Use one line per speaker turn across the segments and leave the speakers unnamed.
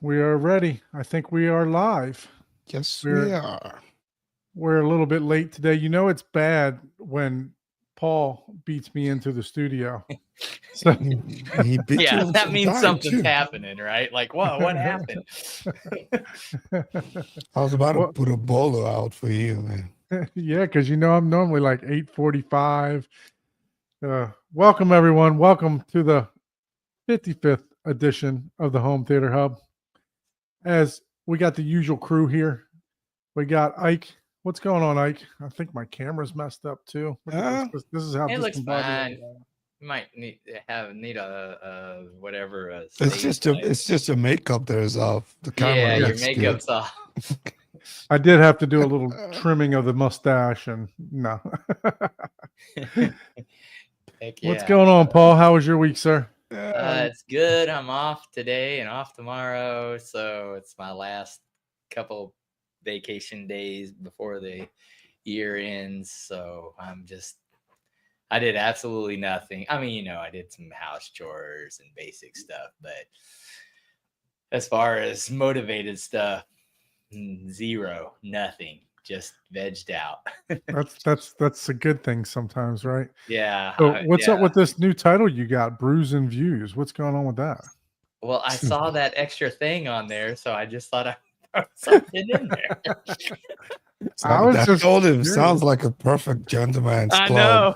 We are ready. I think we are live.
Yes, we
We're
are.
we're a little bit late today. You know it's bad when Paul beats me into the studio. So
He beat you
Yeah,
on
that
some
means
time
something's
too.
happening, right? Like, whoa, what happened?
I was about to
well,
put a bowler out for you, man.
yeah, because I'm normally like 8:45. Welcome everyone. Welcome to the 55th edition of the Home Theater Hub. As we got the usual crew here. We got Ike. What's going on, Ike? I think my camera's messed up too. Look at this.
Uh,
This is how
It looks
discombobulated
fine.
I am.
You might need a whatever
it's
stage
just a
light.
it's just a makeup that is off. The camera
Yeah, your
looks good.
makeup's off.
I did have to do a little trimming of the mustache, and no.
Heck
What's
yeah.
going on, Paul? How was your week, sir?
It's good. I'm off today and off tomorrow, so it's my last couple vacation days before the year ends. So I did absolutely nothing. I mean, I did some house chores and basic stuff, but as far as motivated stuff, zero, nothing, just vegged out.
That's a good thing sometimes, right?
Yeah.
So, what's up
Yeah.
with this new title you got, Brews and Views? What's going on with that?
Well, I saw that extra thing on there, so I just thought I'd throw something in there.
I was
I
just
told him
curious.
sounds like a perfect gentleman's
I
club.
know.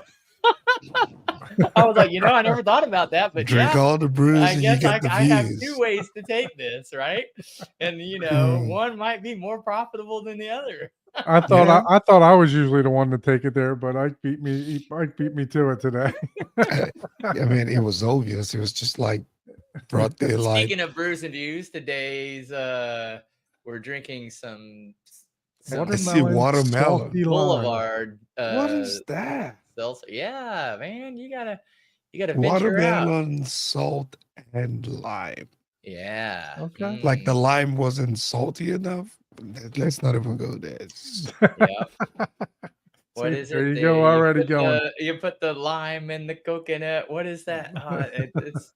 I was like, I never thought about that, but
Drink
yeah,
all the brews
I
and you
guess
get the
I have
views.
2 ways to take this, right? And
Hmm.
one might be more profitable than the other.
I thought
Yeah.
I thought I was usually the one to take it there, but Ike beat me. Ike beat me to it today.
I mean, it was obvious. It was just like broad daylight.
Speaking of brews and views, today's we're drinking some
I see
Watermelon,
watermelon.
salty lime.
Boulevard
What is that?
seltzer. Yeah, man, you gotta venture out.
Watermelon, salt, and lime.
Yeah.
Okay.
Like the lime wasn't salty enough. Let's not even go there.
Yeah. What
See,
is
there
it?
you go, already going.
You put the lime in the coconut. What is that? It's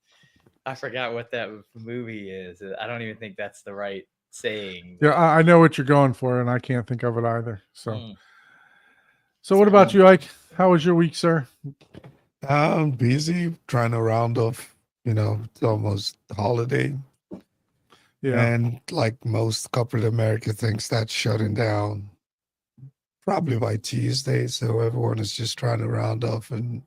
I forgot what that movie is. I don't even think that's the right saying.
Yeah, I know what you're going for, and I can't think of it either. So,
Mm.
so what about you, Ike? How was your week, sir?
I'm busy trying to round off, it's almost holiday.
Yeah,
And like most corporate America thinks that's shutting down probably by Tuesday. So everyone is just trying to round off and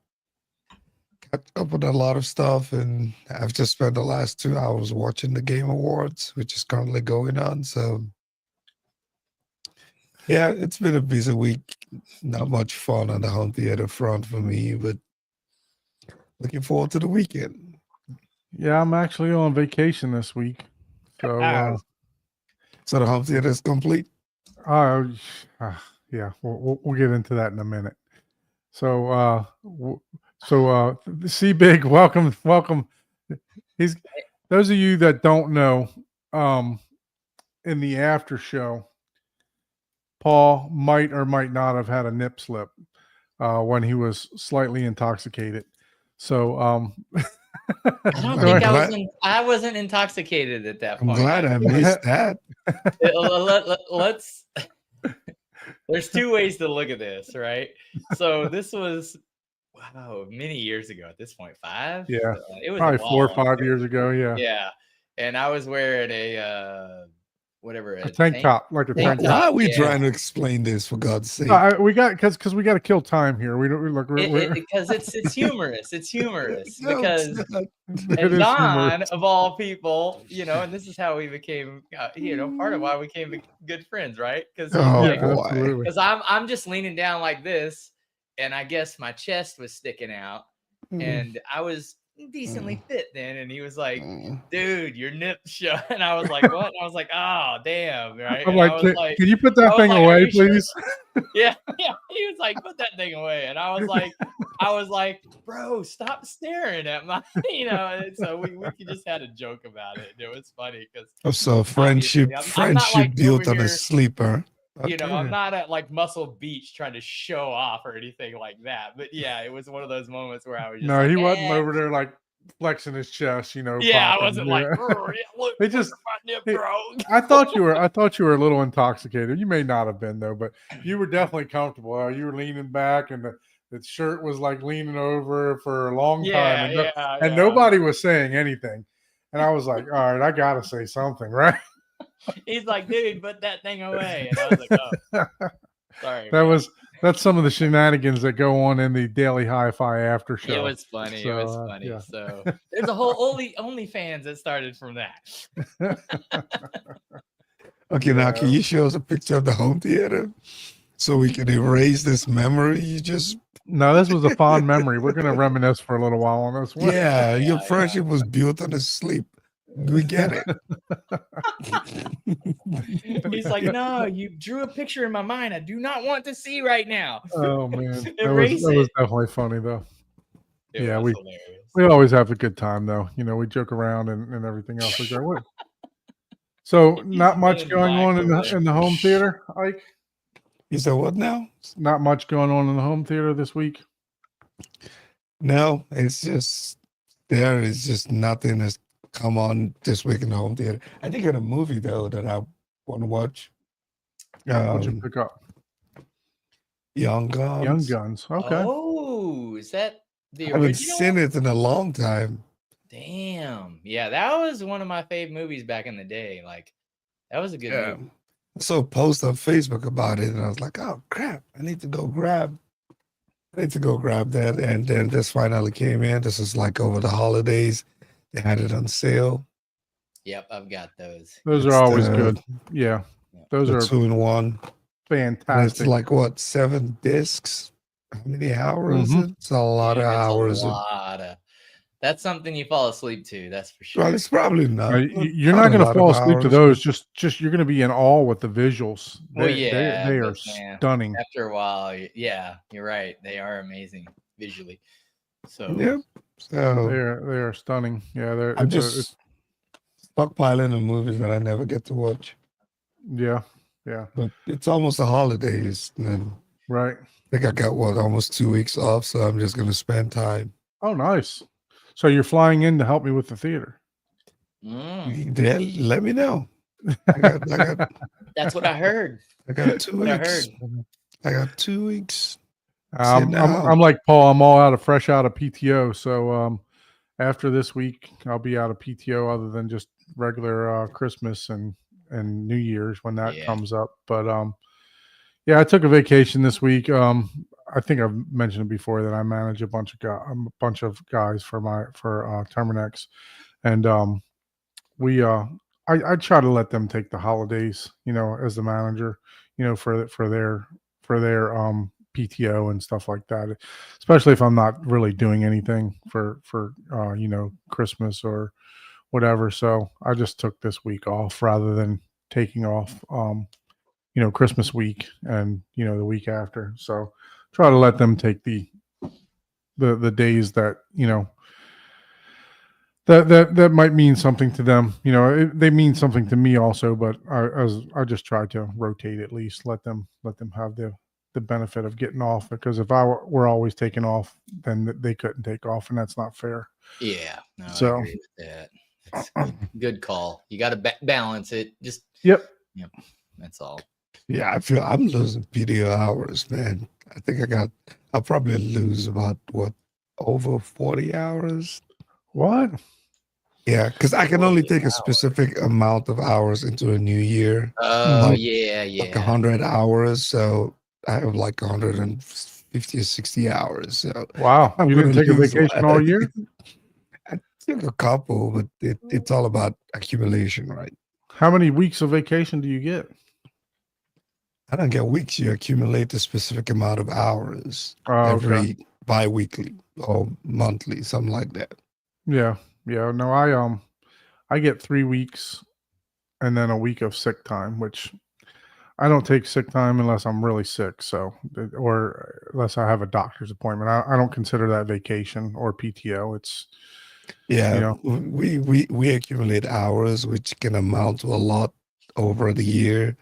catch up with a lot of stuff. And I've just spent the last 2 hours watching the Game Awards, which is currently going on. So yeah, it's been a busy week. Not much fun on the home theater front for me, but looking forward to the weekend.
yeah. I'm actually on vacation this week, so
So the home theater is complete.
uh, yeah, we'll get into that in a minute. So, C Big, welcome. He's those of you that don't know, in the after show, Paul might or might not have had a nip slip when he was slightly intoxicated. So,
I don't
I'm
think
glad-
I wasn't intoxicated at that
I'm
point.
glad I missed that.
Let's. There's 2 ways to look at this, right? So this was many years ago at this point, 5.
Yeah,
It was
probably
a
4 or
while
5
ago.
years ago. Yeah,
Yeah, and I was wearing a
a tank top, like a
tank
tank
Why
top.
are we
yeah.
trying to explain this for God's sake?
We got because we got to kill time here. We don't look.
Because it's humorous. It's humorous
No,
because
it's not.
It
and
is
Don,
humorous.
of all people, and this is how we became, part of why we became good friends, right? Because
Oh,
Yeah,
boy.
absolutely.
I'm just leaning down like this, and I guess my chest was sticking out, and I was decently fit then, and he was like, "Dude, your nips show," and I was like, "What?" And I was like, "Oh, damn!" Right?
I'm
And I
like,
was like,
can you put that
I was
thing
like, "Are
away,
you sure?"
please?
Yeah. He was like, "Put that thing away," and I was like, "Bro, stop staring at my," And so we just had a joke about it. And it was funny because
So friendship,
I'm not like
built
over
on a
here,
sleeper.
I'm not at like Muscle Beach trying to show off or anything like that. But yeah, it was one of those moments where I was just
No,
like,
he wasn't over there like flexing his chest,
Yeah, I
popping,
wasn't like,
yeah.
"Grr, yeah, look,
They
look
just-
at my nip,
they-
bro."
I thought you were a little intoxicated. You may not have been though, but you were definitely comfortable. You were leaning back, and the shirt was like leaning over for a long time, and, and nobody was saying anything. And I was like, all right, I gotta say something, right?
He's like, "Dude, put that thing away," and I was like, "Oh, sorry."
That
man."
that's some of the shenanigans that go on in the Daily Hi-Fi after show.
It was funny. It was
So,
funny.
yeah.
So there's a whole OnlyFans that started from that.
Okay, now can
Yeah.
you show us a picture of the home theater so we can erase this memory you just?
No, this was a fond memory. We're gonna reminisce for a little while on this one.
Yeah, your
Yeah,
friendship was built on a sleep. We get it.
He's like, "No, you drew a picture in my mind I do not want to see right now."
Oh man, that
Erase
was
it.
definitely funny though.
It
Yeah,
was hilarious.
We always have a good time though. We joke around and everything else. Like, what? So not much
Men in
going
black
on
over there.
in the home theater, Ike.
You said what now?
Not much going on in the home theater this week.
No, it's just there is just nothing that's come on this week in the home theater. I think in a movie though that I want to watch.
What'd you pick up?
Young Guns.
Young Guns. Okay.
Oh, is that the
I haven't
original?
seen it in a long time.
Damn. Yeah, that was one of my fave movies back in the day. Like, that was a good movie.
I saw a post on Facebook about it, and I was like, "Oh crap! I need to go grab that." And then this finally came in. This is like over the holidays. They had it on sale.
Yep, I've got those.
Those
It's
are always
the-
good. Yeah, those
The
are
2-in-1. And it's
fantastic.
like what, 7 discs? How many hours?
Mhm.
It's a lot of
Dude, it's
hours.
A lot of, that's something you fall asleep to. That's for
Well,
sure.
it's probably not.
You're not
a
going to
lot of
fall asleep to
hours.
those. Just you're going to be in awe with the visuals.
Well,
They
yeah,
are
but, man,
stunning.
After a while, yeah, you're right. They are amazing visually. So
Yep.
They
So
are stunning. Yeah, they're
I'm
it's
just stockpiling the movies that I never get to watch.
yeah,
But it's almost the holidays, and
right.
I think I got almost 2 weeks off, so I'm just gonna spend time.
Oh, nice. So you're flying in to help me with the theater.
Let me know. I got
that's what I heard.
I got 2
What I
weeks.
heard.
I got 2 weeks.
I'm like Paul. I'm all fresh out of PTO. So after this week, I'll be out of PTO other than just regular Christmas and New Year's when that
Yeah.
comes up. But yeah, I took a vacation this week. I think I've mentioned it before that I manage a bunch of guys for Terminex, and I try to let them take the holidays, as the manager, for their PTO and stuff like that, especially if I'm not really doing anything for Christmas or whatever. So I just took this week off rather than taking off Christmas week and the week after. So try to let them take the days that that might mean something to them. They mean something to me also, but I just try to rotate, at least let them have the benefit of getting off, because if I were always taking off, then they couldn't take off, and that's not fair.
Yeah, no,
So-
I agree with that. That's good call. You got to balance it. Just
Yep.
that's all.
Yeah, I feel I'm losing PTO hours, man. I think I'll probably lose about over 40 hours.
What?
Yeah, because I can only
40
take a
hours.
specific amount of hours into a new year,
Oh
Like-
yeah,
like
yeah.
100 hours. So I have like 150 or 60 hours. So
Wow.
I'm
You didn't
gonna
take a
lose
vacation
lot.
all year?
I took a couple, but it's all about accumulation, right?
How many weeks of vacation do you get?
I don't get weeks. You accumulate the specific amount of hours
Oh, okay.
every bi-weekly or monthly, something like that.
Yeah. No, I get 3 weeks and then a week of sick time, which I don't take sick time unless I'm really sick. So, or unless I have a doctor's appointment. I don't consider that vacation or PTO. It's
Yeah, we accumulate hours, which can amount to a lot over the year,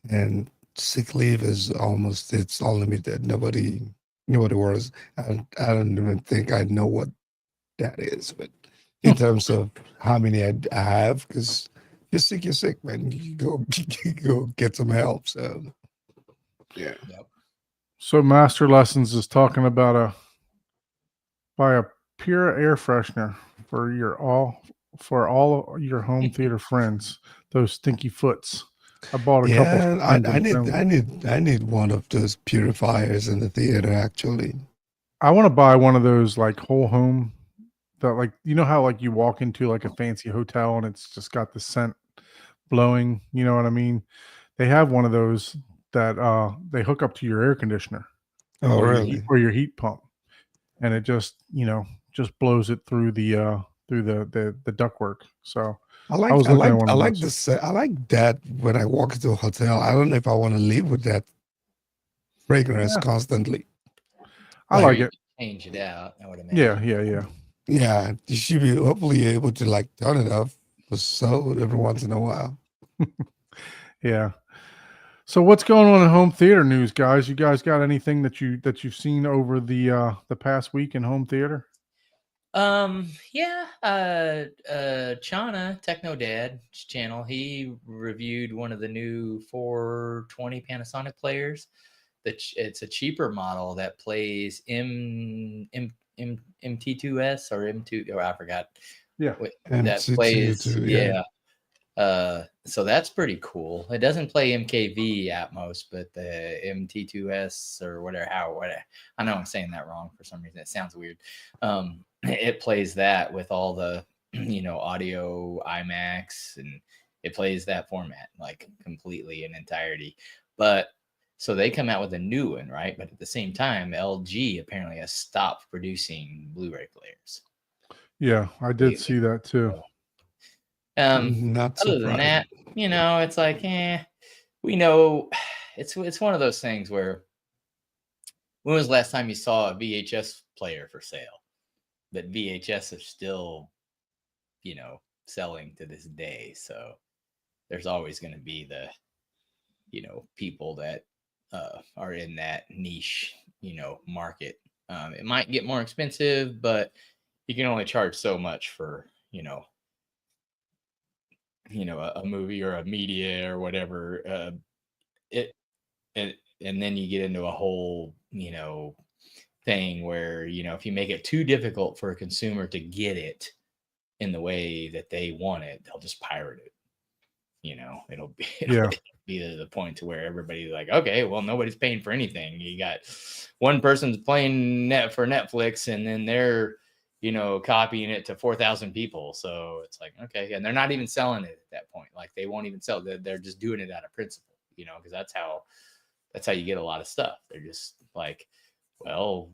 and sick leave is it's unlimited. Nobody worries. I don't even think I know what that is, but in terms of how many I have. Because you're sick, man. You go get some help. So yeah.
So Master Lessons is talking about buy a pure air freshener for all your home theater friends. Those stinky foots. I bought a couple.
Yeah,
for friends and family.
I need one of those purifiers in the theater. Actually,
I want to buy one of those like whole home that, like, you know how like you walk into like a fancy hotel and it's just got the scent blowing, you know what I mean? They have one of those that they hook up to your air conditioner
oh
or
really?
your heat pump, and it just, just blows it through the ductwork. So I was looking at one of those.
I like that when I walk into a hotel. I don't know if I want to leave with that fragrance
Yeah.
constantly.
I like it.
Change it out. I would imagine.
Yeah.
Yeah, you should be hopefully able to like turn it off so every once in a while.
Yeah. So what's going on in home theater news, guys? You guys got anything that you've seen over the past week in home theater?
Yeah, Chana Techno Dad's channel, he reviewed one of the new 420 Panasonic players. It's a cheaper model that plays MT2S or M2, or I forgot.
Yeah.
That
MT2,
plays,
yeah.
so that's pretty cool. It doesn't play MKV Atmos, but the MT2S or whatever. I know I'm saying that wrong for some reason. It sounds weird. It plays that with all the audio IMAX, and it plays that format like completely in entirety. But so they come out with a new one, right? But at the same time, LG apparently has stopped producing Blu-ray players.
Yeah, I did see that too.
Not
Other than that, it's like, we know it's one of those things where, when was the last time you saw a VHS player for sale? But VHS are still, selling to this day. So there's always going to be the, people that are in that niche, market. It might get more expensive, but you can only charge so much for, a movie or a media or whatever. And then you get into a whole, thing where, if you make it too difficult for a consumer to get it in the way that they want it, they'll just pirate it. It'll be to the point to where everybody's like, okay, well, nobody's paying for anything. You got one person's playing for Netflix, and then they're copying it to 4,000 people. So it's like, okay. And they're not even selling it at that point. Like, they won't even sell it. They're just doing it out of principle, because that's how you get a lot of stuff. They're just like, well,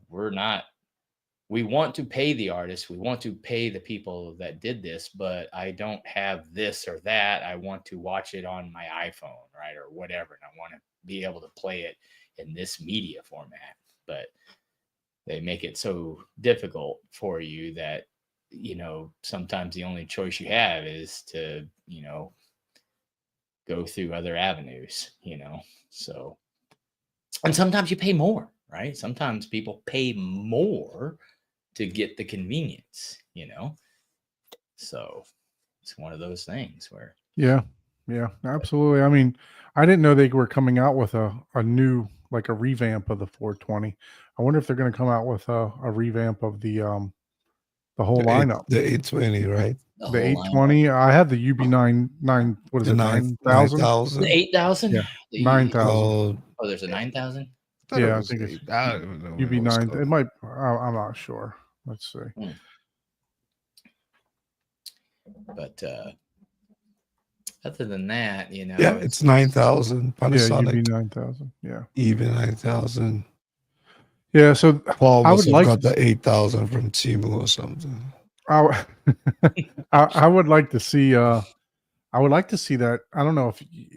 we want to pay the artist. We want to pay the people that did this, but I don't have this or that. I want to watch it on my iPhone, right? Or whatever. And I want to be able to play it in this media format. But they make it so difficult for you that, sometimes the only choice you have is to, go through other avenues, so, and sometimes you pay more, right? Sometimes people pay more to get the convenience, so it's one of those things where.
Yeah, absolutely. I mean, I didn't know they were coming out with a new, like a revamp of the 420. I wonder if they're going to come out with a revamp of the whole lineup.
The 820, right?
The 820. I have the UB9. What is it? 9,000.
9,000.
8,000.
Yeah, 9,000.
Oh, there's a 9,000.
Yeah, I think it's UB9. It might. I'm not sure. Let's see.
But other than that,
yeah, it's 9,000 Panasonic.
Yeah, UB 9,000. Yeah,
even 9,000.
Yeah, so
Paul
I would like
got the 8,000 from Temu or something.
I would like to see. I would like to see that. I don't know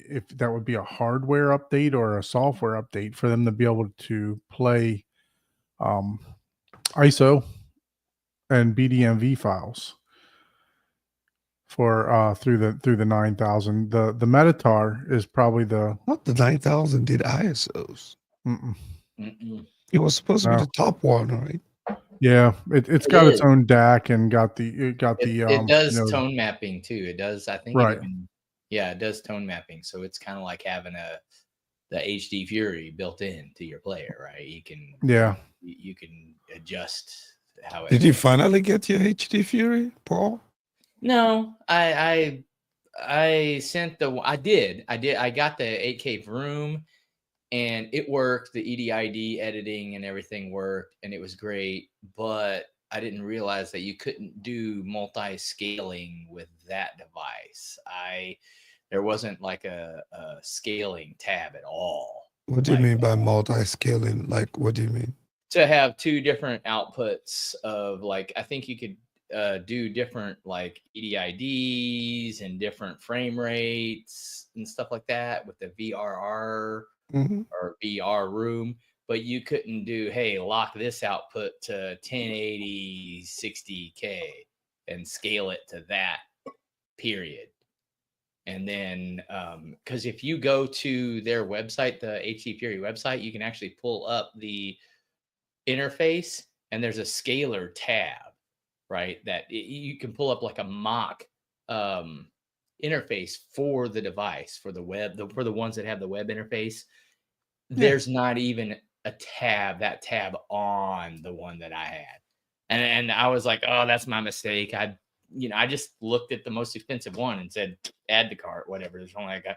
if that would be a hardware update or a software update for them to be able to play ISO and BDMV files for through the 9,000. The Meditar is probably the
Not the 9,000 did ISOs.
Mm-mm.
Mm-mm.
It was supposed to be the top one, right?
Yeah, it's
It
got its
is.
own DAC and got the
It
you
does
know,
tone mapping too. It does. I think it
right.
even. Yeah, it does tone mapping. So it's kind of like having the HD Fury built in to your player, right?
Yeah.
You can adjust how it
Did you
looks.
finally get your HD Fury, Paul?
No, I sent the I got the 8K Vroom and it worked. The EDID editing and everything worked and it was great, but I didn't realize that you couldn't do multi-scaling with that device. I There wasn't like a scaling tab at all.
What do you
Like
mean by multi-scaling? Like, what do you mean?
to have two different outputs of like I think you could do different like EDIDs and different frame rates and stuff like that with the VRR
Hmm.
or VR room, but you couldn't do hey lock this output to 1080 60K and scale it to that period. And then because if you go to their website, the HD Fury website, you can actually pull up the interface and there's a scaler tab, right? That you can pull up like a mock um, interface for the device for the web, for the ones that have the web interface.
Yeah.
There's not even a tab on the one that I had, and I was like, oh, that's my mistake. I just looked at the most expensive one and said add to cart, whatever. There's only like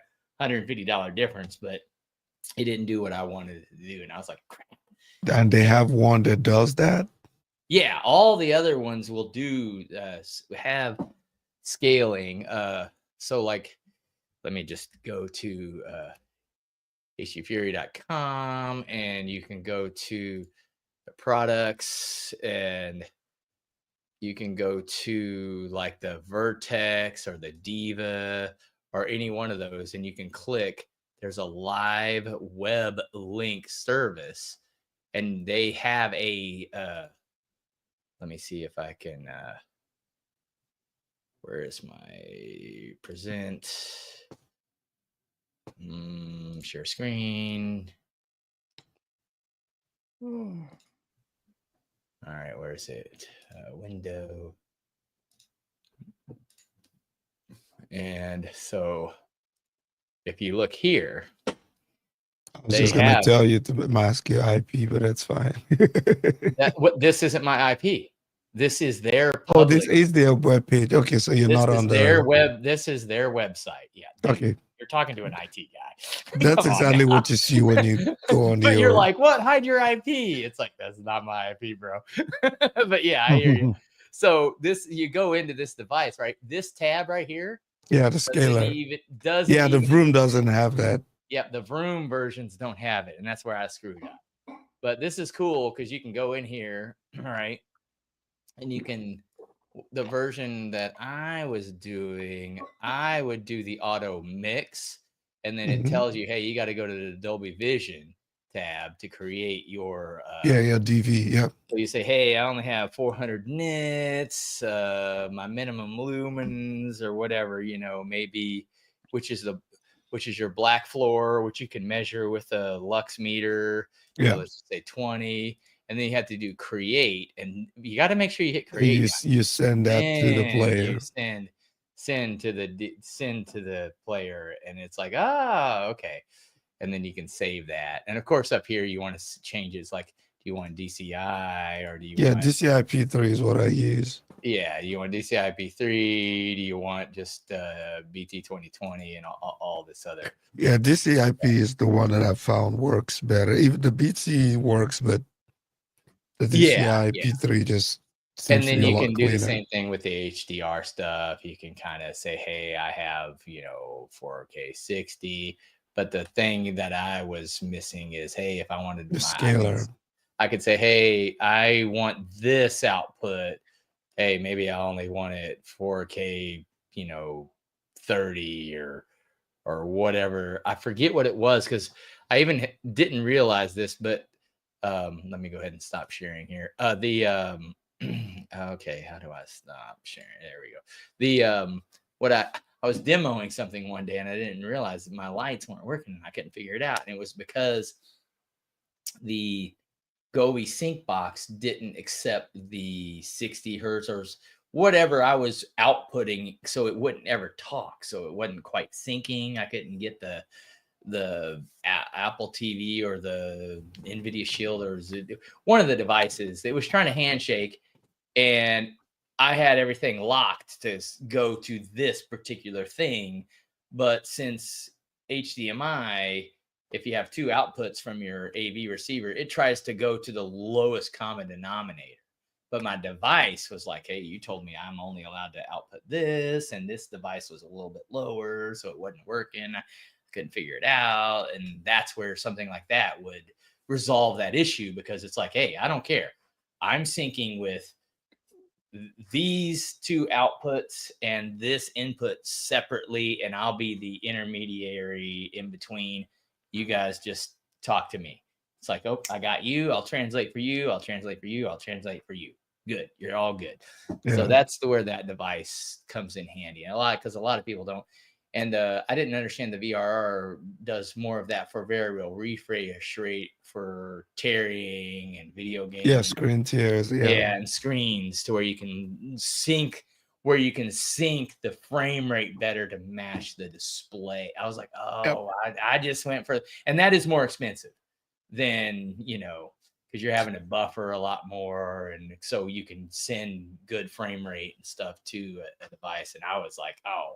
$150 difference, but it didn't do what I wanted it to do, and I was like, crap.
And they have one that does that?
Yeah, all the other ones will do have scaling. So like, let me just go to hdfury.com and you can go to the products and you can go to like the Vertex or the Diva or any one of those and you can click. There's a live web link service and they have a let me see if I can where is my present share screen. All right, where is it? Window. And so if you look here,
I was
they
just gonna
have
tell you to mask your IP, but that's fine.
that what this isn't my IP. This is their
Oh, this
public.
is their webpage. Okay, so you're
This
not
is
on
their
the.
web. This is their website. Yeah. Dude,
Okay,
you're talking to an IT guy.
that's
Come on
exactly
now.
what you see when you go on
But you're
your.
like, what? Hide your IP. It's like, that's not my IP, bro. But yeah, I hear you. So you go into this device, right? This tab right here
Yeah, the scaler.
doesn't
Yeah, the
even
Vroom doesn't have that.
Yep, the Vroom versions don't have it, and that's where I screwed up. But this is cool because you can go in here, all right, and you can the version that I was doing, I would do the auto mix, and then it
Mhm.
tells you, hey, you got to go to the Dolby Vision tab to create your
Yeah, DV. Yep.
so you say, hey, I only have 400 nits, my minimum lumens or whatever, maybe which is your black floor, which you can measure with a lux meter,
Yeah.
let's say 20, and then you have to do create, and you got to make sure you hit
And
create.
you send that to the
Then
player.
you send to the player, and it's like, okay, and then you can save that. And of course, up here you want to change it. It's like, do you want DCI or do you
Yeah,
want
DCI-P3 is what I use.
yeah, you want DCI P3? Do you want just BT 2020 and all this other?
Yeah, DCI-P is the one that I found works better. Even the BT works, but the DCI-P3 just
And
seems to
then
be a
you
lot
can do the
cleaner.
same thing with the HDR stuff. You can kind of say, hey, I have 4K 60. But the thing that I was missing is, hey, if I wanted
The scaler.
I could say, hey, I want this output. Hey, maybe I only want it 4K, 30 or whatever. I forget what it was because I even didn't realize this, but let me go ahead and stop sharing here. Okay, how do I stop sharing? There we go. What I was demoing something one day and I didn't realize that my lights weren't working and I couldn't figure it out. And it was because the Gobi sync box didn't accept the 60 hertz or whatever I was outputting, so it wouldn't ever talk. So it wasn't quite syncing. I couldn't get the Apple TV or the NVIDIA Shield or one of the devices. It was trying to handshake, and I had everything locked to go to this particular thing. But since HDMI, if you have two outputs from your AV receiver, it tries to go to the lowest common denominator. But my device was like, hey, you told me I'm only allowed to output this, and this device was a little bit lower, so it wasn't working. I couldn't figure it out. And that's where something like that would resolve that issue, because it's like, hey, I don't care. I'm syncing with these two outputs and this input separately, and I'll be the intermediary in between. You guys just talk to me. It's like, oh, I got you. I'll translate for you. I'll translate for you. I'll translate for you. Good. You're all good.
Yeah.
So that's where that device comes in handy. And because a lot of people don't. And I didn't understand the VRR does more of that for variable refresh rate for tarrying and video games.
Yeah, screen tears.
Yeah, and screens to where you can sync the frame rate better to match the display. I was like, oh, I just went for, and that is more expensive than, because you're having to buffer a lot more, and so you can send good frame rate and stuff to a device. And I was like, oh,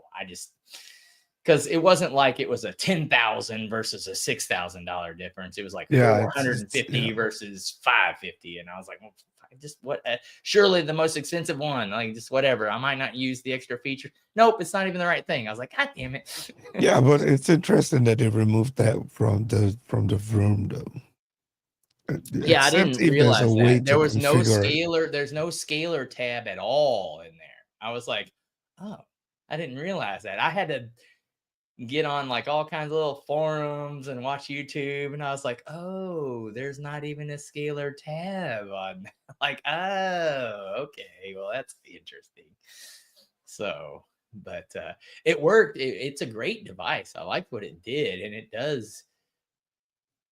because it wasn't like it was a $10,000 versus a $6,000 difference. It was like 450 versus 550, and I was like, well, just what? Surely the most expensive one, like just whatever. I might not use the extra feature. Nope, it's not even the right thing. I was like, God damn it.
Yeah, but it's interesting that they removed that from the Vroom though.
Yeah, I didn't realize that. There was no
configure.
There's no scalar tab at all in there. I was like, oh, I didn't realize that. I had to get on like all kinds of little forums and watch YouTube, and I was like, oh, there's not even a scalar tab on. Like, oh, okay, well, that's interesting. So, but it worked. It's a great device. I liked what it did, and it does.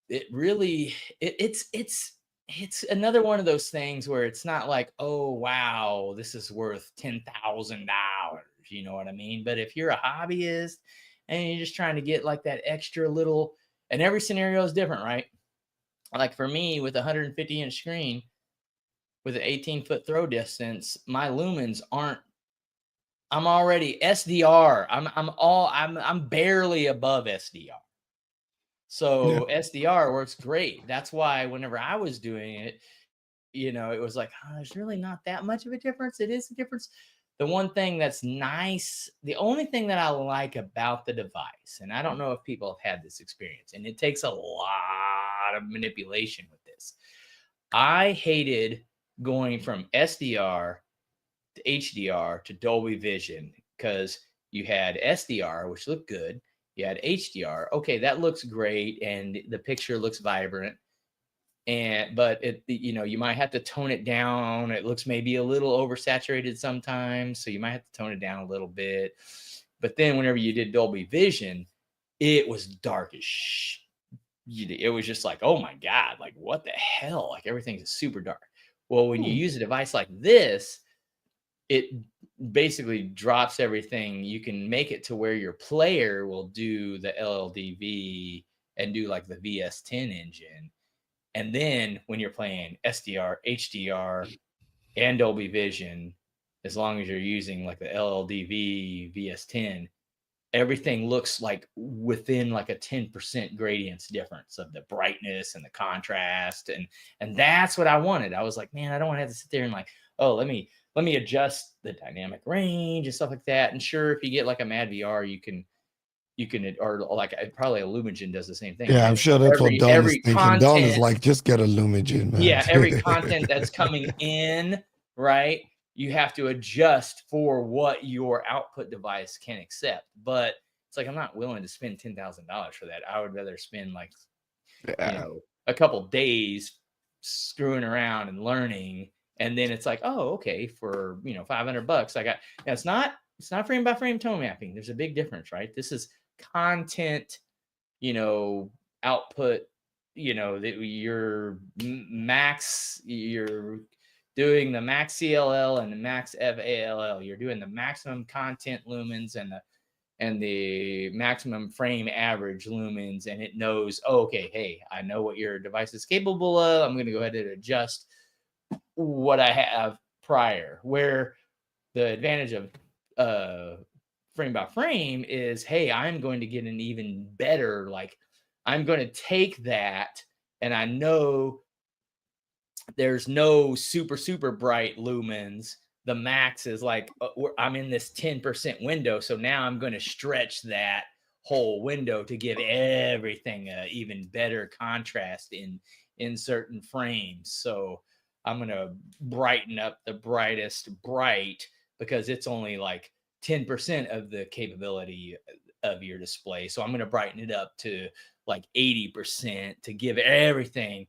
It really, it's another one of those things where it's not like, oh wow, this is worth $10,000. You know what I mean? But if you're a hobbyist and you're just trying to get like that extra little, and every scenario is different, right? Like for me, with a 150-inch screen with an 18-foot throw distance, my lumens aren't. I'm already SDR. I'm barely above SDR. So SDR works great. That's why whenever I was doing it, it was like, oh, there's really not that much of a difference. It is a difference. The one thing that's nice, the only thing that I like about the device, and I don't know if people have had this experience, and it takes a lot of manipulation with this. I hated going from SDR to HDR to Dolby Vision, because you had SDR, which looked good. You had HDR. Okay, that looks great, and the picture looks vibrant. But you might have to tone it down. It looks maybe a little oversaturated sometimes, so you might have to tone it down a little bit. But then whenever you did Dolby Vision, it was dark as shit. It was just like, oh my God, like what the hell? Like everything's super dark. Well, when you use a device like this, it basically drops everything. You can make it to where your player will do the LLDV and do like the VS10 engine. And then when you're playing SDR, HDR, and Dolby Vision, as long as you're using like the LLDV, VS10, everything looks like within like a 10% gradients difference of the brightness and the contrast. And that's what I wanted. I was like, man, I don't want to have to sit there and like, oh, let me adjust the dynamic range and stuff like that. And sure, if you get like a Mad VR, you can, or like probably a Lumagen does the same thing.
Yeah,
right?
I'm sure that's what Don is thinking. Don is like, just get a Lumagen, man.
Yeah, every content that's coming in, right? You have to adjust for what your output device can accept. But it's like, I'm not willing to spend $10,000 for that. I would rather spend like, a couple days screwing around and learning. And then it's like, oh, okay, for $500, I got. Now it's not frame by frame tone mapping. There's a big difference, right? This is content, output that you're doing the max CLL and the max FALL. You're doing the maximum content lumens and the maximum frame average lumens, and it knows, oh, okay, hey, I know what your device is capable of. I'm going to go ahead and adjust what I have prior. Where the advantage of frame by frame is, hey, I'm going to get an even better, like I'm going to take that, and I know there's no super bright lumens. The max is like I'm in this 10% window, so now I'm going to stretch that whole window to give everything a even better contrast in certain frames. So I'm going to brighten up the brightest bright because it's only like 10% of the capability of your display. So I'm going to brighten it up to like 80% to give everything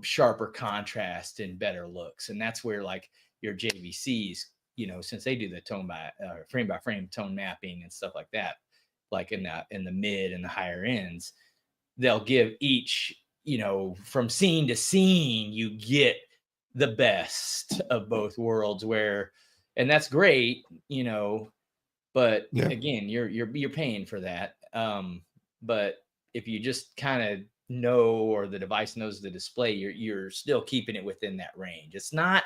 sharper contrast and better looks. And that's where like your JVCs, since they do the frame by frame tone mapping and stuff like that, like in the mid and the higher ends, they'll give each, from scene to scene, you get the best of both worlds and that's great, but again, you're paying for that. But if you just kind of know, or the device knows the display, you're still keeping it within that range. It's not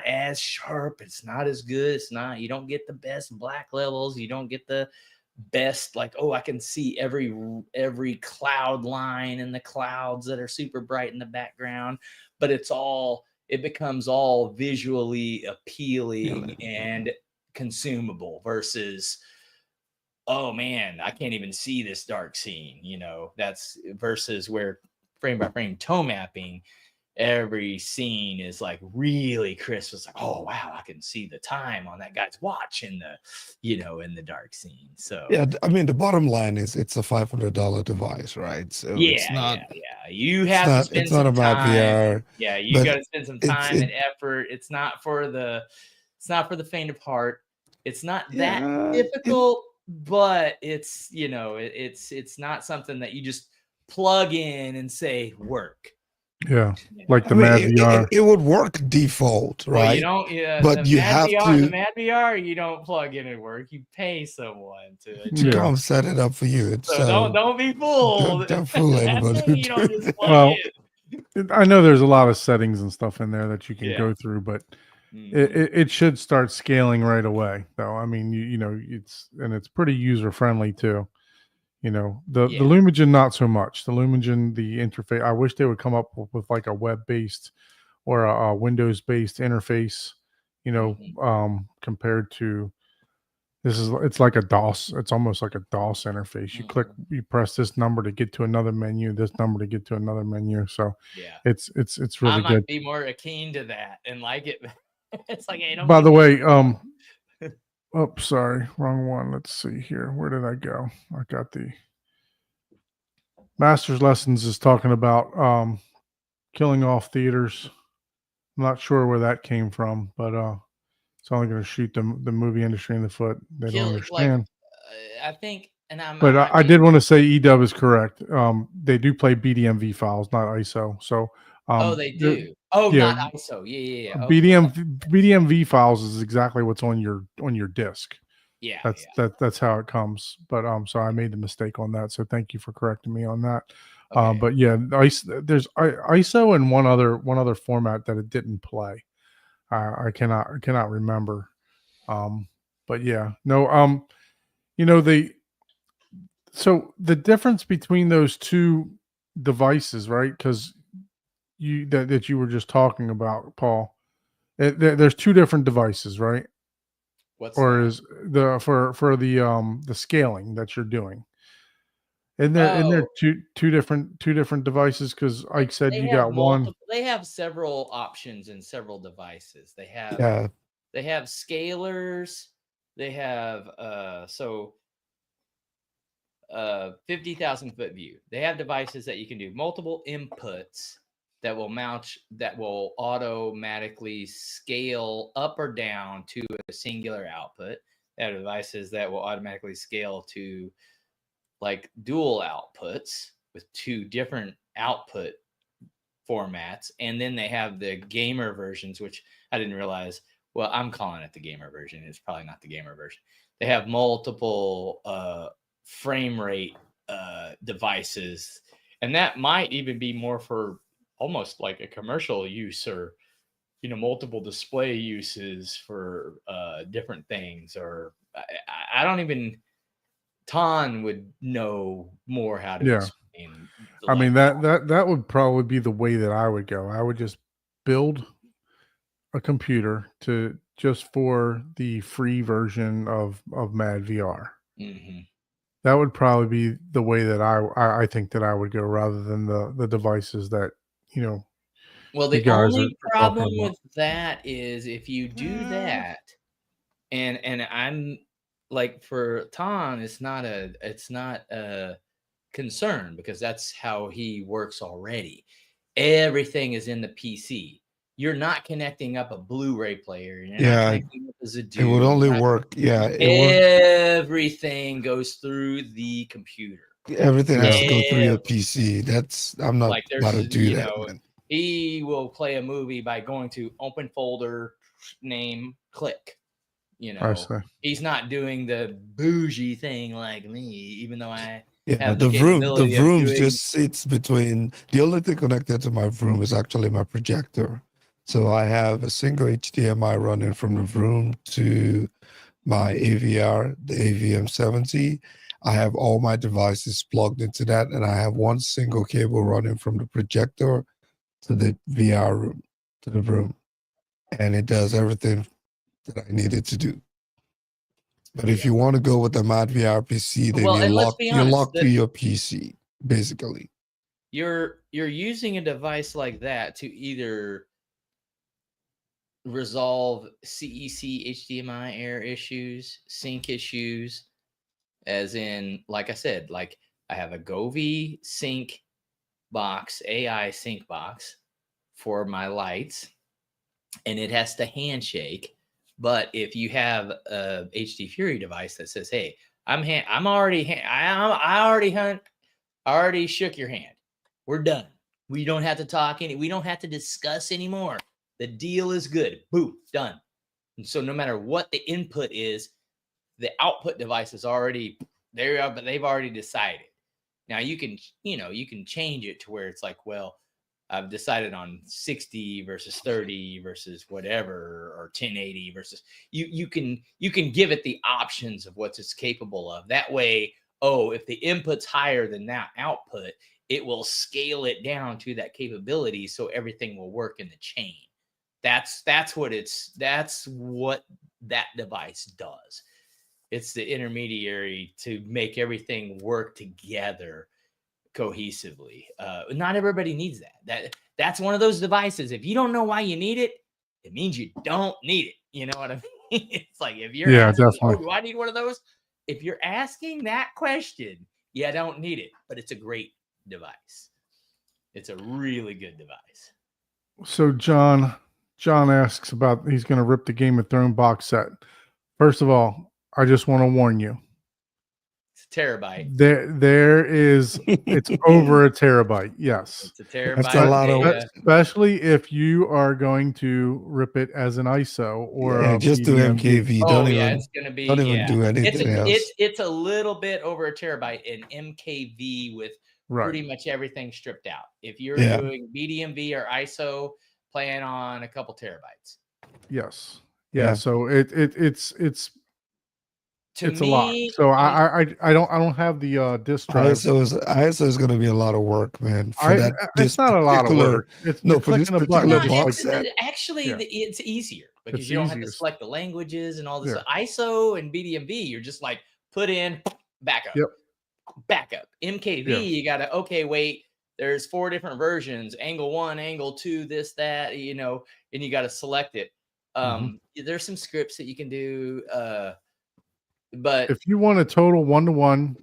as sharp, it's not as good, you don't get the best black levels, you don't get the best, like, oh, I can see every cloud line in the clouds that are super bright in the background, but it becomes all visually appealing and consumable versus, oh man, I can't even see this dark scene. That's versus where frame by frame tone mapping, every scene is like really crisp. It's like, oh wow, I can see the time on that guy's watch in the dark scene. So
yeah, I mean, the bottom line is it's a $500 device, right? So it's not.
You have to spend some
about
time.
VR.
Yeah, you got to spend some time and effort. It's not for the faint of heart. It's not that difficult, but it's it's not something that you just plug in and say work.
Yeah, like the Mad VR.
It would work default, right?
Well, you don't. Yeah,
but you have to.
The Mad VR, you don't plug in and work. You pay someone
to come set it up for you.
So don't be fooled.
Don't fool anybody.
You don't just plug in.
I know there's a lot of settings and stuff in there that you can go through, but it should start scaling right away. Though, I mean, it's pretty user friendly too. The Lumagen, not so much. The Lumagen, the interface, I wish they would come up with like a web-based or a Windows-based interface, compared to it's like a DOS. It's almost like a DOS interface. You click, you press this number to get to another menu, this number to get to another menu. So it's really good. I might
be more keen to that and like it. It's like, hey,
by the way, oh, sorry, wrong one. Let's see here. Where did I go? I got the Master's Lessons is talking about killing off theaters. I'm not sure where that came from, but it's only going to shoot the movie industry in the foot. They don't understand.
I think, and
I did want to say EDub is correct. They do play BDMV files, not ISO. So
they do. Not ISO. Yeah.
Okay. BDMV files is exactly what's on your disk.
Yeah,
that's how it comes. But so I made the mistake on that. So thank you for correcting me on that. Okay. But yeah, there's ISO and one other format that it didn't play. I cannot remember. But yeah, no. So the difference between those two devices, right? Because that you were just talking about, Paul. There's two different devices, right? Is the for the scaling that you're doing? And there two different devices? Because Ike said you got one.
They have several options in several devices. They have scalers. They have 50,000 foot view. They have devices that you can do multiple inputs that will automatically scale up or down to a singular output. They have devices that will automatically scale to like dual outputs with 2 different output formats, and then they have the gamer versions, which I didn't realize. Well, I'm calling it the gamer version. It's probably not the gamer version. They have multiple frame rate devices, and that might even be more for almost like a commercial use, or multiple display uses for different things. Or I don't even. Ton would know more how to
Yeah.
explain.
I mean,
like,
that would probably be the way that I would go. I would just build a computer to just for the free version of Mad VR.
mhm.
That would probably be the way that I think that I would go, rather than the devices that
Well,
you
the
guys
only
are
problem
talking about.
with that is if you do that, and I'm like, for Ton, it's not a concern, because that's how he works already. Everything is in the PC. You're not connecting up a Blu-ray player. You're not
Yeah,
connecting up a Zadoon.
it would only
you're not-
work. Yeah, it would.
Everything goes through the computer.
Everything has to
Yeah.
go through your
Everything.
PC. I'm not
Like,
about to
there's,
do that, man.
he will play a movie by going to open folder, name, click.
I see.
He's not doing the bougie thing like me, even though I
Yeah,
have
the
capability of
vroom
doing.
just sits between. The only thing connected to my vroom is actually my projector. So I have a single HDMI running from the vroom to my AVR, the AVM70. I have all my devices plugged into that, and I have one single cable running from the projector to the VR room, to the room, and it does everything that I needed to do. But if you want to go with the Mad VR PC, then
Well,
you're
and let's be honest,
locked to your PC, basically.
You're using a device like that to either resolve CEC HDMI error issues, sync issues, as in, like I said, like I have a Govee sync box, AI sync box for my lights, and it has to handshake. But if you have a HD Fury device that says, "Hey, I already shook your hand. We're done. We don't have to talk we don't have to discuss anymore. The deal is good. Boom, done." And so no matter what the input is, the output device is already there, but they've already decided. Now you can change it to where it's like, well, I've decided on 60 versus 30 versus whatever, or 1080 versus you can give it the options of what it's capable of. That way, if the input's higher than that output, it will scale it down to that capability, so everything will work in the chain. That's what that device does. It's the intermediary to make everything work together cohesively. Not everybody needs that. That's one of those devices. If you don't know why you need it, it means you don't need it. You know what I mean? It's like, if you're asking,
definitely.
do I need one of those? If you're asking that question, I don't need it. But it's a great device. It's a really good device.
So John asks about, he's going to rip the Game of Thrones box set. First of all, I just want to warn you.
It's a terabyte.
There is, it's over a terabyte. Yes.
It's a terabyte.
That's a lot of.
Especially if you are going to rip it as an ISO or
Yeah,
a
just do
BDMV.
MKV. Don't even.
It's gonna be.
Don't even do anything else.
It's a little bit over a terabyte in MKV with pretty much everything stripped out. If you're doing BDMV or ISO, plan on a couple terabytes.
Yes. Yeah. So it's
To
a lot. So I don't have the disk drive.
ISO is going to be a lot of work, man.
It's not a lot of work. It's
for this particular box set.
Actually, it's easier because
It's
you don't have to
easier.
select the languages and all this.
Yeah.
ISO and BDMV, you're just like, put in, backup.
Yep.
Backup. MKV, you gotta, wait, there's 4 different versions, angle 1, angle 2, this, that, and you gotta select it. There's some scripts that you can do, but
if you want a total 1-to-1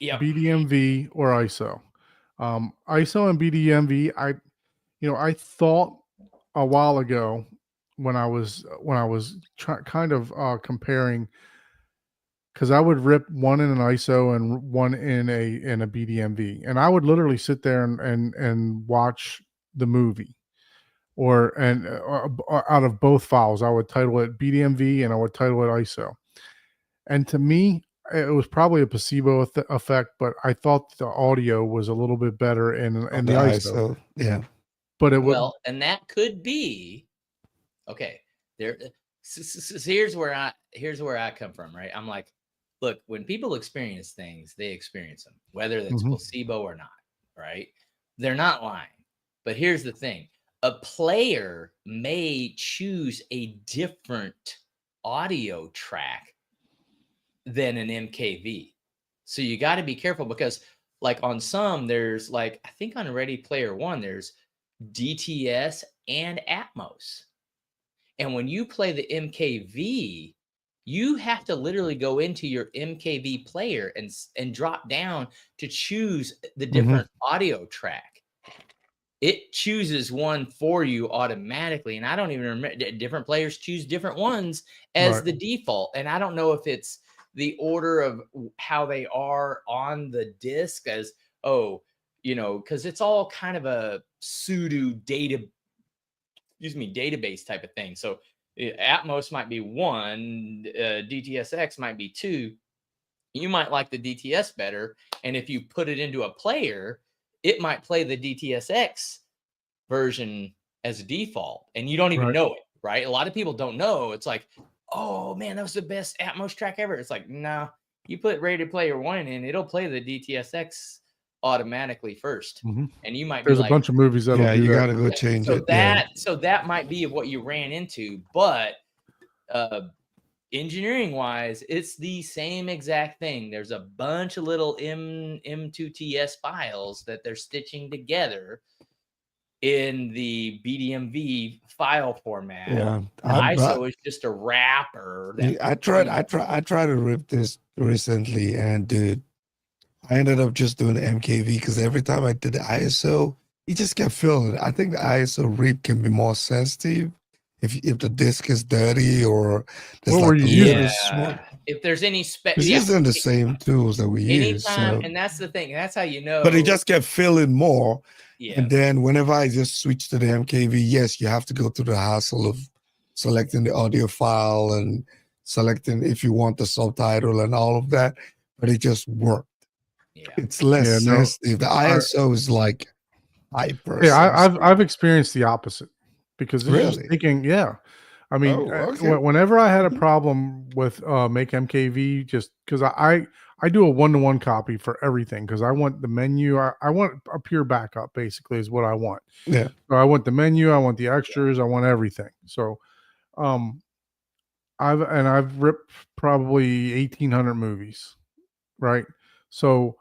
BDMV
BDMV or ISO, ISO and BDMV, I thought a while ago when I was comparing, because I would rip one in an ISO and one in a BDMV, and I would literally sit there and watch the movie, or out of both files, I would title it BDMV and I would title it ISO. And to me, it was probably a placebo effect, but I thought the audio was a little bit better in the ISO.
ISO. Yeah.
But it would,
Well, and that could be okay. There, so here's where I come from, right? I'm like, look, when people experience things, they experience them, whether that's
Mhm.
placebo or not, right? They're not lying. But here's the thing: a player may choose a different audio track than an MKV. So you got to be careful because, like, on some, there's like, I think on Ready Player One, there's DTS and Atmos. And when you play the MKV, you have to literally go into your MKV player and drop down to choose the different audio track. It chooses one for you automatically. And I don't even remember, different players choose different ones as
Right.
the default. And I don't know if it's the order of how they are on the disc as, because it's all kind of a pseudo database type of thing. So Atmos might be 1, DTSX might be 2. You might like the DTS better, and if you put it into a player, it might play the DTSX version as a default, and you don't even
Right.
know it, right? A lot of people don't know. It's like, oh man, that was the best Atmos track ever. It's like, no, you put Ready Player One in, it'll play the DTSX automatically first,
Mhm.
and you might be
There's a
like,
bunch of movies that'll
Yeah,
do
you
that.
gotta go change it.
so that might be what you ran into, but engineering wise, it's the same exact thing. There's a bunch of little M2TS files that they're stitching together in the BDMV file format.
Yeah.
ISO is just a wrapper.
I tried to rip this recently, and dude, I ended up just doing MKV because every time I did the ISO, it just kept feeling it. I think the ISO rip can be more sensitive if the disc is dirty or there's
What were
like
you
a
using?
little small.
If there's any
It's using the same tools that we use.
anytime,
So,
and that's the thing. That's how you know.
but it just kept feeling more.
Yeah.
And then whenever I just switch to the MKV, yes, you have to go through the hassle of selecting the audio file and selecting if you want the subtitle and all of that. But it just worked.
Yeah.
It's less
Yeah, no,
sensitive. The ISO is like hyper.
Yeah,
sensitive.
I've experienced the opposite because it's just
Really?
thinking, yeah. I mean,
Oh, okay.
whenever I had a problem with Make MKV, just because I do a 1-to-1 copy for everything because I want the menu. I want a pure backup, basically, is what I want.
Yeah.
So I want the menu, I want the extras, I want everything. So, I've ripped probably 1,800 movies, right? So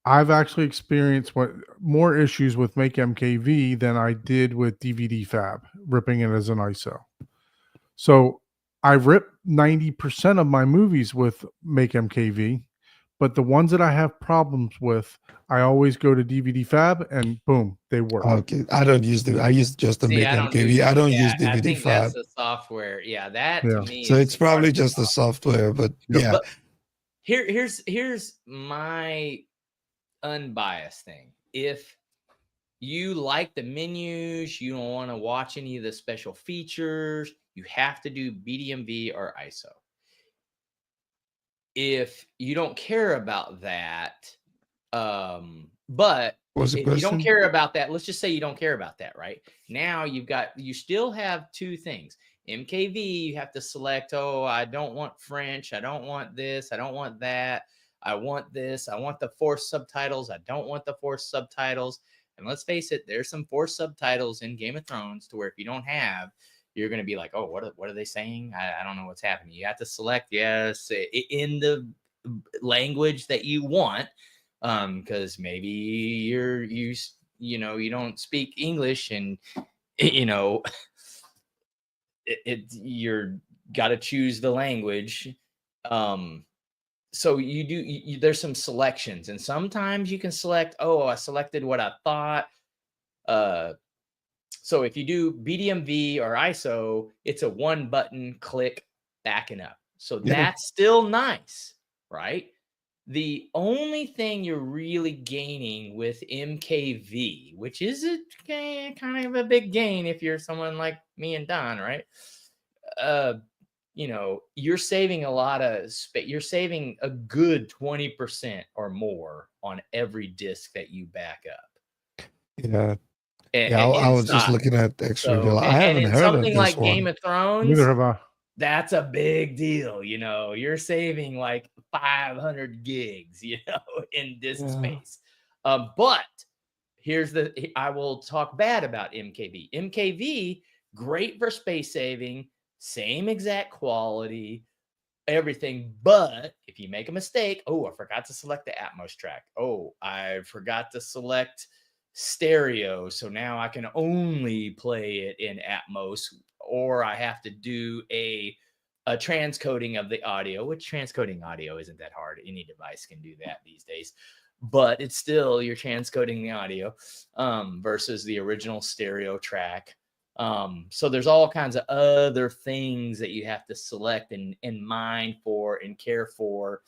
I've actually experienced more issues with Make MKV than I did with DVD Fab, ripping it as an ISO. So I rip 90% of my movies with Make MKV, but the ones that I have problems with, I always go to DVD Fab and boom, they work.
Okay. I use just the Make MKV. I don't use
I
DVD
think
Fab.
that's the software. Yeah, that
Yeah.
to me.
So
is
it's
the part
probably
of the
just the software, but yeah.
But here's my unbiased thing. If you like the menus, you don't want to watch any of the special features, you have to do BDMV or ISO. If you don't care about that, but
What was the
if you don't
question?
care about that, let's just say you don't care about that, right? Now you still have two things. MKV, you have to select, I don't want French, I don't want this, I don't want that, I want this, I want the forced subtitles, I don't want the forced subtitles. And let's face it, there's some forced subtitles in Game of Thrones to where if you don't have, you're going to be like, oh, what are they saying? I don't know what's happening. You have to select yes in the language that you want, because maybe you don't speak English, and you're got to choose the language. So there's some selections, and sometimes you can select, I selected what I thought. So if you do BDMV or ISO, it's a one button click backing up. So
Yeah.
that's still nice. right? The only thing you're really gaining with MKV, which is kind of a big gain if you're someone like me and Don, right? You're saving a lot of space. You're saving a good 20% or more on every disc that you back up.
Yeah.
And,
Yeah, I was just
inside.
looking at the extra
So,
deal. I
and
haven't
in
heard of
something
this
like Game
one.
of Thrones,
Neither have I.
that's a big deal. You're saving like 500 gigs, in disk space. But I will talk bad about MKV. MKV, great for space saving, same exact quality, everything. But if you make a mistake, I forgot to select the Atmos track. I forgot to select stereo. So now I can only play it in Atmos, or I have to do a transcoding of the audio, which transcoding audio isn't that hard. Any device can do that these days. But it's still, you're transcoding the audio versus the original stereo track. So there's all kinds of other things that you have to select and mind for and care for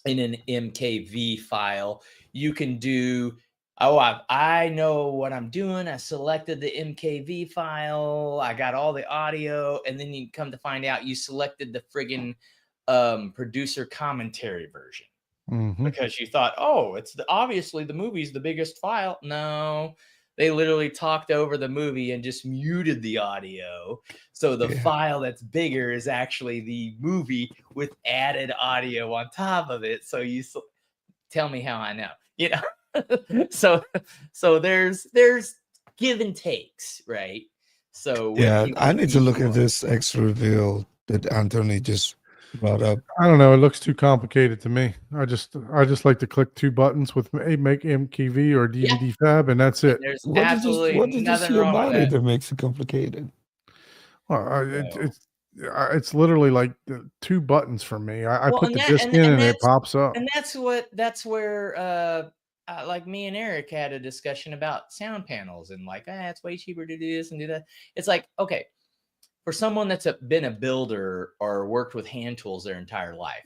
in an MKV file. You can do, I know what I'm doing. I selected the MKV file. I got all the audio. And then you come to find out you selected the friggin' producer commentary version. Because you thought, it's obviously the movie's the biggest file. No, they literally talked over the movie and just muted the audio. So the file that's bigger is actually the movie with added audio on top of it. So you tell me how I know, so there's give and takes, right? So
I need to look at this extra reveal that Anthony just brought up.
I don't know. It looks too complicated to me. I just like to click two buttons with make MKV or DVD fab, and that's it.
There's
What
absolutely
did
nothing
you see
wrong
about
with
it
that.
that makes it complicated?
Well, it's literally like two buttons for me. I put the disc in and it pops up.
And that's where like me and Eric had a discussion about sound panels and like, it's way cheaper to do this and do that. It's like, okay, for someone that's been a builder or worked with hand tools their entire life,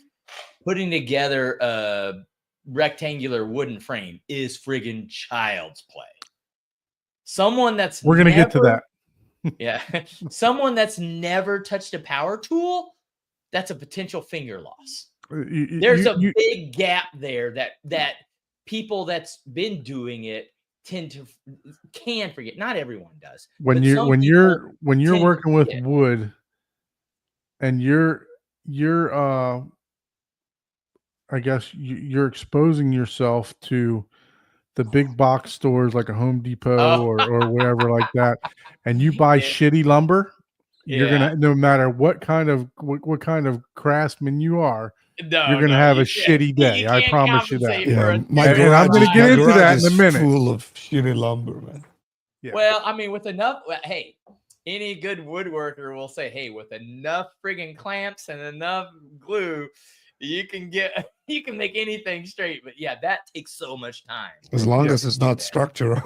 putting together a rectangular wooden frame is friggin' child's play. Someone that's
we're gonna get to that.
Yeah, someone that's never touched a power tool, that's a potential finger loss. There's a big gap there that people that's been doing it can forget. Not everyone does.
When you're working with wood and you're I guess you're exposing yourself to the big box stores like a Home Depot or wherever like that, and you buy shitty lumber, you're gonna, no matter what kind of craftsman you are, you're gonna have a shitty day. I promise you that.
Yeah,
and I'm gonna get into that in a minute.
Full of shitty lumber, man.
Yeah. Well, I mean, with enough, hey, any good woodworker will say, hey, with enough friggin' clamps and enough glue, you can make anything straight. But yeah, that takes so much time.
As long as it's not structural.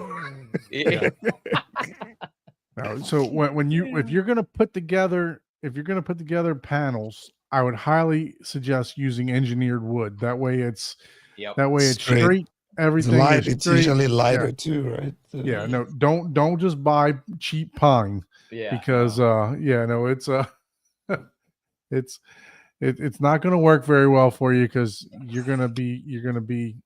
No, so if you're gonna put together panels, I would highly suggest using engineered wood. That way it's straight. Everything is
it's
straight.
usually lighter too, right?
Yeah, no, don't just buy cheap pine.
Yeah,
because it's not going to work very well for you because you're gonna be.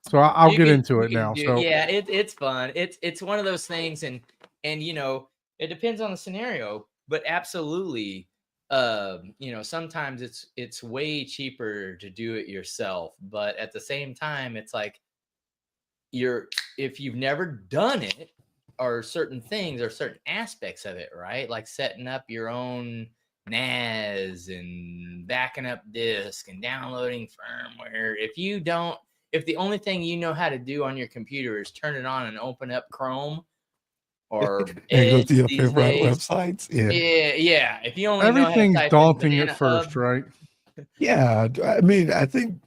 So I'll get into it now. So
yeah, it's fun. It's one of those things, and it depends on the scenario, but absolutely. Sometimes it's way cheaper to do it yourself, but at the same time, it's like if you've never done it, or certain things or certain aspects of it, right? Like setting up your own NAS and backing up disk and downloading firmware. If the only thing you know how to do on your computer is turn it on and open up Chrome or
go to your favorite websites.
Yeah. If you only
everything's
know how to type
daunting at first, right?
Yeah, I mean, I think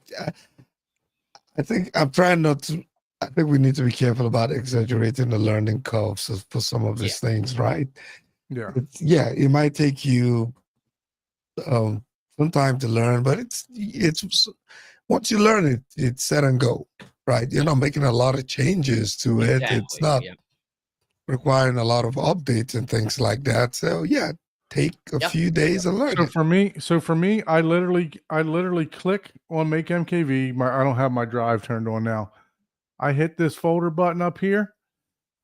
I'm trying not to. I think we need to be careful about exaggerating the learning curves for some of these things, right?
Yeah.
It might take you some time to learn, but it's once you learn it, it's set and go, right? You're not making a lot of changes to it. It's
Exactly.
not
Yep.
requiring a lot of updates and things like that. So yeah, take a
Yep.
few days and learn
So
it.
for me, I literally click on Make MKV. I don't have my drive turned on now. I hit this folder button up here,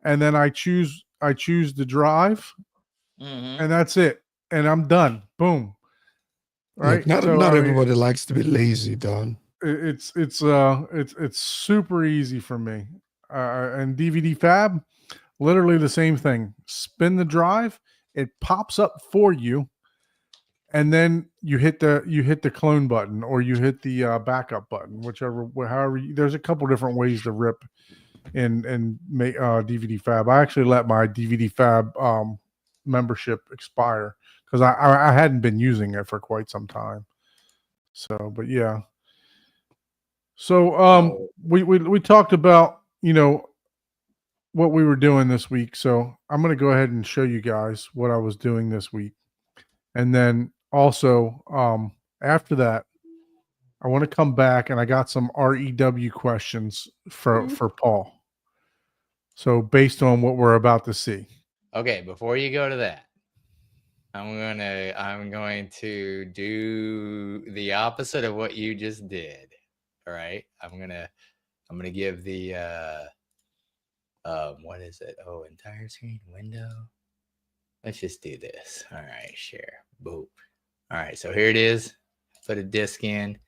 and then I choose the drive,
Mhm.
and that's it, and I'm done. Boom. Right.
Look,
So
not
I mean,
everybody likes to be lazy, Don.
it's super easy for me. And DVD Fab, literally the same thing. Spin the drive, it pops up for you, and then you hit the clone button or you hit the backup button, however. There's a couple different ways to rip and make DVD Fab. I actually let my DVD Fab membership expire because I hadn't been using it for quite some time. So, but yeah. So we talked about, what we were doing this week. So I'm going to go ahead and show you guys what I was doing this week. And then also after that, I want to come back and I got some REW questions for Paul. So based on what we're about to see.
Okay, before you go to that, I'm going to do the opposite of what you just did. All right. I'm gonna give the what is it? Oh, entire screen window. Let's just do this. All right, share. Boop. All right, so here it is. Put a disc in.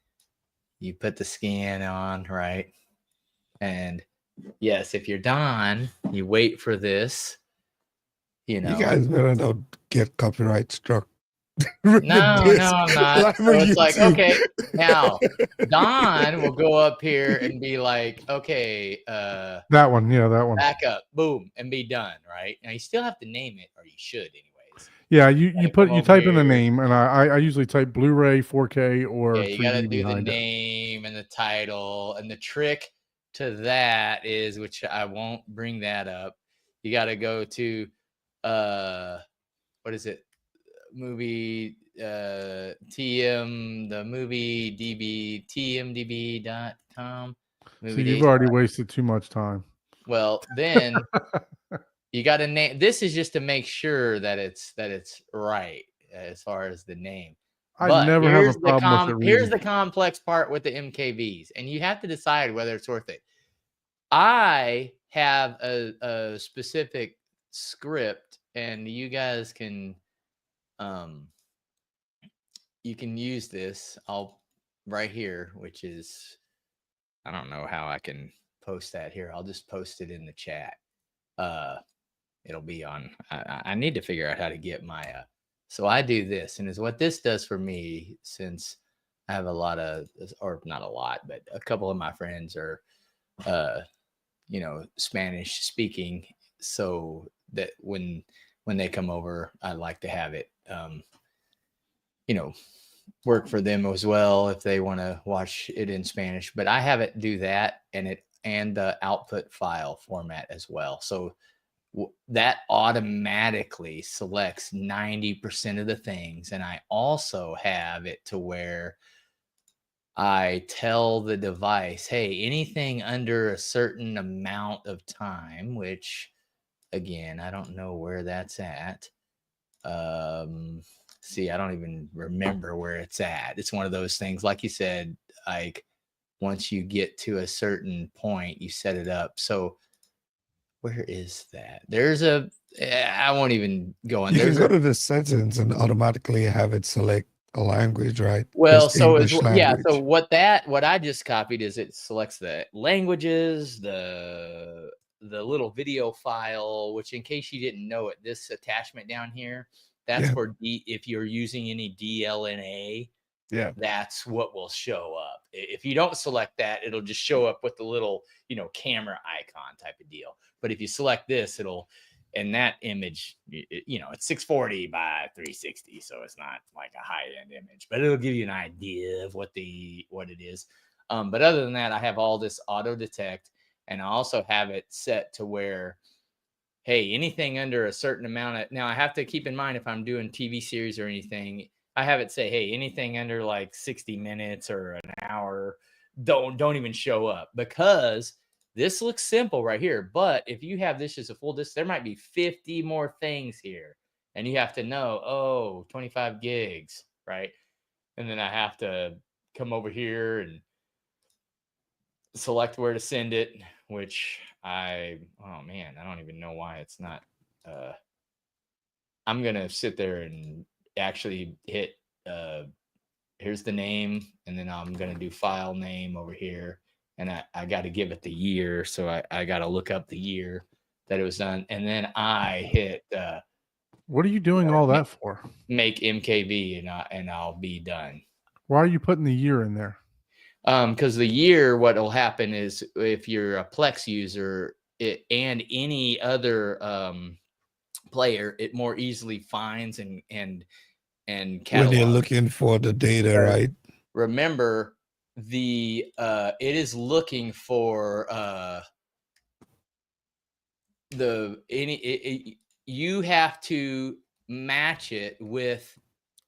You put the scan on, right? And yes, if you're Don, you wait for this. You
guys better not get copyright struck.
No, I'm not. So it's like, okay, now Don will go up here and be like, okay,
that one, that one.
Back up, boom, and be done, right? Now you still have to name it, or you should anyways.
Yeah, you type in the
here.
name, and I usually type Blu-ray, 4K, or
Yeah, you got to
3D
do the
behind it.
name and the title, and the trick to that is, which I won't bring that up. You got to go to, what is it? Movie TM, the movie DB, tmdb.com.
So you've already wasted too much time.
Well, then you got to name. This is just to make sure that it's right as far as the name.
I never have a problem with it.
Here's the complex part with the MKVs, and you have to decide whether it's worth it. I have a specific script, and you guys can you can use this. I'll right here, which is, I don't know how I can post that here. I'll just post it in the chat. It'll be on. I need to figure out how to get my. So I do this, and is what this does for me, since I have a lot of, or not a lot, but a couple of my friends are, Spanish speaking, so that when they come over, I like to have it, work for them as well if they want to watch it in Spanish. But I have it do that, and the output file format as well. So that automatically selects 90% of the things. And I also have it to where I tell the device, hey, anything under a certain amount of time, which again, I don't know where that's at. See, I don't even remember where it's at. It's one of those things, like you said, like once you get to a certain point, you set it up. So where is that? There's I won't even go on.
You can go to the settings and automatically have it select a language, right?
Well,
Just
so
English language.
So what I just copied is it selects the languages, the little video file, which in case you didn't know it, this attachment down here, that's for if you're using any DLNA.
Yeah,
that's what will show up. If you don't select that, it'll just show up with the little, camera icon type of deal. But if you select this, and that image, it's 640 by 360. So it's not like a high end image, but it'll give you an idea of what it is. But other than that, I have all this auto detect, and I also have it set to where, hey, anything under a certain amount now I have to keep in mind if I'm doing TV series or anything, I have it say, hey, anything under like 60 minutes or an hour, don't even show up, because this looks simple right here. But if you have this as a full disk, there might be 50 more things here. And you have to know, oh, 25 gigs, right? And then I have to come over here and select where to send it, which oh man, I don't even know why it's not. I'm going to sit there and actually hit, here's the name, and then I'm going to do file name over here. And I got to give it the year. So I got to look up the year that it was done. And then I hit,
What are you doing all that for?
make MKV, and I'll be done.
Why are you putting the year in there?
Because the year, what will happen is if you're a Plex user and any other player, it more easily finds and
When
catalogs.
you're looking for the data, right?
Remember, it is looking for you have to match it with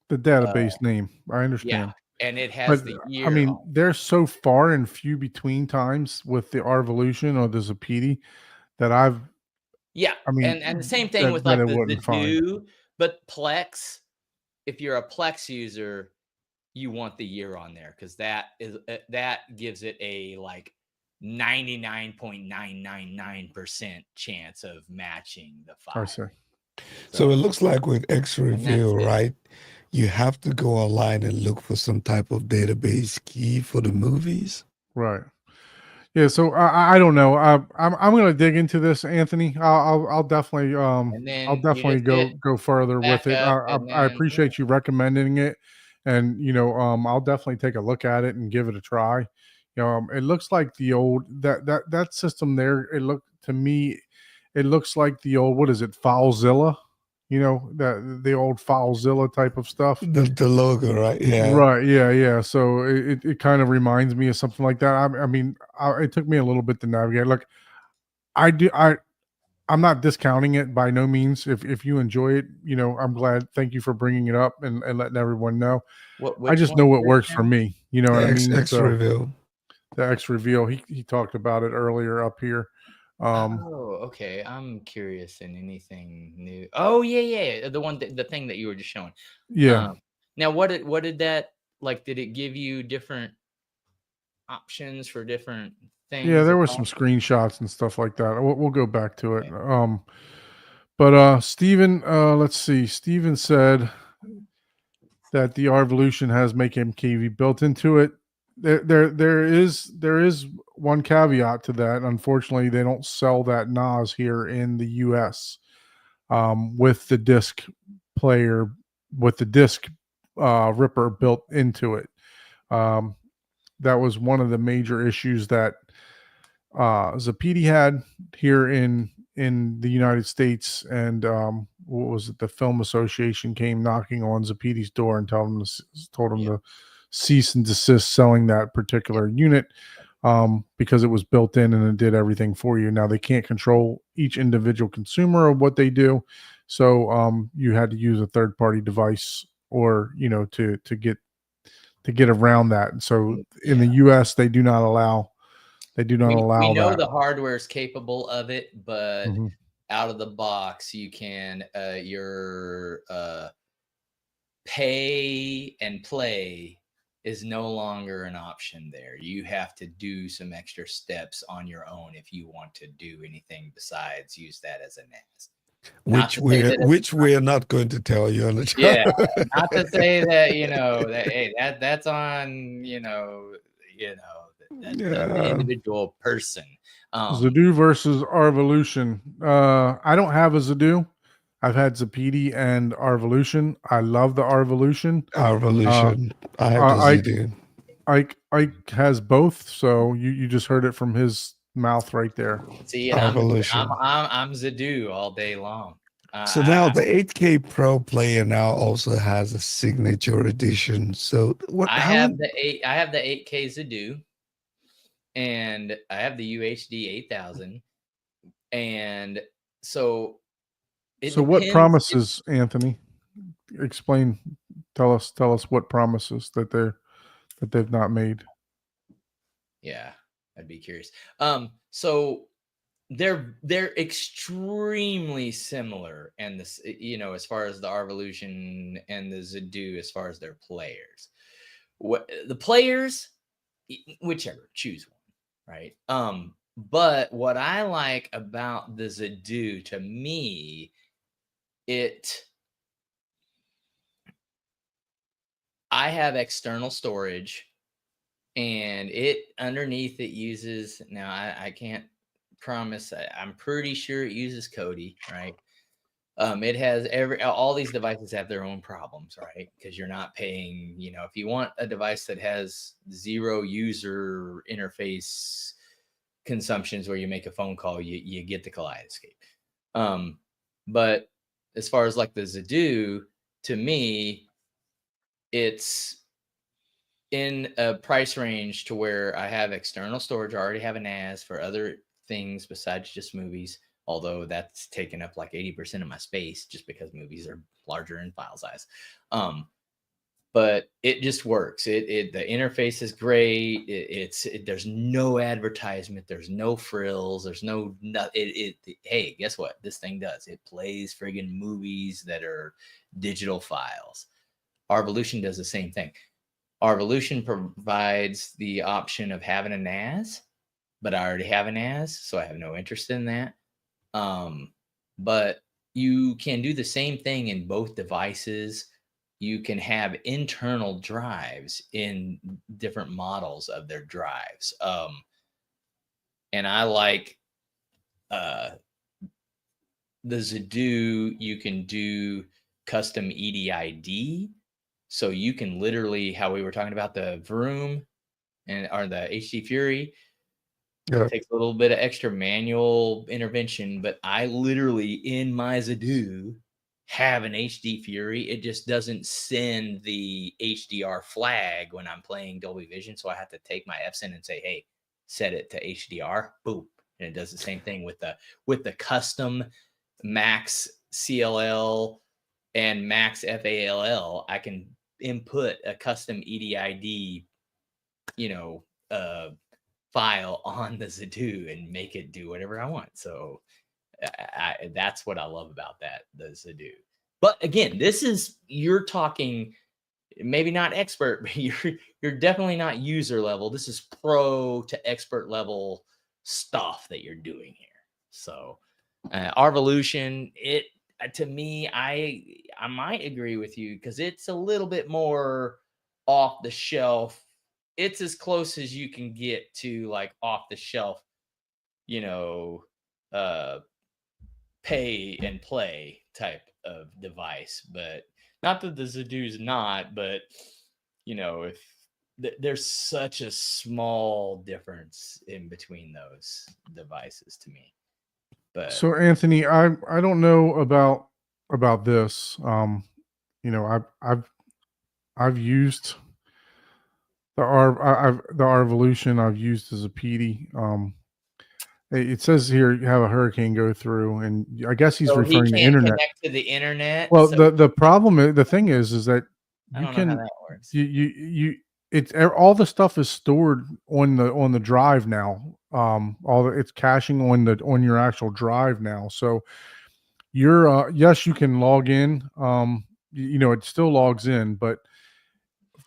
The database name. I understand.
and it has
But
the year.
I mean,
on it.
they're so far and few between times with the Arvolution or the Zapiti that I mean,
and the same thing
that-
with
that
like
it
the
wouldn't find.
Zedu, but Plex. If you're a Plex user, you want the year on there because that gives it a like 99.999% chance of matching the
I
file.
see.
So it looks like with X
that's
Reveal,
it.
right? You have to go online and look for some type of database key for the movies.
Right. Yeah. So I don't know. I'm going to dig into this, Anthony. I'll definitely
And then
I'll
you
definitely
just hit
go further with
back
it.
up, and
I
then
appreciate you recommending it, and I'll definitely take a look at it and give it a try. It looks like the old that system there. It looked to me, it looks like the old, what is it, FileZilla? The old FileZilla type of stuff.
The logo, right? Yeah.
Right. Yeah. Yeah. So it kind of reminds me of something like that. I mean, it took me a little bit to navigate. Look, I'm not discounting it by no means. If you enjoy it, I'm glad. Thank you for bringing it up and letting everyone know. I
which
just
one
know
is
what
this
works
now?
for me. You know what I mean?
X
So
Reveal.
the X Reveal, he talked about it earlier up here.
Oh, okay. I'm curious in anything new. Oh, yeah. The thing that you were just showing.
Yeah.
Now, what did that like? Did it give you different options for different things?
Yeah, there were some screenshots and stuff like that. We'll go back to it. But Steven, let's see. Steven said that the Arvolution has Make MKV built into it. There is one caveat to that. Unfortunately, they don't sell that NAS here in the US with the disc player, with the disc ripper built into it. That was one of the major issues that Zapiti had here in the United States, and what was it? The Film Association came knocking on Zapiti's door and told him to cease and desist selling that particular unit because it was built in and it did everything for you. Now they can't control each individual consumer of what they do, so you had to use a third-party device or to get around that. And so in the U.S. they do not allow. We
know
that.
the hardware is capable of it, but
Mhm.
out of the box, you can your pay and play is no longer an option there. You have to do some extra steps on your own if you want to do anything besides use that as a NAS.
Which we're not going to tell you on the show.
Yeah, not to say that hey, that's on that's the individual person.
Zedu versus Arvolution. I don't have a Zedu. I've had Zapiti and Arvolution. I love the Arvolution.
Arvolution. I have the Zedu.
Ike has both, so you just heard it from his mouth right there.
See, and I'm Zedu all day long.
So now the 8K Pro player now also has a signature edition. So
I have the 8K Zedu, and I have the UHD 8000, and so
what promises, Anthony? Explain Tell us what promises that they've not made.
Yeah, I'd be curious. So they're extremely similar, and this, as far as the Arvolution and the Zadoo, as far as their players. What the players, whichever, choose one, right? But what I like about the Zadoo, to me, I have external storage, and it underneath it uses, now I can't promise, I'm pretty sure it uses Kodi, right? It has all these devices have their own problems, right? Because you're not paying, if you want a device that has 0 user interface consumptions where you make a phone call, you get the Kaleidoscape. But as far as like the Zadoo, to me, it's in a price range to where I have external storage. I already have a NAS for other things besides just movies, although that's taken up like 80% of my space just because movies are larger in file size. But it just works. The interface is great. There's no advertisement. There's no frills. There's hey, guess what? This thing does. It plays friggin' movies that are digital files. Arvolution does the same thing. Arvolution provides the option of having a NAS, but I already have a NAS, so I have no interest in that. But you can do the same thing in both devices. You can have internal drives in different models of their drives. And I like the Zadoo. You can do custom EDID. So you can literally, how we were talking about the Vroom or the HD Fury,
Yeah.
it takes a little bit of extra manual intervention, but I literally in my Zadoo have an HD Fury. It just doesn't send the HDR flag when I'm playing Dolby Vision. So I have to take my FSIN and say, hey, set it to HDR. Boom. And it does the same thing with the custom Max CLL and Max FALL. I can input a custom EDID, file on the Zadoo and make it do whatever I want. So that's what I love about the Zadoo. But again, you're talking maybe not expert, but you're definitely not user level. This is pro to expert level stuff that you're doing here. So Arvolution, to me, I might agree with you because it's a little bit more off the shelf. It's as close as you can get to like off the shelf, pay and play type of device. But not that the Zadoo's not, but if there's such a small difference in between those devices to me. But
So Anthony, I don't know about this. I've used the Arvolution. I've used as a PD. It says here you have a hurricane go through, and I guess he's
so he
referring to
can't
internet.
connect to the internet.
Well,
so
the problem, the thing is that
I
you
don't know how
can
that works.
it's all the stuff is stored on the drive now. It's caching on your actual drive now. So you're yes, you can log in. It still logs in, but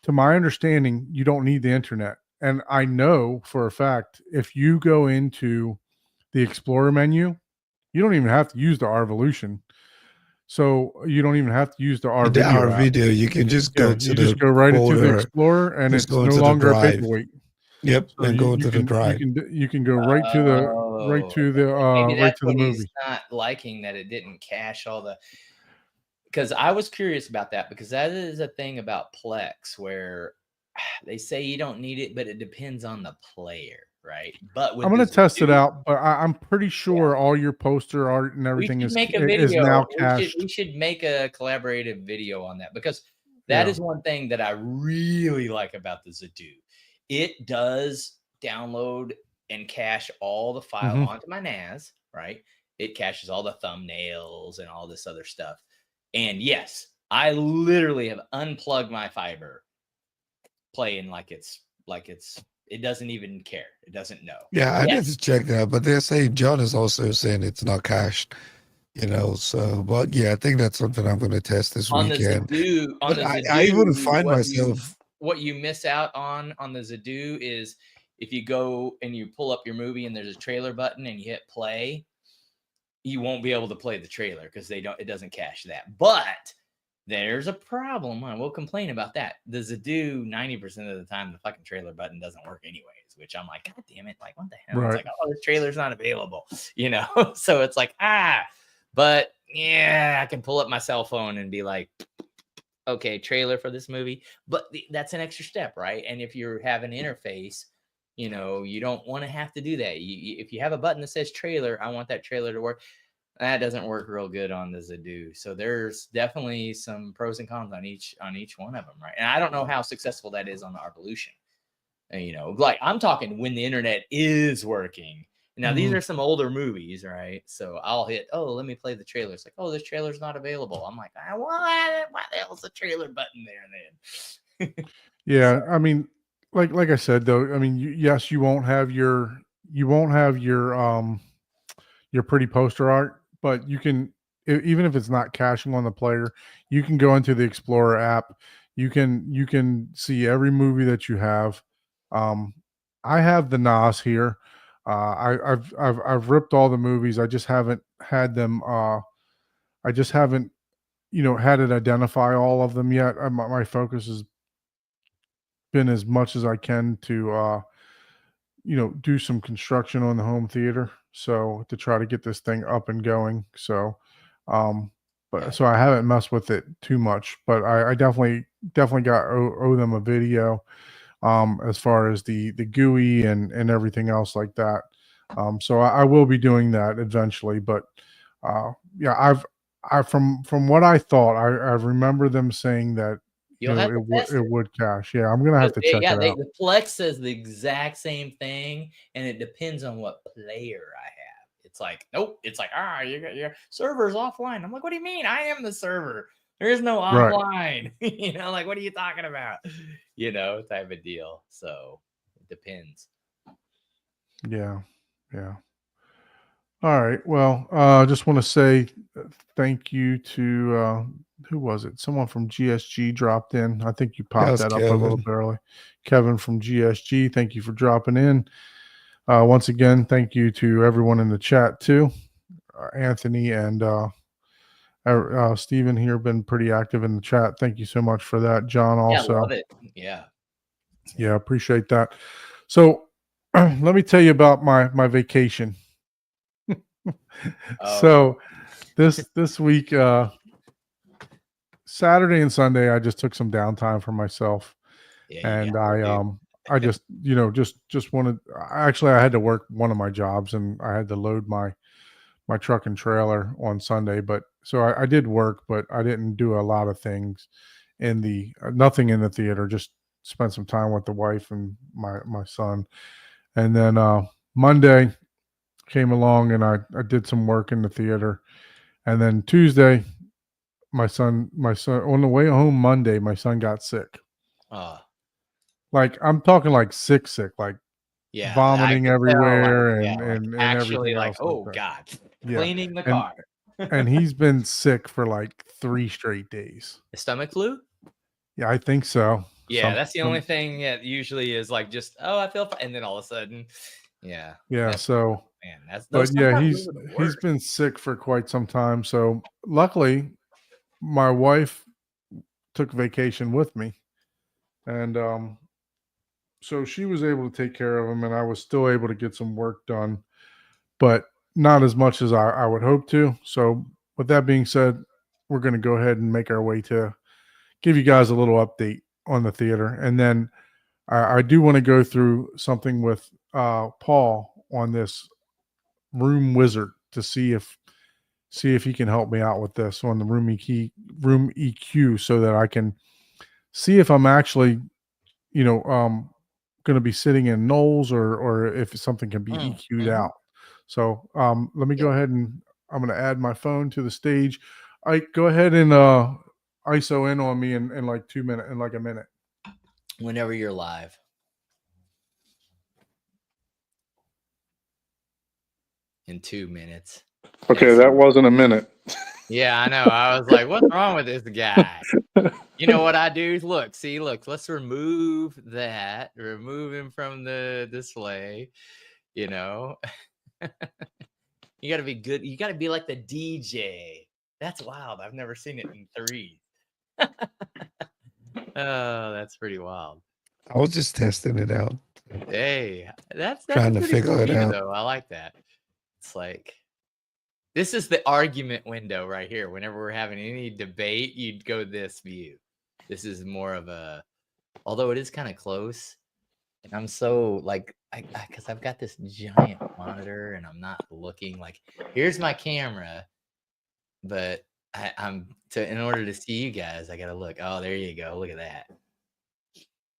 to my understanding, you don't need the internet. And I know for a fact if you go into the Explorer menu, you don't even have to use the Arvolution. So you don't even have to use the R video
Our
app.
video, you can just go
Yeah,
to
you
the
just go right into the
folder,
Explorer, and
just
it's
go
no
into the
longer a
drive.
paperweight.
Yep,
So
and go into the
you
drive.
can go right to the
Maybe
right
that's
to the
what he's
movie.
not liking, that it didn't cache all the. Because I was curious about that, because that is a thing about Plex where they say you don't need it, but it depends on the player, right? But with
I'm going to
this
test it
Zadoo,
out, but I'm pretty sure all your poster art and
we
everything
should
is
make a
is
video.
now
We
cached.
should make a collaborative video on that, because that
Yeah.
is one thing that I really like about the Zadoo. It does download and cache all the file
Mhm.
onto my NAS, right? It caches all the thumbnails and all this other stuff. And yes, I literally have unplugged my fiber, playing like it's it doesn't even care. It doesn't know.
Yeah, I
Yeah,
need to check that, but they're saying John is also saying it's not cached, so but yeah, I think that's something I'm gonna test this
on the
weekend.
Zadoo,
But I even find myself
what you miss out on the Zadoo is if you go and you pull up your movie and there's a trailer button and you hit play, you won't be able to play the trailer because it doesn't cache that. But there's a problem. I will complain about that. The Zadoo, 90% of the time, the fucking trailer button doesn't work anyways, which I'm like, God damn it. Like, what the hell? It's
Right.
like, oh, the trailer's not available, So it's like, but yeah, I can pull up my cell phone and be like, okay, trailer for this movie. But that's an extra step, right? And if you have an interface, you don't want to have to do that. If you have a button that says trailer, I want that trailer to work. That doesn't work real good on the Zadoo. So there's definitely some pros and cons on each one of them, right? And I don't know how successful that is on the Arvolution. Like I'm talking when the internet is working. Now these are some older movies, right? So I'll hit, let me play the trailer. It's like, this trailer's not available. I'm like, why the hell's the trailer button there then?
Yeah, I mean, like I said though, I mean, yes, you won't have your your pretty poster art, but you can even if it's not caching on the player, you can go into the Explorer app. You can see every movie that you have. I have the NAS here. I've ripped all the movies. I just haven't had them. I just haven't had it identify all of them yet. My focus has been as much as I can to do some construction on the home theater. So to try to get this thing up and going. So, but so I haven't messed with it too much, but I definitely got owe them a video, as far as the GUI and everything else like that. So I will be doing that eventually, but, yeah, from what I thought, I remember them saying that,
You'll have to test
it would cache. Yeah, I'm gonna have to check it out.
the Plex says the exact same thing, and it depends on what player I have. It's like, nope. It's like, your server's offline. I'm like, what do you mean? I am the server. There is no
Right.
offline. Like, what are you talking about? Type of deal. So it depends.
Yeah. Yeah. All right. Well, just want to say thank you to who was it? Someone from GSG dropped in. I think you popped
Yes,
that up a little
Kevin.
bit early. Kevin from GSG, thank you for dropping in. Once again, thank you to everyone in the chat too. Anthony and Stephen here been pretty active in the chat. Thank you so much for that. John
Yeah,
also.
love it. Yeah.
Yeah, appreciate that. So let me tell you about my vacation. So this week, Saturday and Sunday, I just took some downtime for myself, and I just just wanted. Actually, I had to work one of my jobs, and I had to load my truck and trailer on Sunday. But so I did work, but I didn't do a lot of things in the nothing in the theater. Just spent some time with the wife and my son, and then Monday came along and I did some work in the theater, and then Tuesday my son on the way home Monday my son got sick. Like I'm talking like sick, like vomiting everywhere and
actually
everything
like,
else.
oh
Like
God,
yeah,
cleaning the car.
and he's been sick for like 3 straight days.
The stomach flu?
Yeah, I think so.
Yeah, that's the only thing that usually is like just, I feel fine. And then all of a sudden, yeah.
So
man, that's
but yeah,
he's
he's been sick for quite some time. So luckily my wife took vacation with me, and so she was able to take care of him, and I was still able to get some work done, but not as much as I would hope to. So with that being said, we're going to go ahead and make our way to give you guys a little update on the theater, and then I do want to go through something with Paul on this Room Wizard to see if he can help me out with this on the Room EQ, so that I can see if I'm actually going to be sitting in nulls or if something can be EQ'd out. So let me go ahead and I'm going to add my phone to the stage. I go ahead and ISO in on me in like 2 minutes, in like a minute.
Whenever you're live. In 2 minutes.
Okay,
Yes.
that wasn't a minute.
Yeah, I know. I was like, what's wrong with this guy? You know what I do? Look, let's remove that. Remove him from the display. You know, you got to be good. You got to be like the DJ. That's wild. I've never seen it in 3. Oh, that's pretty wild.
I was just testing it out.
Hey, that's
Trying to
pretty
figure
cool
it
view,
out.
though. I like that. It's like, this is the argument window right here. Whenever we're having any debate, you'd go this view. This is more of a, although it is kind of close. And I'm so like, because I've got this giant monitor and I'm not looking like, here's my camera, but in order to see you guys, I got to look. Oh, there you go. Look at that.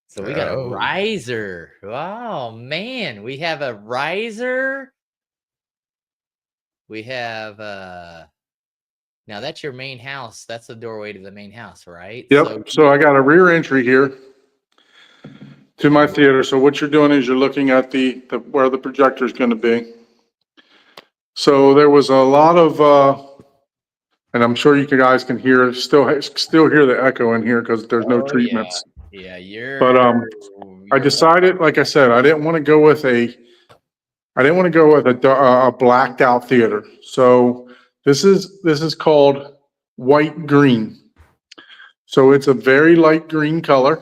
So we got a riser. Oh, man. We have a riser. We have, now that's your main house. That's the doorway to the main house, right?
Yep. So I got a rear entry here to my theater. So what you're doing is you're looking at the where the projector is going to be. So there was a lot of, and I'm sure you guys can hear still hear the echo in here because there's no treatments.
Yeah, you're.
But I decided, like I said, I didn't want to go with a blacked out theater. So this is called white green. So it's a very light green color.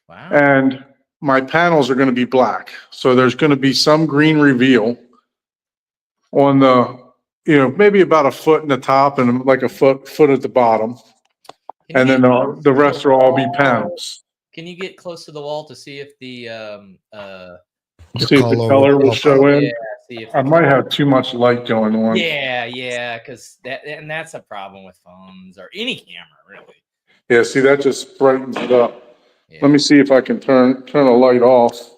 Wow.
And my panels are going to be black. So there's going to be some green reveal on the, maybe about a foot in the top and like a foot at the bottom. And then the rest will all be panels.
Can you get close to the wall to see if the
See if the color will show in.
Yeah, see if
I might have too much light going on.
Yeah, because that's a problem with phones or any camera, really.
Yeah, see, that just brightens it up.
Yeah.
Let me see if I can turn a light off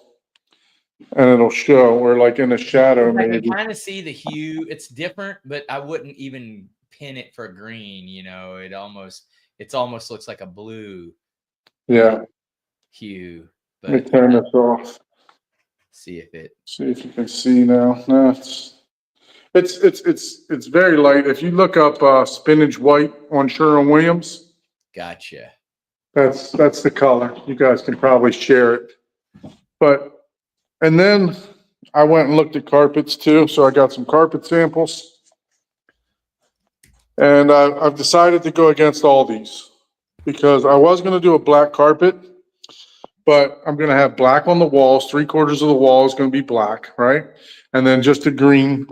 and it'll show. We're like in the shadow.
I
Maybe.
can kind of see the hue. It's different, but I wouldn't even pin it for green. It almost looks like a blue.
Yeah.
Hue.
Let me turn this off.
See if
you can see now. No, it's very light. If you look up spinach white on Sherwin-Williams.
Gotcha.
That's the color. You guys can probably share it. And then I went and looked at carpets too. So I got some carpet samples. And I've decided to go against all these because I was going to do a black carpet, but I'm going to have black on the walls. 3/4 of the wall is going to be black, right? And then just a green.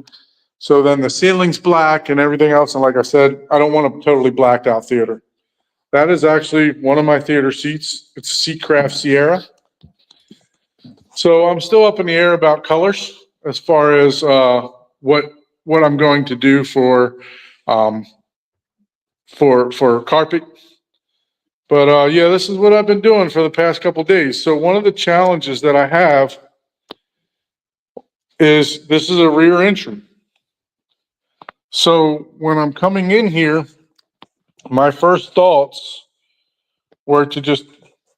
So then the ceiling's black and everything else. And like I said, I don't want a totally blacked out theater. That is actually one of my theater seats. It's a Seatcraft Sierra. So I'm still up in the air about colors as far as what I'm going to do for carpet. But yeah, this is what I've been doing for the past couple of days. So one of the challenges that I have is this is a rear entry. So when I'm coming in here, my first thoughts were to just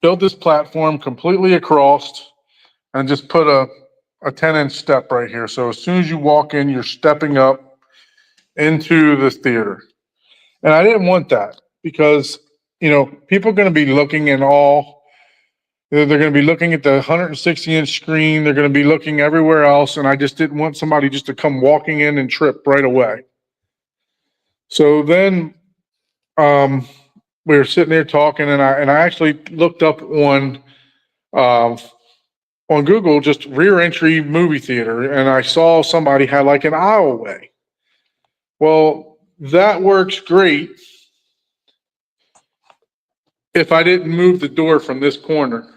build this platform completely across and just put a 10-inch step right here. So as soon as you walk in, you're stepping up into this theater. And I didn't want that because, people are going to be looking in all, they're going to be looking at the 160-inch screen. They're going to be looking everywhere else. And I just didn't want somebody just to come walking in and trip right away. So then we were sitting there talking and I actually looked up on Google, just rear entry movie theater. And I saw somebody had like an aisleway. Well, that works great if I didn't move the door from this corner.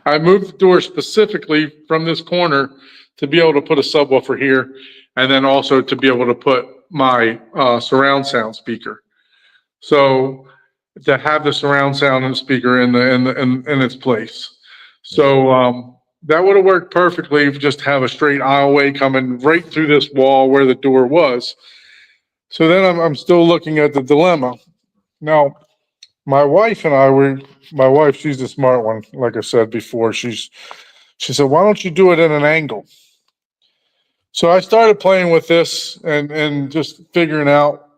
I moved the door specifically from this corner to be able to put a subwoofer here and then also to be able to put my surround sound speaker. So to have the surround sound and speaker in its place. So that would have worked perfectly if just have a straight aisleway coming right through this wall where the door was. So then I'm still looking at the dilemma. Now, my wife and I were. My wife, she's the smart one. Like I said before, she said, "Why don't you do it at an angle?" So I started playing with this and just figuring out,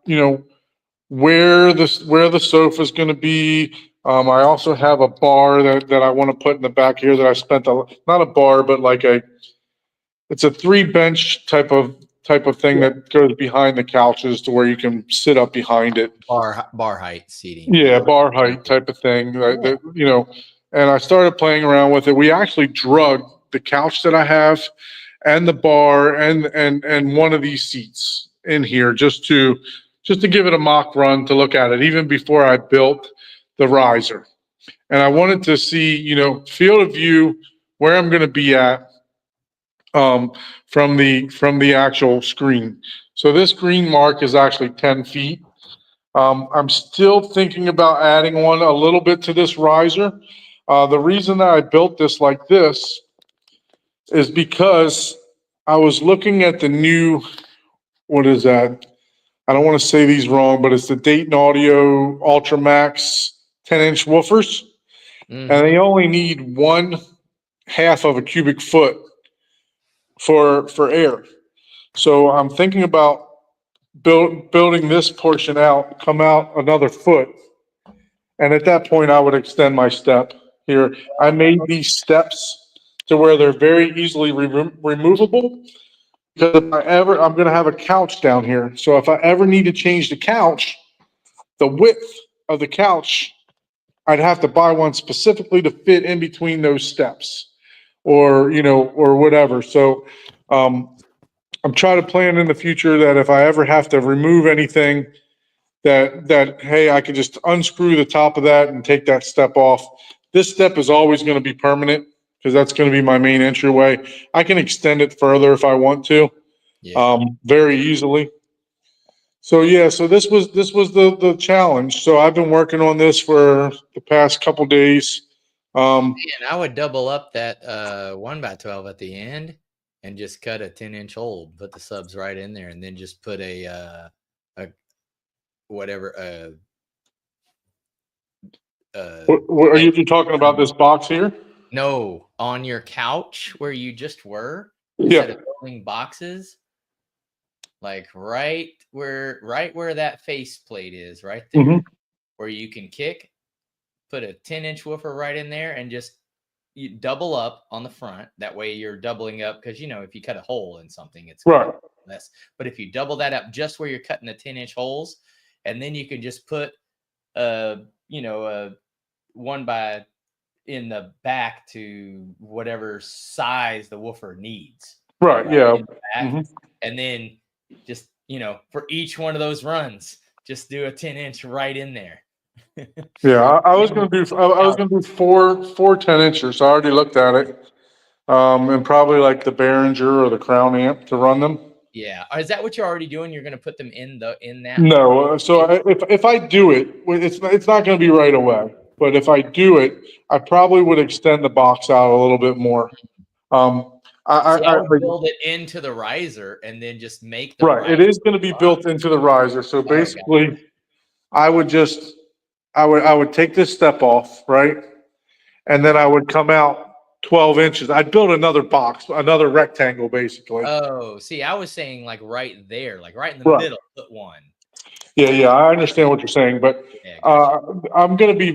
where the sofa is going to be. I also have a bar that I want to put in the back here that I spent not a bar, but like it's a three bench type of thing that goes behind the couches to where you can sit up behind it.
Bar height seating.
Yeah, bar height type of thing. And I started playing around with it. We actually drug the couch that I have and the bar and one of these seats in here just to give it a mock run to look at it, even before I built the riser. And I wanted to see, field of view where I'm going to be at from the actual screen. So this green mark is actually 10 feet. I'm still thinking about adding one a little bit to this riser. The reason that I built this like this is because I was looking at the new, what is that? I don't want to say these wrong, but it's the Dayton Audio Ultra Max 10-inch woofers,
Mhm.
and they only need 1/2 of a cubic foot for air. So I'm thinking about building this portion out, come out another foot, and at that point I would extend my step here. I made these steps to where they're very easily removable. Because I'm going to have a couch down here. So if I ever need to change the couch, the width of the couch, I'd have to buy one specifically to fit in between those steps or whatever. So, I'm trying to plan in the future that if I ever have to remove anything, hey, I could just unscrew the top of that and take that step off. This step is always going to be permanent because that's going to be my main entryway. I can extend it further if I want to,
Yeah.
very easily. So yeah, so this was the challenge. So I've been working on this for the past couple days.
And I would double up that 1x12 at the end and just cut a 10-inch hole, put the subs right in there, and then just put a whatever
Are you talking about this box here?
no, on your couch where you just were,
Yeah.
instead of building boxes, like right where that face plate is, right there,
Mhm.
where you can kick, put a 10-inch woofer right in there and just you double up on the front. That way you're doubling up because if you cut a hole in something, it's
Right.
less. But if you double that up just where you're cutting the 10-inch holes, and then you can just put a 1x in the back to whatever size the woofer needs.
Right. Yeah.
in the back.
Mhm.
And then just, for each one of those runs, just do a 10-inch right in there.
Yeah. I was gonna do four 10-inchers. I already looked at it. And probably like the Behringer or the Crown amp to run them.
Yeah. Is that what you're already doing? You're going to put them in that?
No. If I do it, it's not going to be right away. But if I do it, I probably would extend the box out a little bit more.
I would build it into the riser and then just make the
Right. It is going to be built into the riser. So basically, I would take this step off, right? And then I would come out 12 inches. I'd build another box, another rectangle, basically.
Oh, see, I was saying like right there, like right in the
Right.
middle, put one.
Yeah, I understand what you're saying, but
Yeah, gotcha.
I'm going to be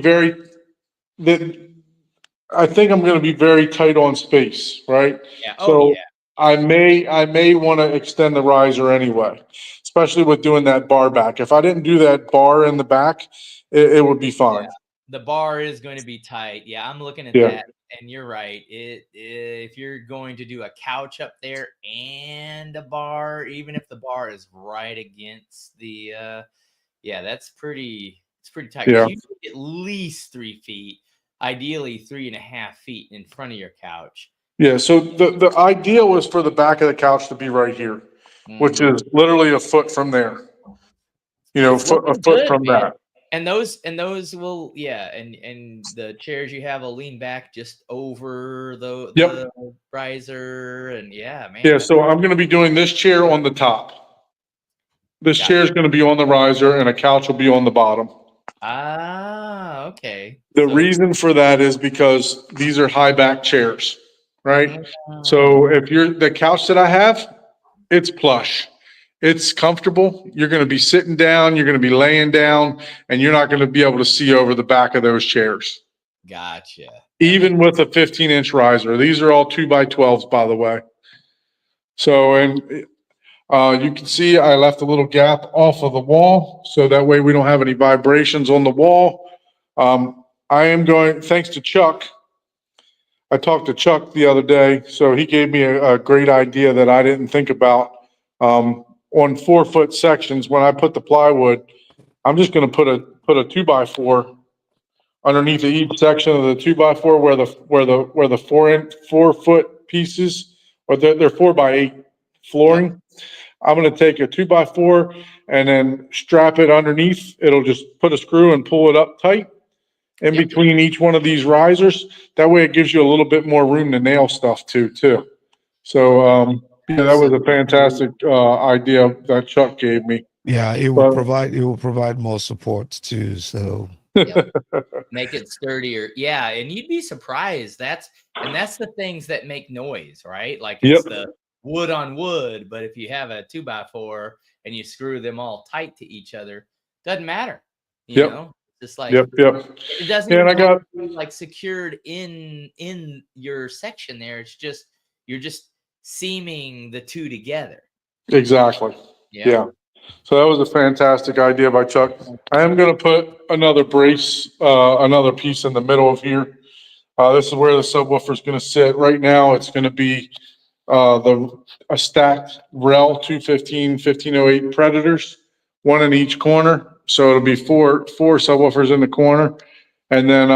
I think I'm going to be very tight on space, right?
Yeah.
So
Yeah.
I may want to extend the riser anyway, especially with doing that bar back. If I didn't do that bar in the back, it would be fine.
Yeah. The bar is going to be tight. Yeah, I'm looking at
Yeah.
that, and you're right. If you're going to do a couch up there and a bar, even if the bar is right against the, that's it's pretty tight. 'Cause
Yeah.
you need at least 3 feet, ideally 3.5 feet in front of your couch.
Yeah, so the idea was for the back of the couch to be right here, which
Mhm.
is literally a foot from there.
It's
A
looking
foot
good,
from
man.
that.
And those will, and the chairs you have will lean back just over the
Yep.
riser, and man.
Yeah, so I'm going to be doing this chair on the top. This
Gotcha.
chair is going to be on the riser, and a couch will be on the bottom.
Ah, okay.
The
So,
reason for that is because these are high back chairs, right? So
oh,
if you're the couch that I have, it's plush. It's comfortable. You're going to be sitting down, you're going to be laying down, and you're not going to be able to see over the back of those chairs.
gotcha. That makes
Even with a 15-inch riser. These are all 2x12s, by the way. So, and you can see I left a little gap off of the wall, so that way we don't have any vibrations on the wall. I am going, thanks to Chuck, I talked to Chuck the other day, so he gave me a great idea that I didn't think about. On 4-foot sections, when I put the plywood, I'm just gonna put a 2x4 underneath of each section of the 2x4 where the 4-foot pieces, or they're 4x8 flooring. I'm gonna take a 2x4 and then strap it underneath. It'll just put a screw and pull it up tight in
Yep.
between each one of these risers. That way it gives you a little bit more room to nail stuff too. So, yeah, that was a fantastic, idea that Chuck gave me.
Yeah,
But
it will provide more support too. So
Yep. Make it sturdier. Yeah, and you'd be surprised. That's the things that make noise, right? Like
Yep.
it's the wood on wood, but if you have a 2x4 and you screw them all tight to each other, doesn't matter. You
Yep.
know, just like
Yep.
it doesn't
Yeah, and I
even have
got,
to be like secured in your section there. It's just you're just seaming the two together.
exactly. Yeah. So that was a fantastic idea by Chuck. I am gonna put another brace, another piece in the middle of here. This is where the subwoofer is gonna sit. Right now, it's gonna be, a stacked REL 1508 Predators, one in each corner. So it'll be four subwoofers in the corner. And then,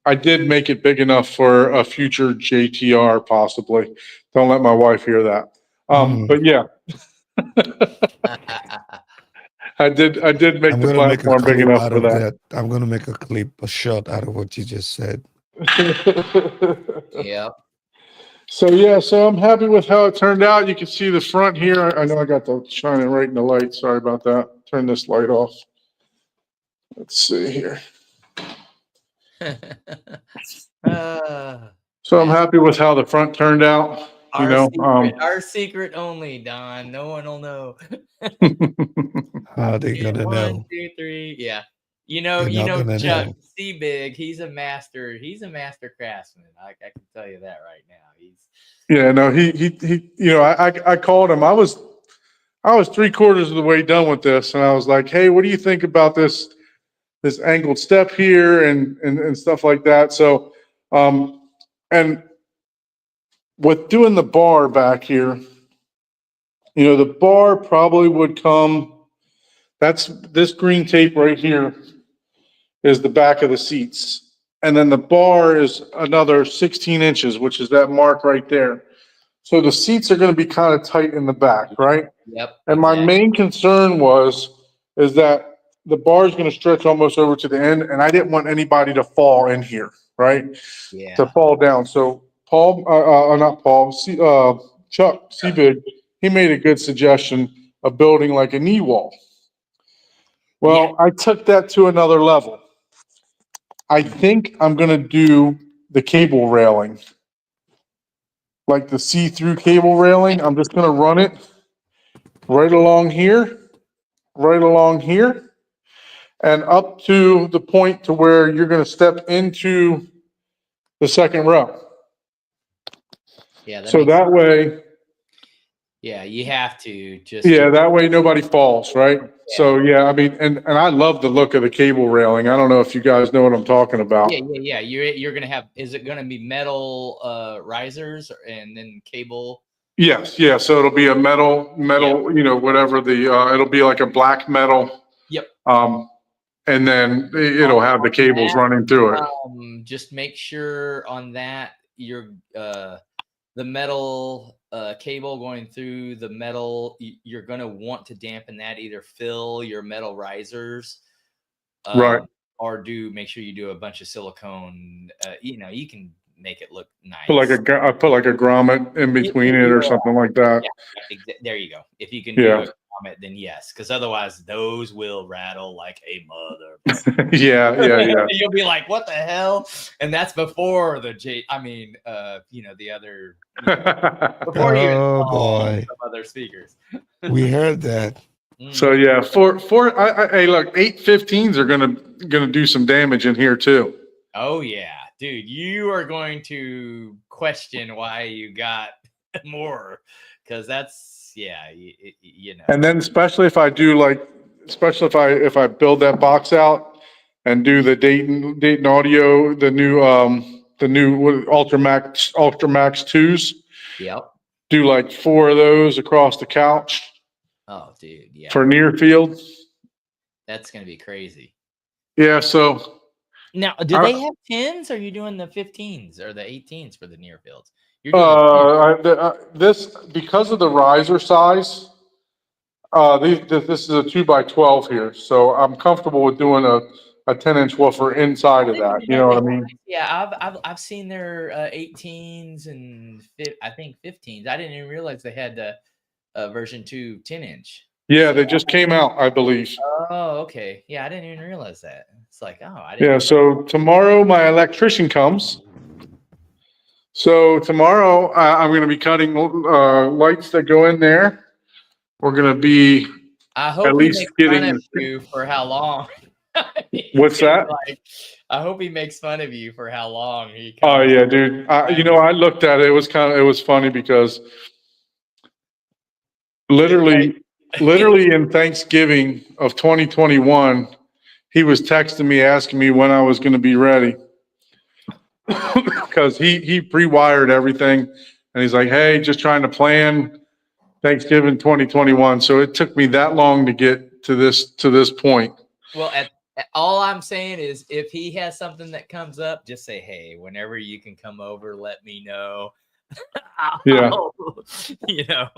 I did make it big enough for a future JTR possibly. Don't let my wife hear that. But yeah, I did make
I'm
the
gonna make a
platform big
clip
enough
out
for
of
that.
that. I'm gonna make a clip, a shot out of what you just said.
Yep.
So yeah, so I'm happy with how it turned out. You can see the front here. I know I got the shining right in the light. Sorry about that. Turn this light off. Let's see here. So I'm
Yes.
happy with how the front turned out. You know,
Our secret only, Don. No one will know.
How are they
Yeah,
gonna
1,
know?
2, 3. Yeah.
They're not gonna
Chuck
know.
Seabig, he's a master craftsman. I can tell you that right now. He's
yeah, no, he. You know, I called him. I was 3/4 of the way done with this, and I was like, hey, what do you think about this angled step here and stuff like that? So, and with doing the bar back here, you know, the bar probably would come, that's this green tape right here is the back of the seats. And then the bar is another 16 inches, which is that mark right there. So the seats are going to be kind of tight in the back, right?
Yep,
And my
exactly.
main concern is that the bar is going to stretch almost over to the end, and I didn't want anybody to fall in here, right? To
Yeah.
fall down. So Paul, not Paul, Chuck Seabig, he made a good suggestion of building like a knee wall. Well, I took that to another level. I think I'm going to do the cable railing, like the see-through cable railing. I'm just going to run it right along here, right along here, and up to the point to where you're going to step into the second row.
Yeah,
So that way,
yeah, you have to just
yeah, that way nobody falls, right?
yeah.
So yeah, I mean, and I love the look of the cable railing. I don't know if you guys know what I'm talking about.
Yeah. You're gonna have. Is it gonna be metal risers and then cable?
Yes, yeah. So it'll be a metal, you know, whatever it'll be like a black metal.
Yep.
And then it'll have the cables running through it.
Just make sure on that you're the metal cable going through the metal. You're gonna want to dampen that. Either fill your metal risers,
Right.
or make sure you do a bunch of silicone. You know, you can make it look nice.
I put like a grommet in between it or something like that.
Yeah, there you go. If you can
Yeah.
do a vomit, then yes, because otherwise those will rattle like a mother.
Yeah.
You'll be like, "What the hell?" And that's before the the other before you
Oh,
install
boy.
some other speakers.
We heard that.
So yeah, hey, look, 815s are gonna do some damage in here too.
Oh yeah, dude, you are going to question why you got more, because that's you know.
And then especially if I do especially if I build that box out and do the Dayton Audio, the new Ultramax 2s,
Yep.
do like 4 of those across the couch
Oh, dude, yeah,
for near field.
that's gonna be crazy.
Yeah, so
Now, do they have 10s? Or are you doing the 15s or the 18s for the near fields? You're doing
this because of the riser size, this is a 2x12 here, so I'm comfortable with doing a 10-inch woofer inside of that. You know what I mean?
Yeah, I've seen their 18s and I think 15s. I didn't even realize they had the version 2 10-inch.
Yeah, they just came out, I believe.
Oh, okay. Yeah, I didn't even realize that. It's like, oh, I didn't.
Yeah, so tomorrow my electrician comes. So tomorrow I'm going to be cutting lights that go in there. We're going to be
I hope
at
he
least
makes
getting.
fun of you for how long.
What's that?
I hope he makes fun of you for how long he.
Oh yeah, dude. I looked at it. It was funny because literally in Thanksgiving of 2021, he was texting me asking me when I was going to be ready because he pre-wired everything and he's like, hey, just trying to plan Thanksgiving 2021. So it took me that long to get to this point.
Well, all I'm saying is if he has something that comes up, just say, hey, whenever you can come over, let me know.
Yeah.
You know,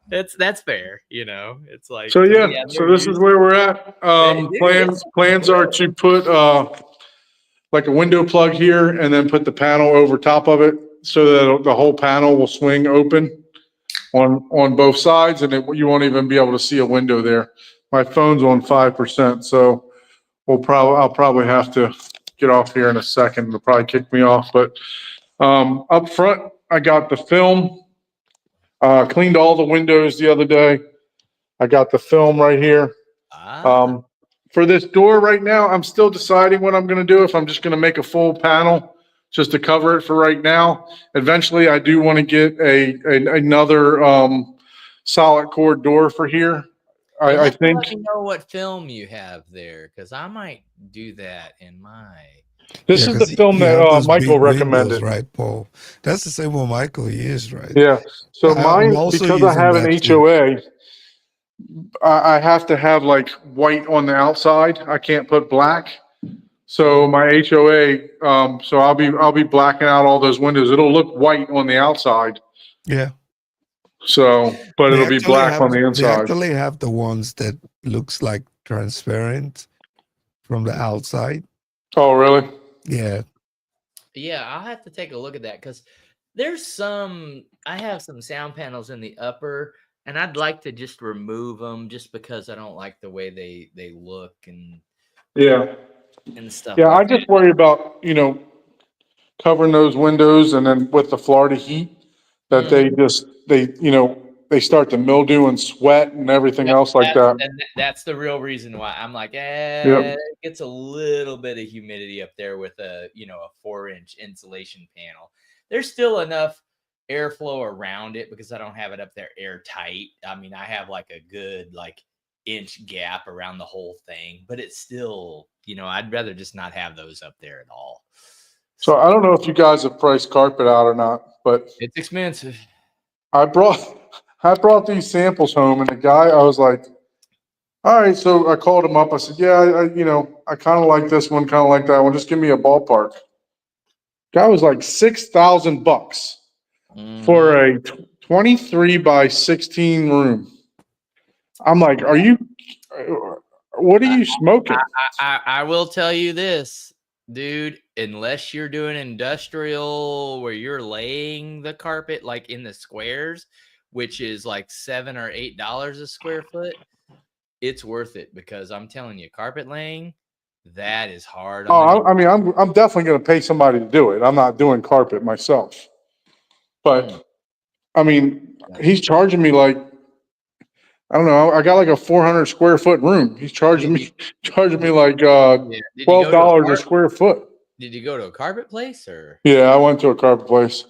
that's fair. You know, it's like,
so yeah. So this is where we're at. Plans are to put like a window plug here and then put the panel over top of it so that the whole panel will swing open on both sides and you won't even be able to see a window there. My phone's on 5%, so I'll probably have to get off here in a second. It'll probably kick me off, but up front, I got the film, cleaned all the windows the other day. I got the film right here. For this door right now, I'm still deciding what I'm going to do. If I'm just going to make a full panel just to cover it for right now. Eventually, I do want to get another solid core door for here. I think.
Let me know what film you have there, because I might do that in my.
This is the film that Michael recommended,
right, Paul? That's the same one Michael used, right?
Yeah. So mine, because I have an HOA, I have to have like white on the outside. I can't put black. So my HOA, so I'll be blacking out all those windows. It'll look white on the outside.
Yeah.
So, but it'll be black on the inside.
They actually have the ones that looks like transparent from the outside.
Oh, really?
Yeah.
Yeah, I'll have to take a look at that because I have some sound panels in the upper, and I'd like to just remove them just because I don't like the way they look and stuff.
Yeah, I just worry about, covering those windows and then with the Florida heat that they start to mildew and sweat and everything else like that.
And that's the real reason why I'm like, it gets a little bit of humidity up there with a 4-inch insulation panel. There's still enough airflow around it because I don't have it up there airtight. I mean, I have like a good inch gap around the whole thing, but it's still, I'd rather just not have those up there at all.
So I don't know if you guys have priced carpet out or not, but
it's expensive.
I brought these samples home, and the guy, I was like, all right. So I called him up. I said, yeah, I kind of like this one, kind of like that one. Just give me a ballpark. Guy was like $6,000 for a 23 by 16 room. I'm like, what are you smoking?
I will tell you this, dude, unless you're doing industrial where you're laying the carpet like in the squares, which is like $7 or $8 a square foot, it's worth it because I'm telling you, carpet laying, that is hard.
Oh, I mean, I'm definitely going to pay somebody to do it. I'm not doing carpet myself, but I mean, he's charging me like, I don't know. I got like a 400 square foot room. He's charging me like
Did you go to
$12 a square foot.
Did you go to a carpet place or?
Yeah, I went to a carpet place.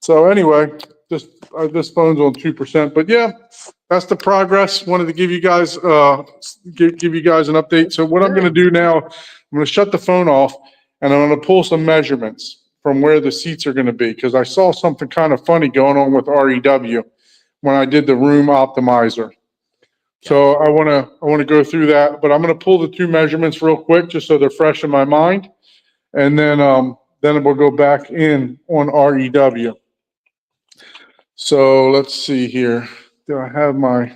So anyway, this phone's on 2%, but yeah, that's the progress. Wanted to give you guys give you guys an update. So what I'm going to do now, I'm going to shut the phone off and I'm going to pull some measurements from where the seats are going to be because I saw something kind of funny going on with REW when I did the room optimizer. So I want to go through that, but I'm going to pull the two measurements real quick just so they're fresh in my mind, and then we'll go back in on REW. So let's see here. Do I have my?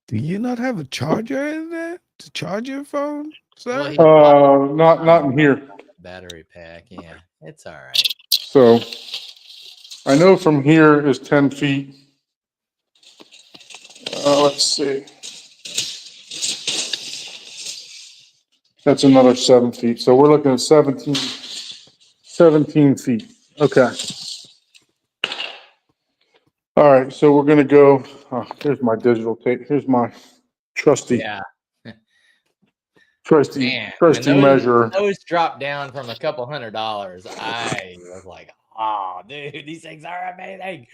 Do you not have a charger in there to charge your phone, sir?
Not in here.
Battery pack. Yeah, it's all right.
So I know from here is 10 feet. Let's see. That's another 7 feet. So we're looking at 17 feet. Okay. All right. So we're going to go. Here's my digital tape. Here's my trusty.
Yeah.
Trusty
Man, when
measure.
Those dropped down from a couple $100. I was like, oh, dude, these things are amazing.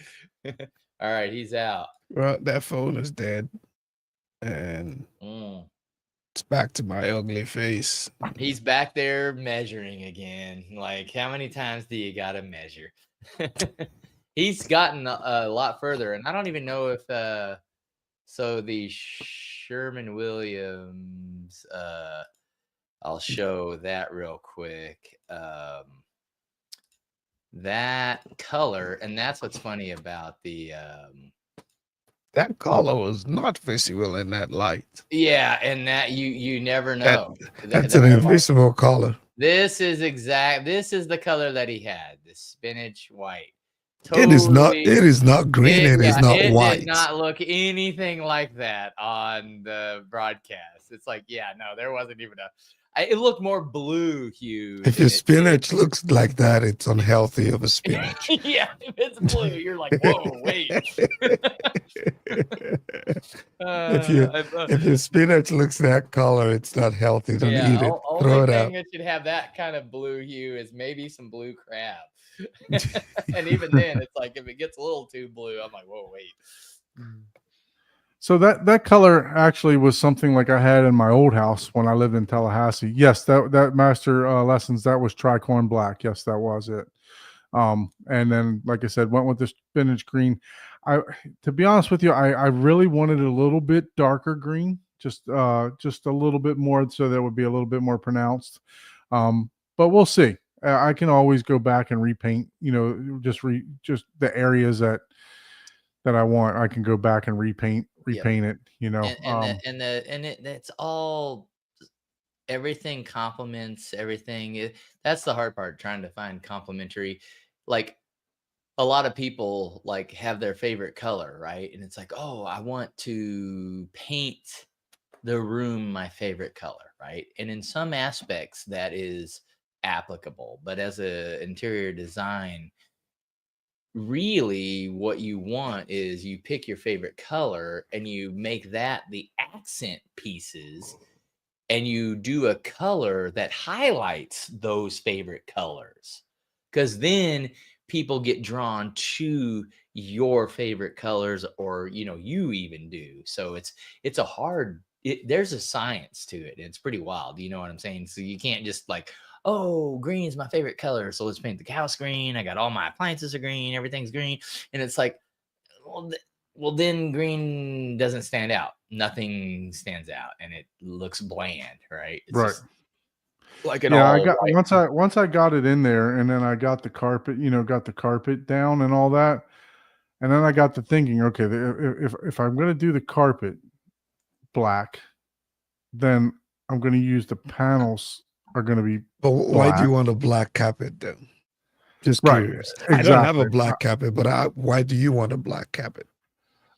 All right, he's out.
Well, that phone is dead. And it's back to my ugly face.
He's back there measuring again. Like, how many times do you got to measure? He's gotten a lot further. And I don't even know if, so the Sherwin-Williams, I'll show that real quick. That color, and that's what's funny about the
that color was not visible in that light.
Yeah, and that you never know.
That's an invisible color.
This is the color that he had, the spinach white.
It is not green, it is not white.
It did not look anything like that on the broadcast. It's like, yeah, no, there wasn't even it looked more blue hue.
If your spinach looks like that, it's unhealthy of a spinach.
Yeah, if it's blue, you're like, whoa, wait.
If your spinach looks that color, it's not healthy. Don't eat it. Throw it out.
Only thing that should have that kind of blue hue is maybe some blue crab. And even then, it's like if it gets a little too blue, I'm like, whoa, wait.
So that color actually was something like I had in my old house when I lived in Tallahassee. Yes, that master lessons, that was tricorn black. Yes, that was it. And then, like I said, went with the spinach green. To be honest with you, I really wanted a little bit darker green, just a little bit more, so that would be a little bit more pronounced. But we'll see. I can always go back and repaint. You know, just the areas that I want. I can go back and repaint it. You know,
it's all, everything complements everything. That's the hard part, trying to find complementary. Like, a lot of people like have their favorite color, right? And it's like, oh, I want to paint the room my favorite color, right? And in some aspects that is applicable, but as a interior design, really what you want is you pick your favorite color and you make that the accent pieces, and you do a color that highlights those favorite colors, because then people get drawn to your favorite colors, or you even do. So it's a hard, there's a science to it, and it's pretty wild. You know what I'm saying? So you can't just like, oh, green is my favorite color, so let's paint the house green. I got all my appliances are green, everything's green. And it's like, well, then green doesn't stand out. Nothing stands out, and it looks bland, right? It's
right.
Like an
I got once I got it in there, and then I got the carpet, got the carpet down and all that, and then I got to thinking, okay, if I'm going to do the carpet black, then I'm going to use the panels are going to be.
But why do you want a black carpet then? Just
Right,
curious. I don't have a
exactly.
black carpet, but why do you want a black carpet?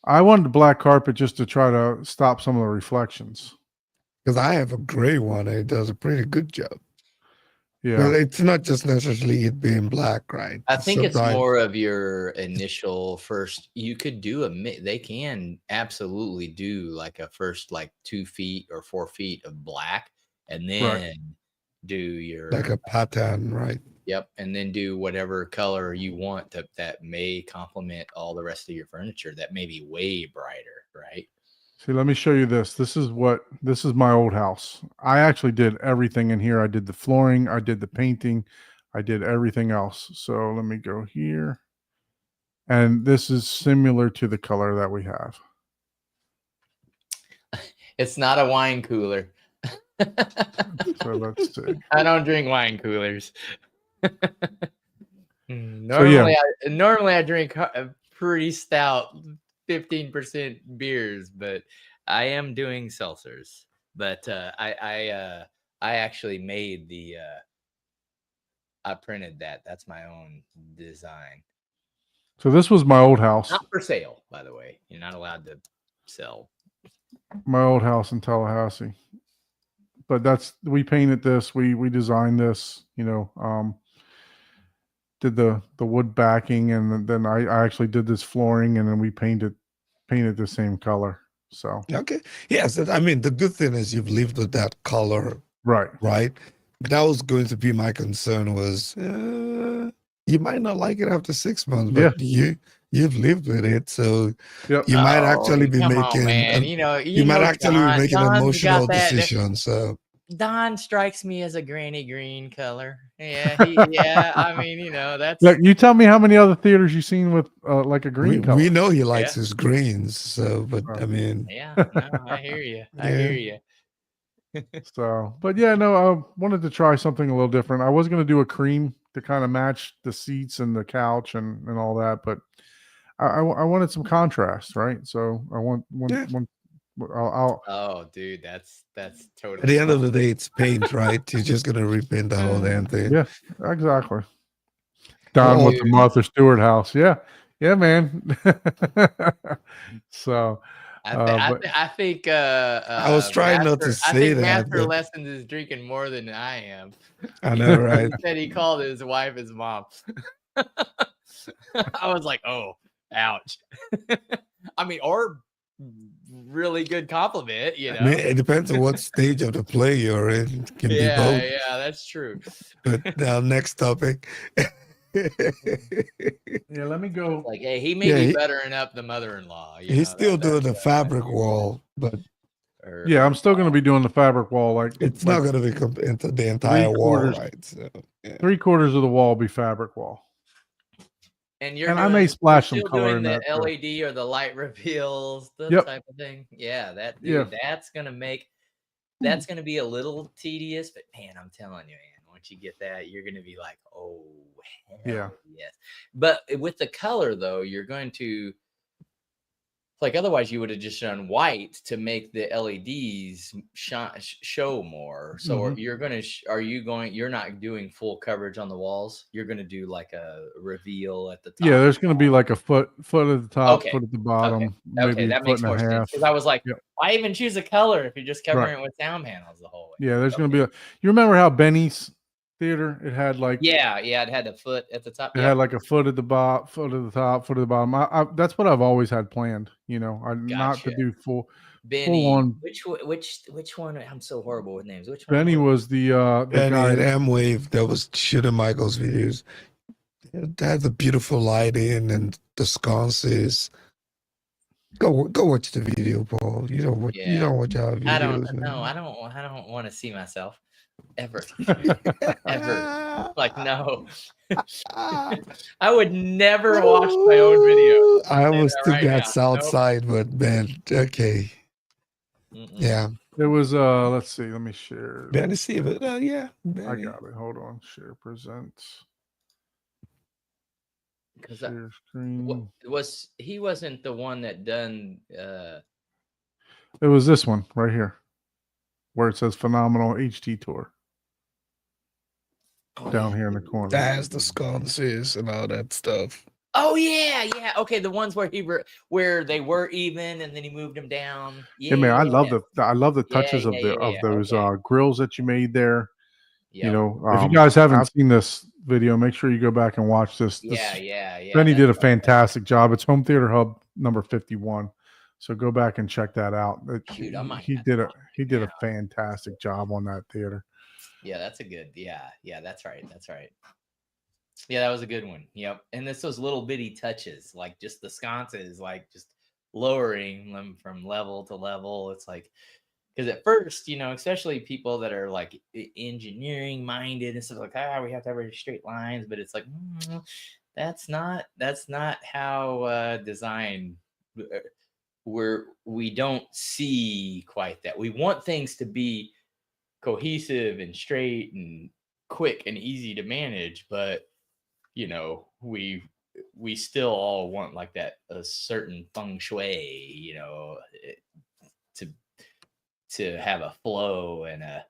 I wanted the black carpet just to try to stop some of the reflections.
Because I have a gray one and it does a pretty good job.
Yeah,
But it's not just necessarily it being black, right?
I think it's
Sometimes-
more of your initial first. You could do they can absolutely do like a first like 2 feet or 4 feet of black, and then do your
like a pattern, right?
Yep, and then do whatever color you want that may complement all the rest of your furniture that may be way brighter, right?
see, let me show you this. This is my old house. I actually did everything in here. I did the flooring, I did the painting, I did everything else. So let me go here. And this is similar to the color that we have.
It's not a wine cooler.
So let's see.
I don't drink wine coolers. Normally I drink a pretty stout 15% beers, but I am doing seltzers. But I actually made the I printed that. That's my own design.
So this was my old house.
Not for sale, by the way. You're not allowed to sell.
My old house in Tallahassee. But we painted this, we designed this, did the wood backing, and then I actually did this flooring, and then we painted the same color. So
Okay. Yes. I mean, the good thing is you've lived with that color,
right.
That was going to be my concern was you might not like it after 6 months,
Yeah.
but you've lived with it. So
Yep.
you might actually be
Come
making
on, man.
you might actually be making an
Don's
emotional
got that.
decision. So
Don strikes me as a granny green color. Yeah, yeah. I mean, that's
Look, you tell me how many other theaters you've seen with like a green color.
we know he likes
Yeah.
his greens. So, but
Oh.
I mean,
yeah. No, I hear you. I hear you.
So, but yeah, no, I wanted to try something a little different. I was going to do a cream to kind of match the seats and the couch and all that, but I wanted some contrast, right? So I want
Yeah.
I'll
Oh, dude, that's totally.
at the end of
fine.
the day, it's paint, right? You're just gonna repaint the whole damn thing.
yeah, exactly. Don with the
Dude.
Martha Stewart house. Yeah, man. So,
I think
I was trying not to
I
say
think
that,
Master
but-
Lessons is drinking more than I am.
I know, right?
He said he called his wife his mom. I was like, oh, ouch. I mean, or really good compliment,
I mean, it depends on what stage of the play you're in. It can be both.
Yeah, that's true.
But now, next topic.
yeah, let me go.
Like, hey, he may
Yeah,
be bettering up the mother-in-law.
He's still doing the fabric wall, but
Yeah, I'm still going to be doing the fabric wall. Like
it's
like
not going to be into the entire wall,
3/4.
right? So, yeah.
3/4 of the wall will be fabric wall.
And you're
I may splash
you're
some
still
color
doing
in
the
that, too.
LED or the light reveals, the
Yep.
type of thing. Yeah, that
Yeah.
dude, that's gonna be a little tedious, but man, I'm telling you, man, once you get that, you're gonna be like, oh hell
Yeah.
yes. But with the color though, you're going to like otherwise you would have just done white to make the LEDs show more. So you're not doing full coverage on the walls. You're going to do like a reveal at the top.
Yeah, there's going to be like a foot at the top,
Okay.
foot at the bottom, maybe
Okay,
a
that
foot
makes
and a
more sense.
half.
Because I was like,
Yep.
why even choose a color if you're just covering it with sound panels the whole way?
Yeah, there's going to be you remember how Benny's theater, it had like
Yeah, it had a foot at the top.
it had like a foot at the bottom, foot at the top, foot at the bottom. That's what I've always had planned, not to
Gotcha.
do full
Benny.
on.
Which one? I'm so horrible with names. Which one?
Benny was the
Benny
guy
at M-Wave that was shooting Michael's videos. It had the beautiful lighting and the sconces. Go watch the video, Paul. You don't watch our videos.
I don't
man.
know. I don't want to see myself ever. Ever. Like, no. I would never watch my own video.
I almost took
right
that
now.
south
Nope.
side, but man, okay.
Mm-mm.
Yeah.
it was let's see, let me share.
Benny see it. Yeah.
I
Benny.
got it. Hold on. Share present.
Because
Share screen.
he wasn't the one that done
It was this one right here, where it says phenomenal HT tour. down here in the corner.
That has the sconces and all that stuff.
Oh yeah, yeah. Okay, the ones where where they were even, and then he moved them down.
Yeah, man, I love
Yeah.
I love the
Yeah,
touches of
yeah, yeah, yeah.
those
Okay.
grills that you made there. You
Yep.
know, if you guys haven't seen this video, make sure you go back and watch this.
Yeah, yeah, yeah.
Benny did a
that's right.
fantastic job. It's Home Theater Hub number 51. So go back and check that out.
Shoot, I might
He
have
did
to
a
watch
he
it
did a
now.
fantastic job on that theater.
Yeah, that's a good. Yeah, yeah. That's right. That's right. Yeah, that was a good one. Yep. And it's those little bitty touches, like just the sconces, like just lowering them from level to level. It's like, because at first, you know, especially people that are like engineering minded and stuff like, we have to have very straight lines, but it's like, that's not how design, we don't see quite that. We want things to be cohesive and straight and quick and easy to manage, but you know, we still all want like that a certain feng shui, you know, to have a flow and a,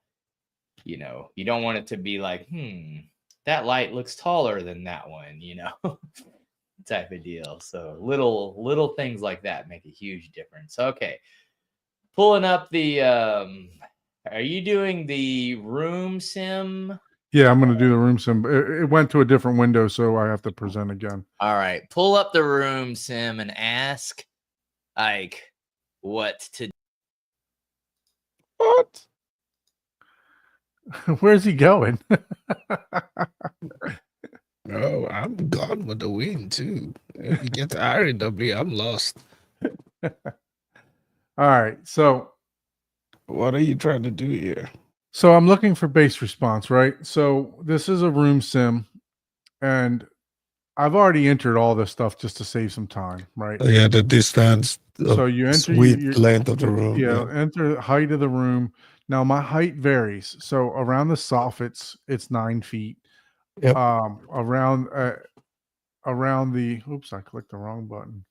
you know, you don't want it to be like, that light looks taller than that one, you know, type of deal. So little things like that make a huge difference. Okay. Pulling up the are you doing the room sim?
Yeah, I'm going to do the room sim. It went to a different window, so I have to present again.
All right, pull up the room sim and ask Ike what to.
What?
Where's he going?
No, I'm gone with the wind too. If you get to RW, I'm lost.
All right, so
What are you trying to do here?
so I'm looking for base response, right? So this is a room sim, and I've already entered all this stuff just to save some time, right?
Oh, yeah, the distance,
So
the
you enter
width, length of the room.
yeah,
Yeah.
enter the height of the room. Now my height varies. So around the soffits, it's 9 feet.
Yep.
Around the oops, I clicked the wrong button.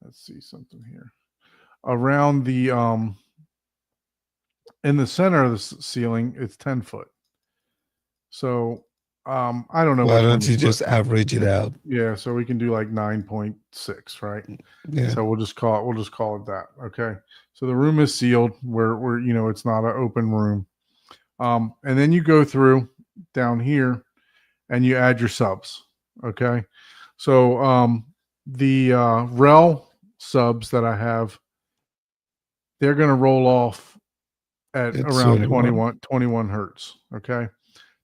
Let's see something here. Around the in the center of the ceiling, it's 10 foot. So I don't know
Why
which one
don't you
to put.
just average it out?
Yeah, so we can do like 9.6, right?
Yeah.
So we'll just call it that. Okay. So the room is sealed. We're you know, it's not an open room. And then you go through down here and you add your subs. Okay. So the rel subs that I have, they're going to roll off at
It's
around
21.
21 hertz. Okay.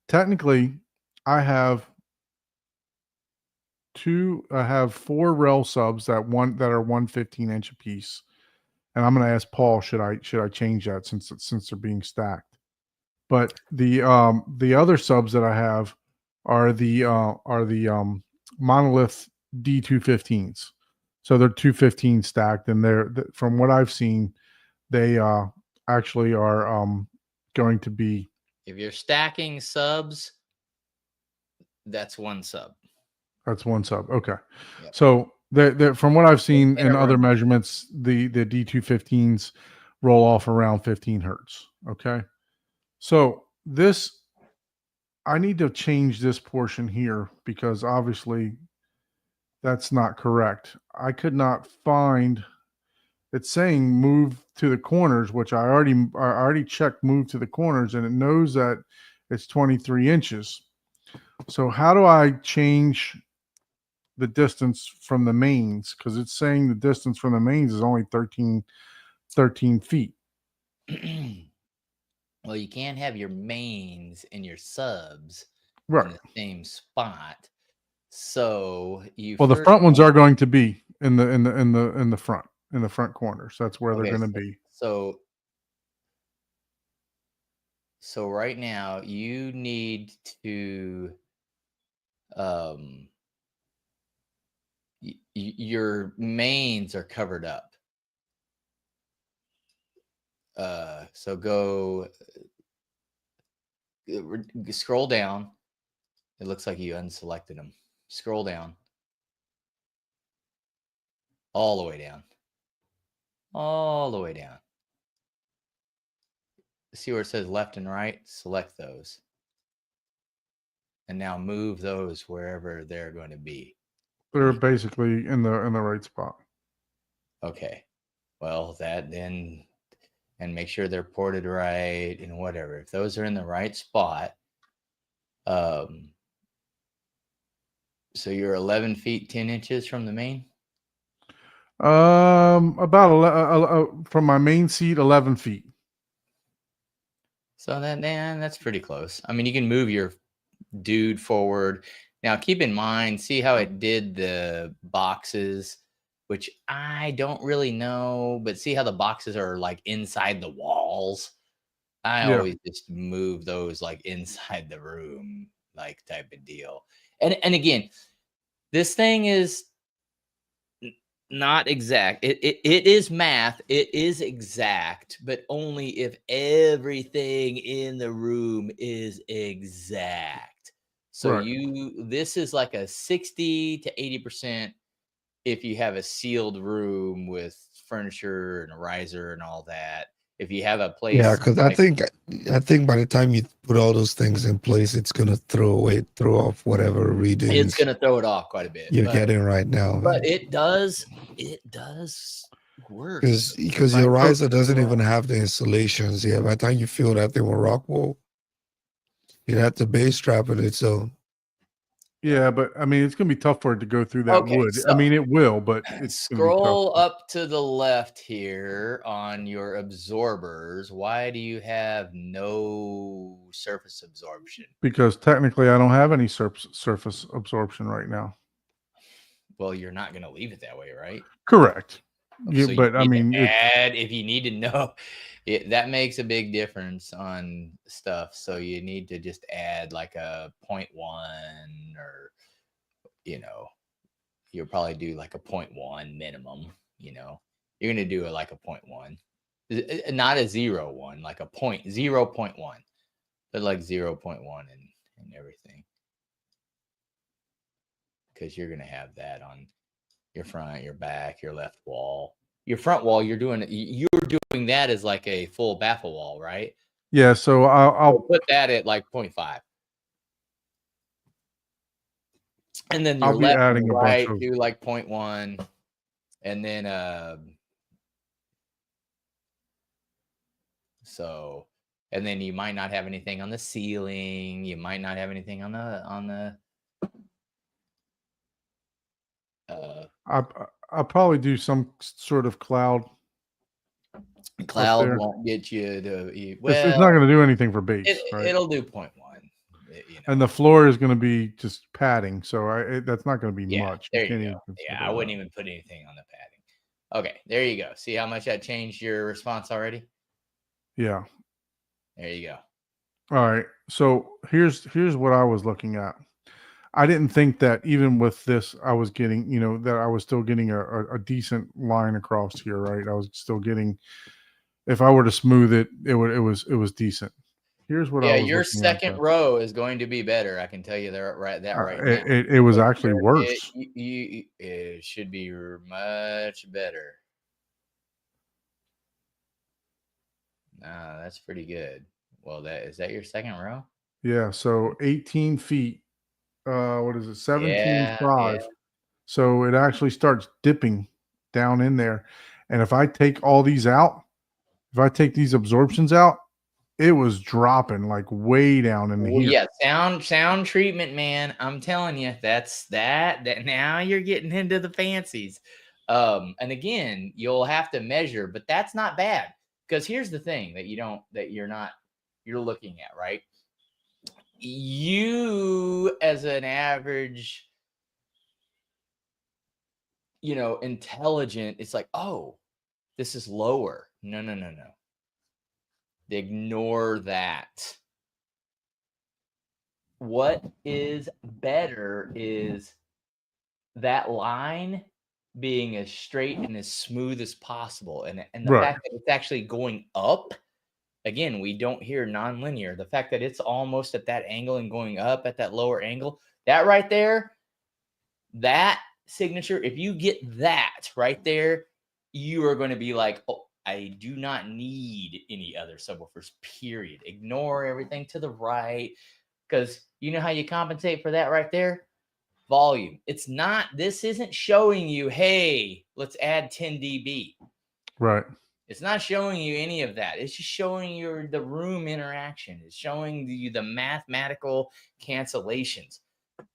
Technically, I have four rel subs that are 1/15 inch a piece. And I'm going to ask Paul, should I change that since they're being stacked? But the other subs that I have are the Monolith D215s. So they're 215 stacked, and from what I've seen, they actually are going to be.
If you're stacking subs, that's one sub.
That's one sub. Okay.
Yep.
So from what I've seen
In
in
a
other
room.
measurements, the D215s roll off around 15 hertz. Okay. So I need to change this portion here because obviously that's not correct. I could not find it's saying move to the corners, which I already checked move to the corners, and it knows that it's 23 inches. So how do I change the distance from the mains? Because it's saying the distance from the mains is only 13 feet.
Well, you can't have your mains and your subs
Right.
in the same spot. So
Well, the front ones are going to be in the front corners. That's where they're going to be.
So right now you need to your mains are covered up. So go scroll down. It looks like you unselected them. Scroll down. All the way down. All the way down. See where it says left and right? Select those. And now move those wherever they're going to be.
They're basically in the right spot.
Okay. Well, that then, and make sure they're ported right and whatever. If those are in the right spot, so you're 11 feet 10 inches from the main.
About from my main seat, 11 feet.
So that's pretty close. I mean, you can move your dude forward. Now, keep in mind, see how it did the boxes, which I don't really know, but see how the boxes are like inside the walls. I
Yeah.
always just move those like inside the room, like type of deal. And again, this thing is not exact. It is math. It is exact, but only if everything in the room is exact. So
Right.
this is like a 60 to 80% if you have a sealed room with furniture and a riser and all that. If you have a
Yeah,
place
because
like
I think by the time you put all those things in place, it's gonna throw off whatever
it's
readings
gonna throw it off quite a bit.
you're getting right now,
But
man.
it does work.
Because
Right.
your
So,
riser doesn't even have the installations. Yeah, by the time you fill that thing with rock wool, you'd have to base strap it. So
yeah, but I mean, it's gonna be tough for it to go through that
Okay,
wood. I
so
mean, it will, but it's gonna be tough.
scroll up to the left here on your absorbers. Why do you have no surface absorption?
Because technically, I don't have any surface absorption right now.
Well, you're not going to leave it that way, right?
Correct. Yeah,
So you
but I
need
mean,
to add, if you need to know, that makes a big difference on stuff. So you need to just add like a 0.1 or, you'll probably do like a 0.1 minimum, you're going to do it like a 0.1, not a 0.1, like a 0.1, but like 0.1 and everything. Because you're going to have that on your front, your back, your left wall, your front wall. You're doing that as like a full baffle wall, right?
yeah. So
I'll put that at like 0.5. And then your
I'll be
left
adding
and
a bunch
right
of.
do like 0.1. And then so, and then you might not have anything on the ceiling. You might not have anything on the
I'll probably do some sort of cloud.
cloud won't get you to
It's not going to do anything for base, right?
it'll do 0.1.
And the floor is going to be just padding, so that's not going to be
Yeah,
much.
there
You can't
you
even
go. Yeah,
consider
I wouldn't
that.
even put anything on the padding. Okay, there you go. See how much that changed your response already?
Yeah.
There you go.
All right. So here's what I was looking at. I didn't think that even with this, I was getting, that I was still getting a decent line across here, right? I was still getting, if I were to smooth it, it was decent. Here's what I
Yeah,
was
your
looking at
second
though.
row is going to be better. I can tell you right now.
It was actually worse.
It should be much better. Nah, that's pretty good. Well, is that your second row?
Yeah. So 18 feet. What is it? 17.5.
Yeah.
So it actually starts dipping down in there. And if I take all these out, if I take these absorptions out, it was dropping like way down in
Well,
here.
yeah, sound treatment, man. I'm telling you, that now you're getting into the fancies. And again, you'll have to measure, but that's not bad. Because here's the thing that you're looking at, right? You as an average, intelligent, it's like, oh, this is lower. No. Ignore that. What is better is that line being as straight and as smooth as possible. And the
Right.
fact that it's actually going up, again, we don't hear nonlinear. The fact that it's almost at that angle and going up at that lower angle, that right there, that signature, if you get that right there, you are going to be like, oh, I do not need any other subwoofers, period. Ignore everything to the right. Because you know how you compensate for that right there? Volume. This isn't showing you, hey, let's add 10 dB.
Right.
It's not showing you any of that. It's just showing you the room interaction. It's showing you the mathematical cancellations.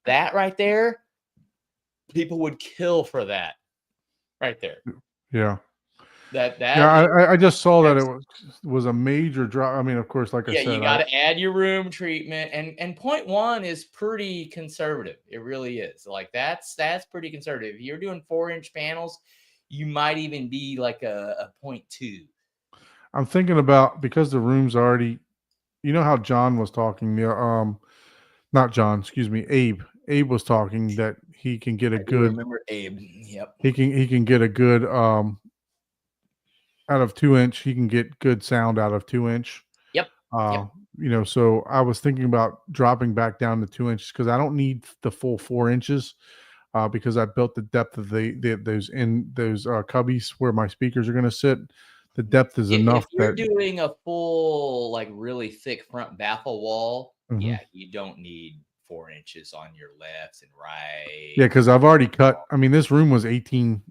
That right there, people would kill for that. Right there.
Yeah.
That
Yeah. I just saw that it
that's-
was a major drop. I mean, of course, like I
yeah,
said,
you got to add your room treatment, and 0.1 is pretty conservative. It really is. Like that's pretty conservative. If you're doing 4-inch panels, you might even be like a 0.2.
I'm thinking about, because the room's already, you know how John was talking, not John, excuse me, Abe. Abe was talking that he can get a
I do
good,
remember Abe. Yep.
he can get a good out of 2-inch, he can get good sound out of 2-inch.
Yep.
Uh, you know, so I was thinking about dropping back down to 2 inches because I don't need the full 4 inches. Because I built the depth of those cubbies where my speakers are going to sit. The depth is enough
If you're
that
doing a full, like really thick front baffle wall,
Mhm.
yeah, you don't need 4 inches on your left and right.
Yeah, because I've already cut. I mean, this room was 18.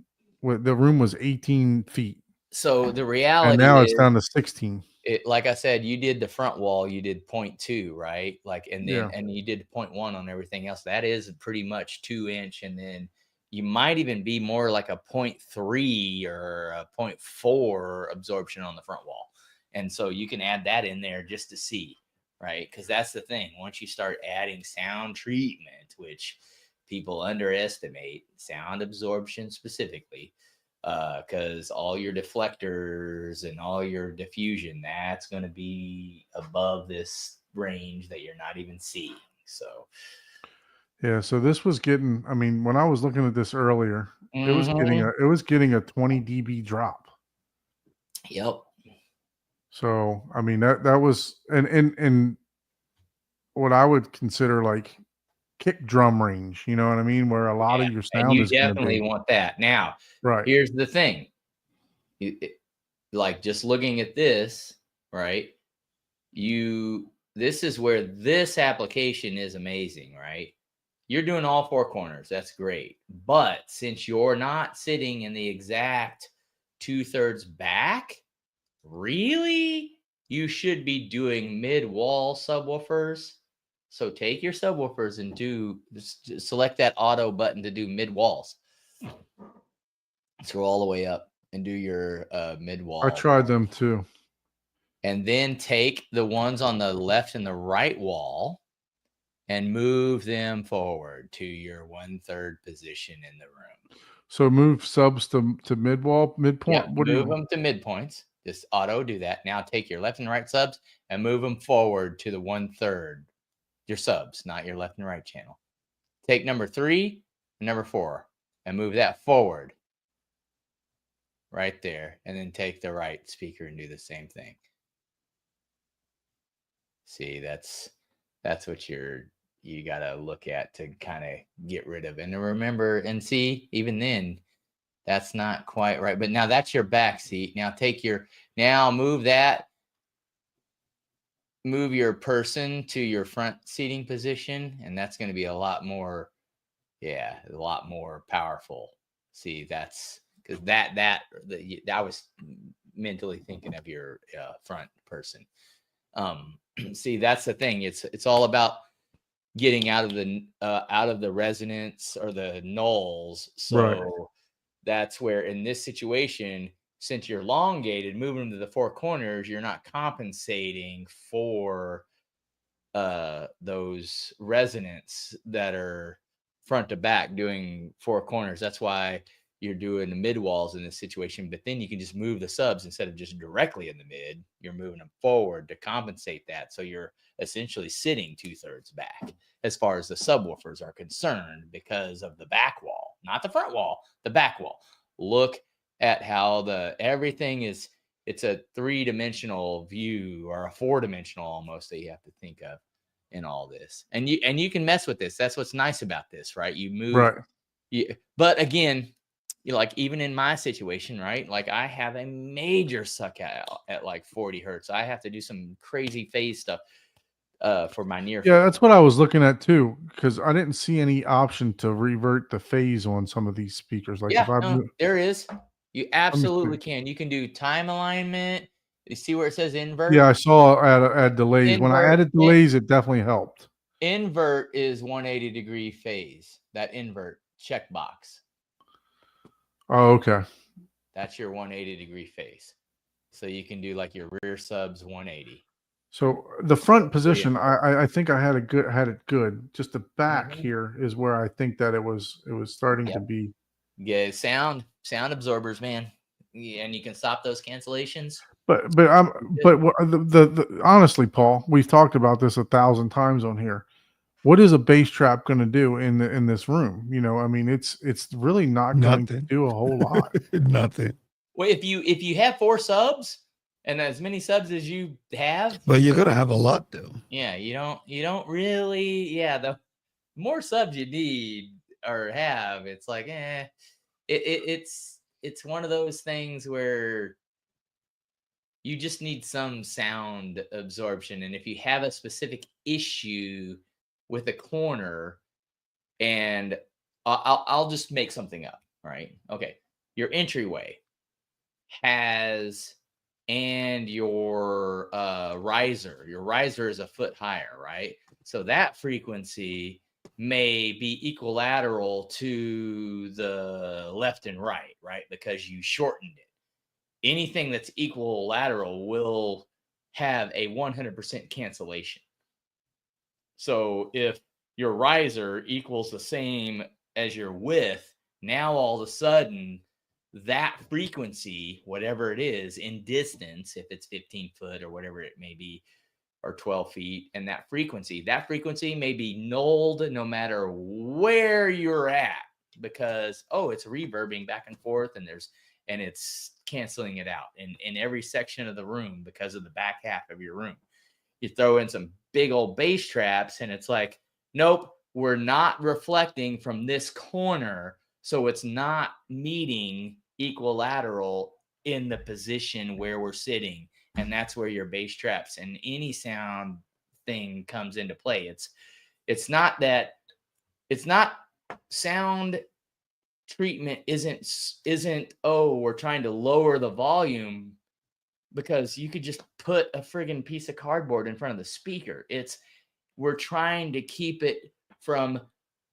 The room was 18 feet,
So the
and
reality
now it's
is,
down to 16.
like I said, you did the front wall, you did 0.2, right? Like, and then
Yeah.
and you did 0.1 on everything else. That is pretty much 2-inch, and then you might even be more like a 0.3 or a 0.4 absorption on the front wall. And so you can add that in there just to see, right? Because that's the thing. Once you start adding sound treatment, which people underestimate sound absorption specifically, because all your deflectors and all your diffusion, that's going to be above this range that you're not even seeing. So
Yeah, so this was getting. I mean, when I was looking at this earlier, it was getting a 20 dB drop.
Yep.
So I mean that was and what I would consider like kick drum range. You know what I mean? Where a lot of your
And
sound
you
is going to
definitely
be.
want that. Now,
Right.
here's the thing. Like just looking at this, right? This is where this application is amazing, right? You're doing all 4 corners. That's great. But since you're not sitting in the exact 2/3 back, really, you should be doing mid-wall subwoofers. So take your subwoofers and just select that auto button to do mid-walls. Scroll all the way up and do your mid-wall.
I tried them too.
And then take the ones on the left and the right wall and move them forward to your 1/3 position in the room.
So move subs to midpoint.
Yep,
What do
move
you?
them to midpoints. Just auto do that. Now take your left and right subs and move them forward to the 1/3. Your subs, not your left and right channel. Take number 3 and number 4 and move that forward right there. And then take the right speaker and do the same thing. See, that's what you got to look at to kind of get rid of. And remember, and see, even then, that's not quite right. But now that's your back seat. Now move your person to your front seating position. And that's going to be a lot more powerful. See, that's because I was mentally thinking of your front person. See, that's the thing. It's all about getting out of the resonance or the nulls. So
Right.
that's where in this situation, since you're elongated, moving to the 4 corners, you're not compensating for those resonance that are front to back doing 4 corners. That's why you're doing the mid walls in this situation, but then you can just move the subs instead of just directly in the mid, you're moving them forward to compensate that. So you're essentially sitting 2/3 back as far as the subwoofers are concerned because of the back wall, not the front wall, the back wall. Look at how everything is, it's a 3-dimensional view or a 4-dimensional almost that you have to think of in all this. And you can mess with this. That's what's nice about this, right? You move,
Right.
but again, like even in my situation, right? Like I have a major suck out at like 40 hertz. I have to do some crazy phase stuff. for my near
Yeah,
field.
that's what I was looking at too, because I didn't see any option to revert the phase on some of these speakers. Like
Yeah,
if I,
no, there is. You
let me
absolutely
see.
can. You can do time alignment. You see where it says invert?
Yeah, I saw add delays. When I
Invert.
added delays, it definitely helped.
Invert is 180-degree phase. That invert checkbox.
Oh, okay.
That's your 180-degree phase. So you can do like your rear subs 180.
So the front position,
invert.
I think I had it good. Just the back
Mhm.
here is where I think that it was starting to
Yep.
be.
Yeah, sound absorbers, man. Yeah, and you can stop those cancellations.
But honestly, Paul, we've talked about this 1,000 times on here. What is a bass trap going to do in this room? You know, I mean, it's really not going to
Nothing.
do a whole lot.
Nothing.
Well, if you have 4 subs and as many subs as you have,
But you're gonna have a lot though.
yeah, you don't really, yeah, the more subs you need or have, it's like, it's one of those things where you just need some sound absorption. And if you have a specific issue with a corner, and I'll just make something up, right? Okay, your entryway has, and your riser is a foot higher, right? So that frequency may be equilateral to the left and right, because you shortened it. Anything that's equilateral will have a 100% cancellation. So if your riser equals the same as your width, now all of a sudden that frequency, whatever it is in distance, if it's 15 foot or whatever it may be, or 12 feet, and that frequency may be nulled no matter where you're at, because it's reverbing back and forth, and it's canceling it out in every section of the room because of the back half of your room. You throw in some big old bass traps, and it's like, nope, we're not reflecting from this corner, so it's not meeting equilateral in the position where we're sitting. And that's where your bass traps and any sound thing comes into play. It's not sound treatment isn't we're trying to lower the volume, because you could just put a friggin' piece of cardboard in front of the speaker. We're trying to keep it from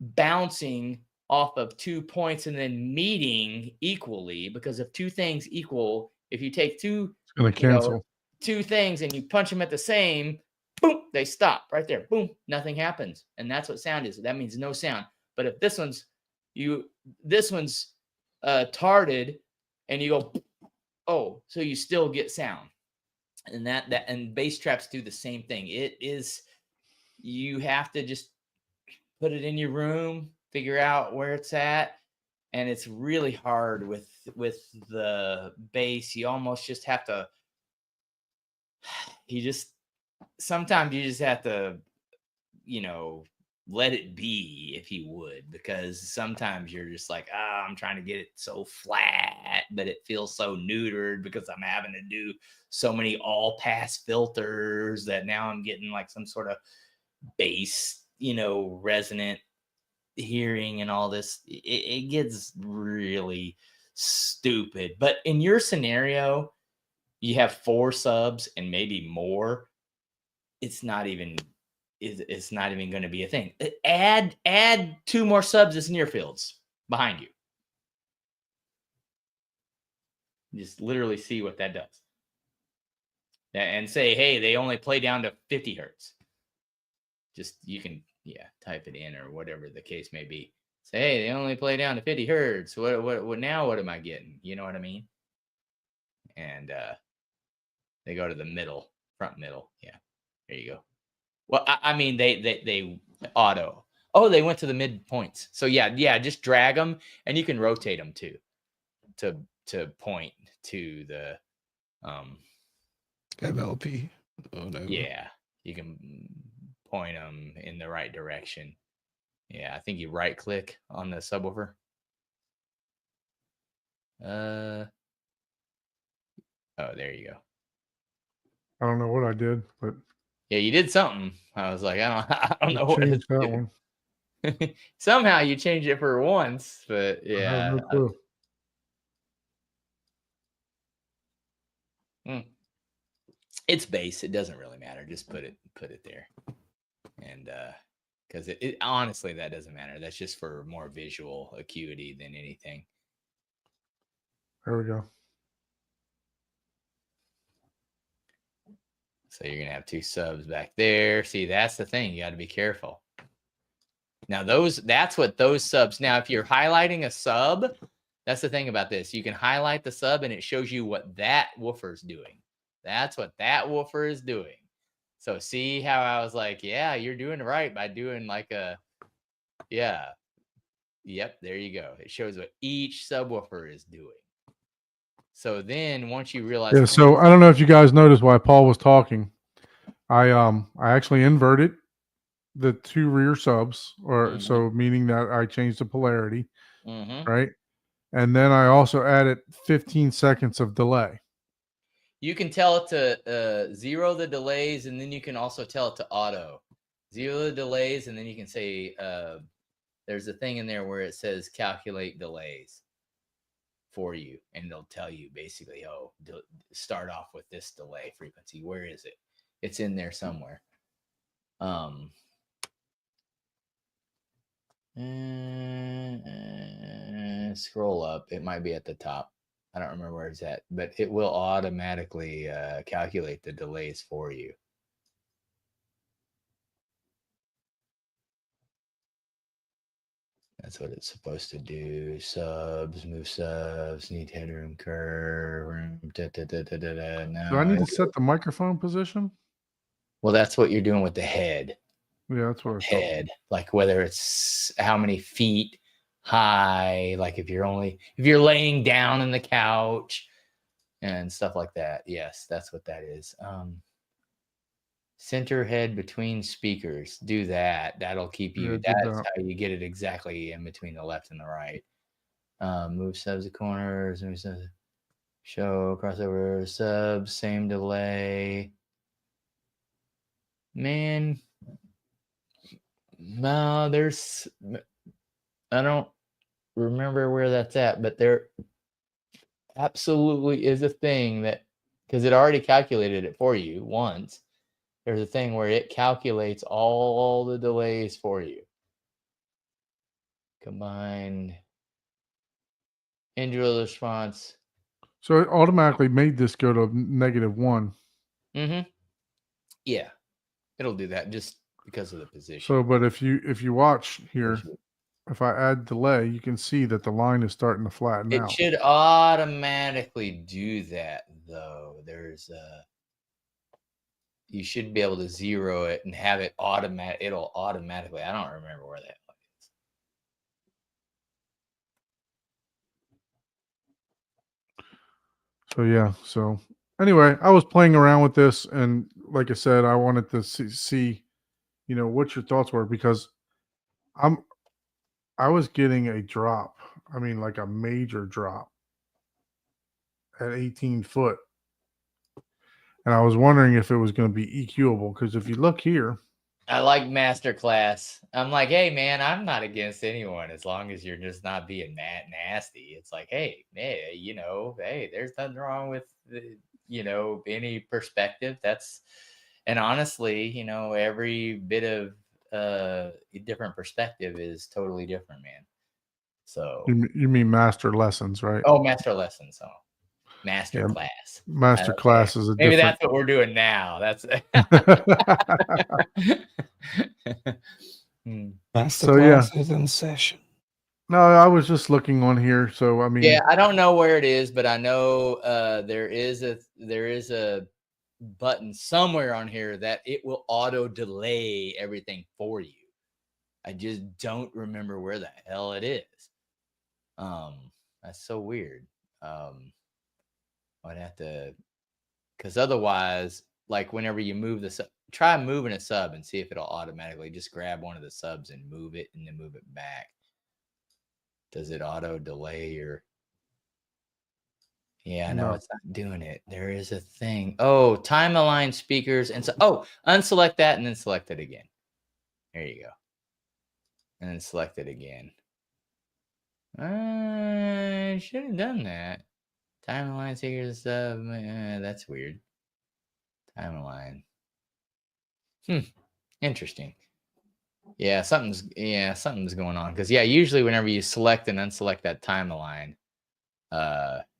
bouncing off of 2 points and then meeting equally, because if two things equal, if you take two,
It's going to cancel.
two things and you punch them at the same, boom, they stop right there. Boom, nothing happens. And that's what sound is. That means no sound. But if this one's tarded, and you go, so you still get sound. And and bass traps do the same thing. You have to just put it in your room, figure out where it's at. And it's really hard with the bass. You almost just have to, sometimes you just have to, let it be, if you would, because sometimes you're just like, I'm trying to get it so flat, but it feels so neutered because I'm having to do so many all pass filters that now I'm getting like some sort of bass, resonant hearing and all this. It gets really stupid. But in your scenario, you have 4 subs and maybe more. It's not even going to be a thing. Add 2 more subs as near fields behind you. Just literally see what that does. And say, hey, they only play down to 50 hertz. Just, you can, type it in or whatever the case may be. Say, hey, they only play down to 50 hertz. What now? What am I getting? You know what I mean? And they go to the front middle. Yeah, there you go. Well, I mean, they auto. Oh, they went to the midpoints. So yeah, just drag them, and you can rotate them too, to point to the
MLP. Oh no.
Yeah, you can point them in the right direction. Yeah, I think you right click on the subwoofer. Oh, there you go.
I don't know what I did, but
Yeah, you did something. I was like, I don't know what
Change
to
that
do.
one.
Somehow you change it for once, but
I have
yeah.
no clue.
It's base. It doesn't really matter. Just put it there. And because it honestly, that doesn't matter. That's just for more visual acuity than anything.
There we go.
So you're gonna have 2 subs back there. See, that's the thing. You got to be careful. Now that's what those subs. Now, if you're highlighting a sub, that's the thing about this. You can highlight the sub and it shows you what that woofer is doing. That's what that woofer is doing. So see how I was like, yeah, you're doing it right by doing like a, yeah. Yep, there you go. It shows what each subwoofer is doing. So then once you realize,
Yeah. So I don't know if you guys noticed while Paul was talking, I actually inverted the 2 rear subs, or so meaning that I changed the polarity, right? And then I also added 15 seconds of delay.
You can tell it to 0 the delays, and then you can also tell it to auto 0 the delays, and then you can say there's a thing in there where it says calculate delays for you, and it'll tell you basically, oh, start off with this delay frequency. Where is it? It's in there somewhere. Scroll up. It might be at the top. I don't remember where it's at, but it will automatically calculate the delays for you. That's what it's supposed to do. Subs, move subs, need headroom curve. No,
Do I need to set the microphone position?
well, that's what you're doing with the head.
Yeah, that's what I thought.
Head, like whether it's how many feet high, like if you're laying down on the couch and stuff like that. Yes, that's what that is. Center head between speakers. Do that. That'll keep you.
Yeah,
That's how you get it exactly in between the left and the right. Move subs to corners. Move subs. Show crossover subs. Same delay. Man, no, I don't remember where that's at, but there absolutely is a thing that, because it already calculated it for you once. There's a thing where it calculates all the delays for you. Combined individual response.
So it automatically made this go to -1.
Yeah, it'll do that just because of the position.
So, but if you watch here, if I add delay, you can see that the line is starting to flatten out.
It should automatically do that, though. You should be able to 0 it and have it automatic. It'll automatically. I don't remember where that is.
So yeah. So anyway, I was playing around with this, and like I said, I wanted to see what your thoughts were, because I was getting a drop. I mean, like a major drop at 18 foot. And I was wondering if it was going to be EQable, because if you look here,
I like Masterclass. I'm like, hey man, I'm not against anyone as long as you're just not being nasty. It's like, hey, hey, there's nothing wrong with any perspective. And honestly, every bit of different perspective is totally different, man. So
you mean master lessons, right?
oh, master lessons. Oh, master class.
Master class is a
maybe
different.
that's what we're doing now. That's
Masterclass is in session.
No, I was just looking on here. So I mean,
yeah, I don't know where it is, but I know there is a button somewhere on here that it will auto delay everything for you. I just don't remember where the hell it is. That's so weird. I'd have to, because otherwise, like whenever you move the sub, try moving a sub and see if it'll automatically just grab one of the subs and move it and then move it back. Does it auto delay your? Yeah,
No.
no, it's not doing it. There is a thing. Oh, time aligned speakers. And so, unselect that and then select it again. There you go. And then select it again. I should have done that. Time aligned speakers. That's weird. Time align. Interesting. Yeah, something's going on. Because usually whenever you select and unselect that time align,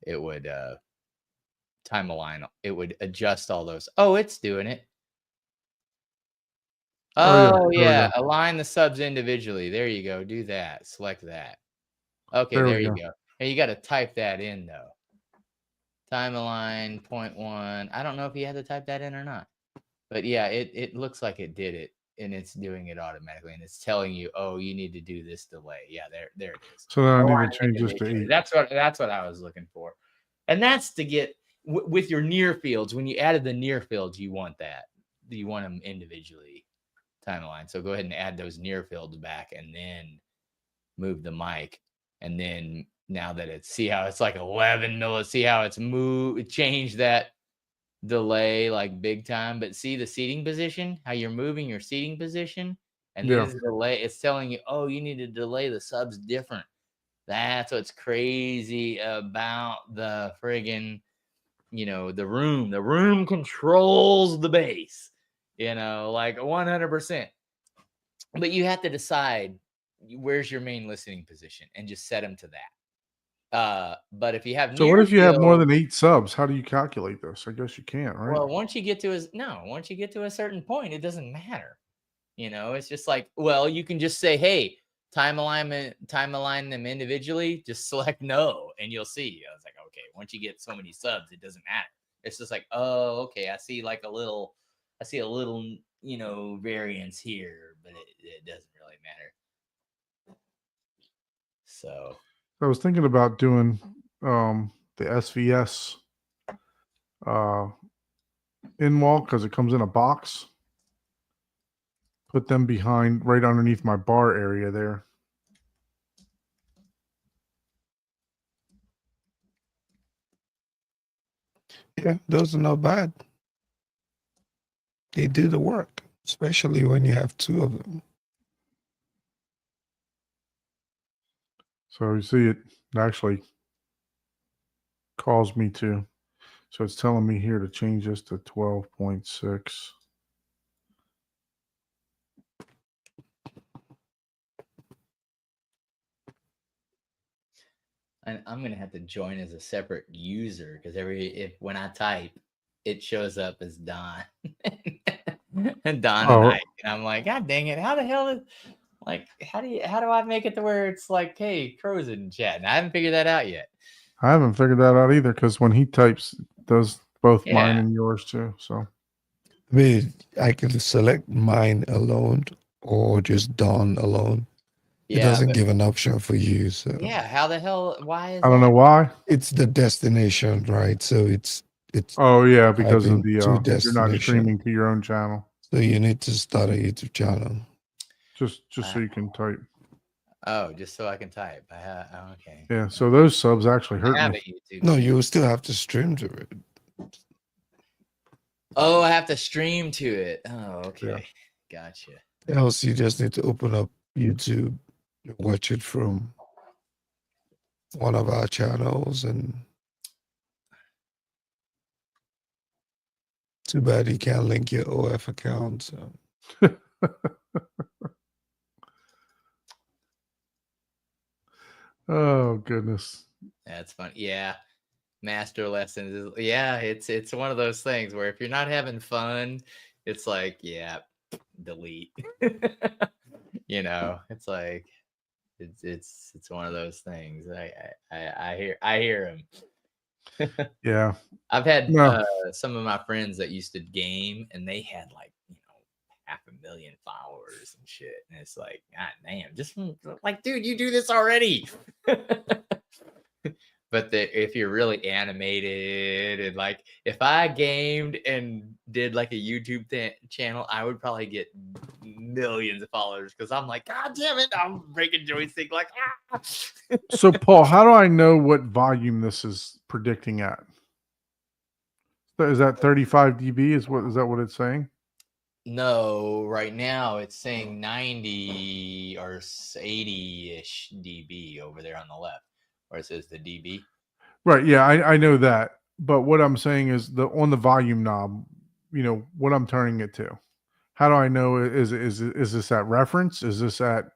it would time align. It would adjust all those. Oh, it's doing it.
Oh,
Oh,
yeah, there we
yeah.
go.
Align the subs individually. There you go. Do that. Select that. Okay,
There we
there you
go.
go. Hey, you got to type that in though. Time align 0.1. I don't know if you had to type that in or not. But yeah, it looks like it did it, and it's doing it automatically, and it's telling you, oh, you need to do this delay. Yeah, there it is.
So then I need
Align
to change this to
individually.
8.
That's what I was looking for, and that's to get with your near fields. When you added the near fields, you want that. You want them individually timeline. So go ahead and add those near fields back, and then move the mic, and then now that it's see how it's like 11 millis. See how it's changed that delay like big time, but see the seating position, how you're moving your seating position, and
Yeah.
this delay, it's telling you, oh, you need to delay the subs different. That's what's crazy about the friggin', the room. The room controls the bass, like 100%. But you have to decide where's your main listening position and just set them to that. But if you have
So what if you have more
field,
than 8 subs? How do you calculate this? I guess you can't, right?
well, once you get to a certain point, it doesn't matter. It's just like, well, you can just say, hey, time align them individually, just select no, and you'll see. I was like, okay, once you get so many subs, it doesn't matter. It's just like, oh, okay, I see a little, variance here, but it doesn't really matter. So
I was thinking about doing the SVS in wall because it comes in a box. Put them behind right underneath my bar area there.
Yeah, those are not bad. They do the work, especially when you have two of them.
So you see it actually calls me to. So it's telling me here to change this to 12.6.
I'm gonna have to join as a separate user because when I type, it shows up as Don and Don and Ike, and I'm like, God dang it! How the hell is how do I make it to where it's like, hey, Crow's in chat? And I haven't figured that out yet.
I haven't figured that out either because when he types, it does both mine
Yeah.
and yours too. So
I mean, I can select mine alone or just Dawn alone. It
Yeah,
doesn't
but-
give an option for you. So
yeah. How the hell? Why is
I don't
that?
know why.
it's the destination, right? So it's
Oh yeah, because of
typing
the
to
you're not
destination.
streaming to your own channel.
So you need to start a YouTube channel.
Just so you can type.
Oh, just so I can type. Okay.
Yeah. So those subs actually
I
hurt
have
me.
a YouTube.
No, you will still have to stream to it.
Oh, I have to stream to it. Oh, okay. Gotcha.
Else, you just need to open up YouTube, watch it from one of our channels, and too bad you can't link your OF account. So.
Oh goodness.
That's fun. Yeah. Master lessons is it's one of those things where if you're not having fun, it's like, yeah, delete. It's like it's one of those things. I hear him.
Yeah.
I've had
No.
some of my friends that used to game and they had like 500,000 followers and shit. And it's like, God damn, just like, dude, you do this already. But if you're really animated and like, if I gamed and did like a YouTube channel, I would probably get millions of followers because I'm like, God damn it, I'm breaking joystick like ah.
So, Paul, how do I know what volume this is predicting at? So is that 35 dB? Is that what it's saying?
No, right now it's saying 90 or 80-ish dB over there on the left, where it says the dB.
Right. Yeah, I know that. But what I'm saying is on the volume knob, what I'm turning it to. How do I know is this at reference? Is this at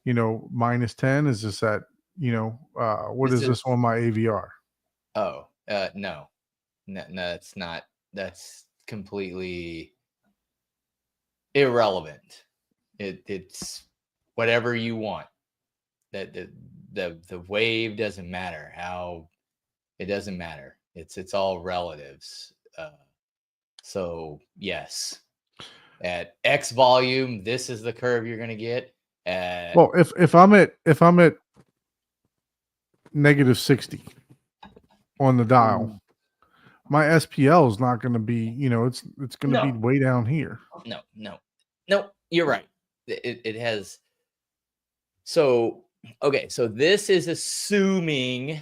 -10? Is this at what
This
is this
is-
on my AVR?
Oh, no, that's not. That's completely irrelevant. It's whatever you want. That the wave doesn't matter. It doesn't matter. It's all relatives. So yes, at X volume, this is the curve you're gonna get.
Well, if I'm at -60 on the dial, my SPL is not going to be, it's going to be
No.
way down here.
No, you're right. It has. So okay, so this is assuming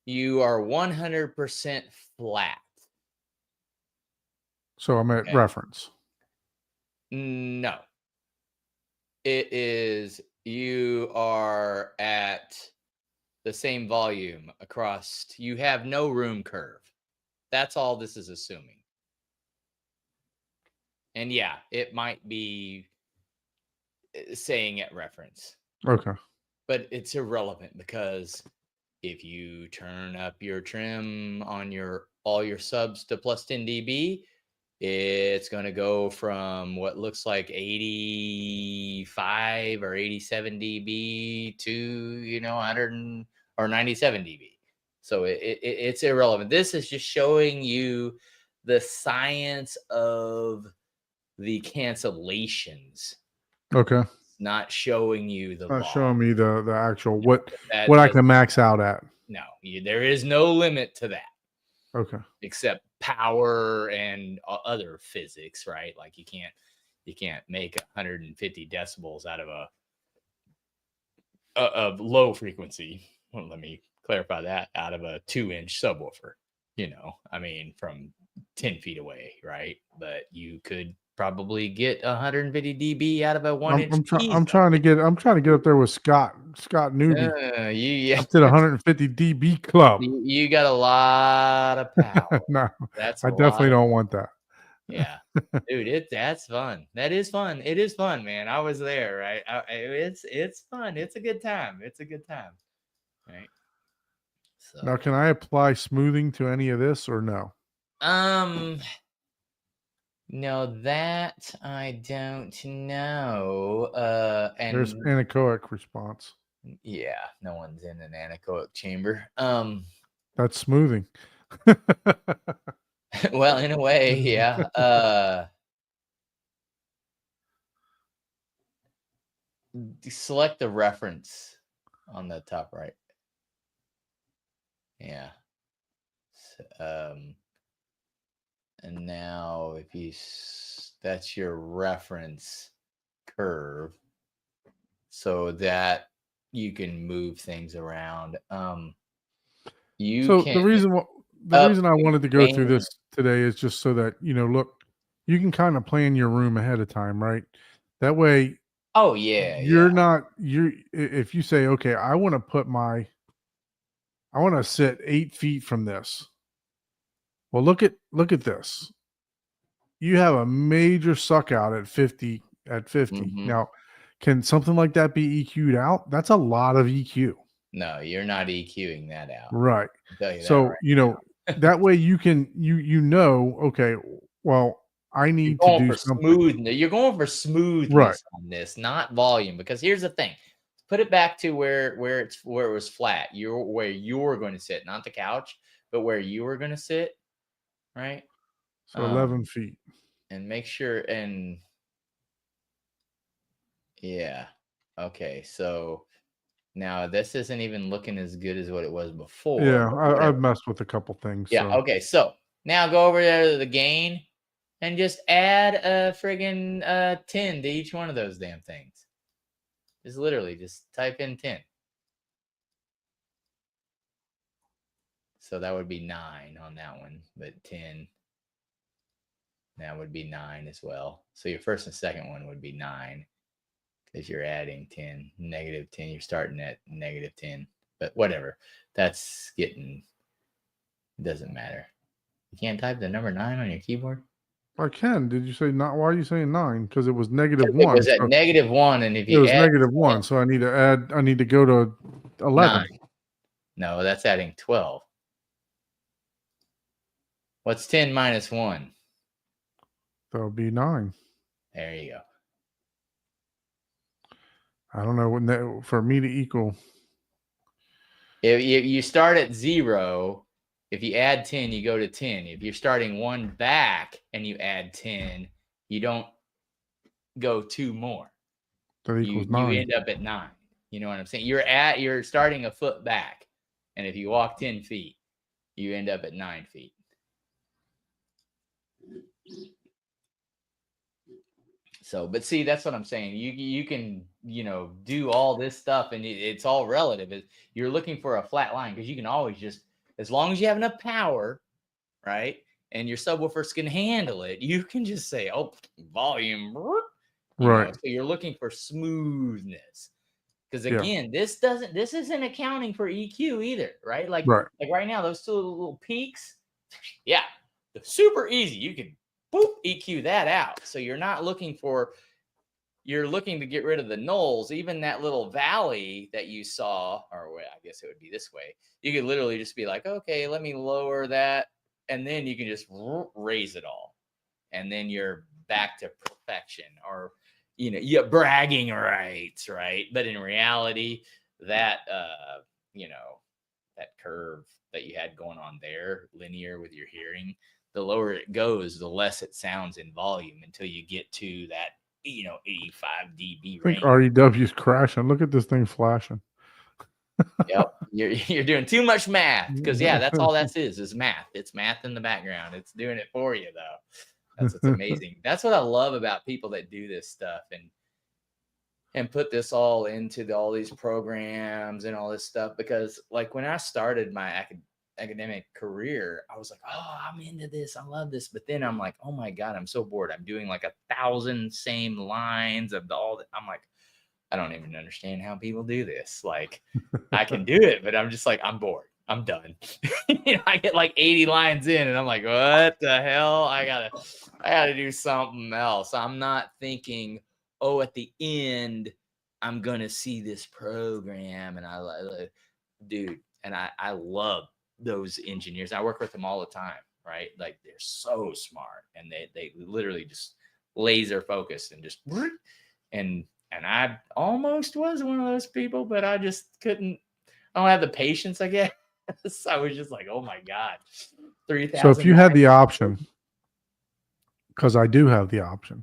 you are 100% flat.
So I'm at
Okay.
reference.
No, it is you are at the same volume across. You have no room curve. That's all this is assuming. And yeah, it might be saying at reference,
Okay.
but it's irrelevant because if you turn up your trim on all your subs to plus 10 dB, it's going to go from what looks like 85 or 87 dB to 100 or 97 dB. So it's irrelevant. This is just showing you the science of the cancellations.
Okay.
It's not showing you the
Not
volume.
showing me the actual what
That
I
does-
can max out at.
No, there is no limit to that.
Okay.
Except power and other physics, right? Like you can't make 150 decibels out of a low frequency. Well, let me clarify that, out of a 2-inch subwoofer. I mean, from 10 feet away, right? But you could probably get 150 dB out of a 1-inch.
I'm trying to get up there with Scott Newby.
Yeah.
Up to the 150 dB club.
You got a lot of power.
No,
That's
I definitely don't want that.
Yeah, dude, that's fun. That is fun. It is fun, man. I was there, right? It's fun. It's a good time. It's a good time, right? So
Now, can I apply smoothing to any of this or no?
no, that I don't know.
There's
And
anechoic response.
yeah, no one's in an anechoic chamber.
That's smoothing.
Well, in a way, yeah. Select the reference on the top right. Yeah. And now if that's your reference curve, so that you can move things around.
The reason I wanted to go through this today is just so that look, you can kind of plan your room ahead of time, right? That way.
Oh yeah.
If you say, okay, I want to sit 8 feet from this. Well, look at this. You have a major suck out at 50.
Mhm.
Now, can something like that be EQ'd out? That's a lot of EQ.
No, you're not EQing that out.
Right.
I'll tell you that
So,
right now.
that way you can, okay, well, I need to do something.
You're going for smoothness
Right.
on this, not volume. Because here's the thing: put it back to where it was flat. Where you were going to sit, not the couch, but where you were going to sit, right?
So 11 feet.
And make sure yeah. Okay, so now this isn't even looking as good as what it was before.
Yeah, I've messed with a couple things.
Yeah.
So.
Okay, so now go over there to the gain. and just add a friggin' 10 to each one of those damn things. Just literally just type in 10. So that would be 9 on that one, but 10. That would be 9 as well. So your first and second one would be 9 because you're adding 10, negative 10. You're starting at negative 10, but whatever. That's getting, doesn't matter. You can't type the number 9 on your keyboard?
I can. Did you say not? Why are you saying 9? Because it was negative
It
1.
was at
so
negative 1, and if
it
you
was
add
negative 1. So I need to add. I need to go to 11.
9. No, that's adding 12. What's 10 minus 1?
That would be 9.
There you go.
I don't know when that for me to equal.
If you start at 0, if you add 10, you go to 10. If you're starting 1 back and you add 10, you don't go 2 more.
That
You
equals 9.
end up at 9. You know what I'm saying? You're starting a foot back, and if you walk 10 feet, you end up at 9 feet. So, but see, that's what I'm saying. You can, do all this stuff, and it's all relative. You're looking for a flat line because you can always just, as long as you have enough power, right, and your subwoofers can handle it, you can just say, oh, volume,
Right.
So you're looking for smoothness. Because
Yeah.
again, this isn't accounting for EQ either, right? Like right now, those two little peaks, yeah, super easy. You can boop EQ that out. So you're looking to get rid of the nulls. Even that little valley that you saw, or I guess it would be this way. You could literally just be like, okay, let me lower that, and then you can just raise it all, and then you're back to perfection. Or you're bragging rights, right? But in reality, that that curve that you had going on there, linear with your hearing, the lower it goes, the less it sounds in volume until you get to that 85 dB
I think
range.
REW's crashing. Look at this thing flashing.
Yep, you're doing too much math because that's all that is math. It's math in the background. It's doing it for you though. That's what's amazing. That's what I love about people that do this stuff and put this all into all these programs and all this stuff. Because like when I started my academic career, I was like, oh, I'm into this. I love this. But then I'm like, oh my God, I'm so bored. I'm doing like 1,000 same lines of all that. I'm like, I don't even understand how people do this. Like I can do it, but I'm just like, I'm bored. I'm done. I get like 80 lines in and I'm like, what the hell? I gotta do something else. I'm not thinking, oh, at the end, I'm going to see this program. And I love those engineers. I work with them all the time, right? Like they're so smart and they literally just laser focused and just, and I almost was one of those people, but I just couldn't, I don't have the patience, I guess. So I was just like, oh my God, 3,000.
So if you had the option, because I do have the option,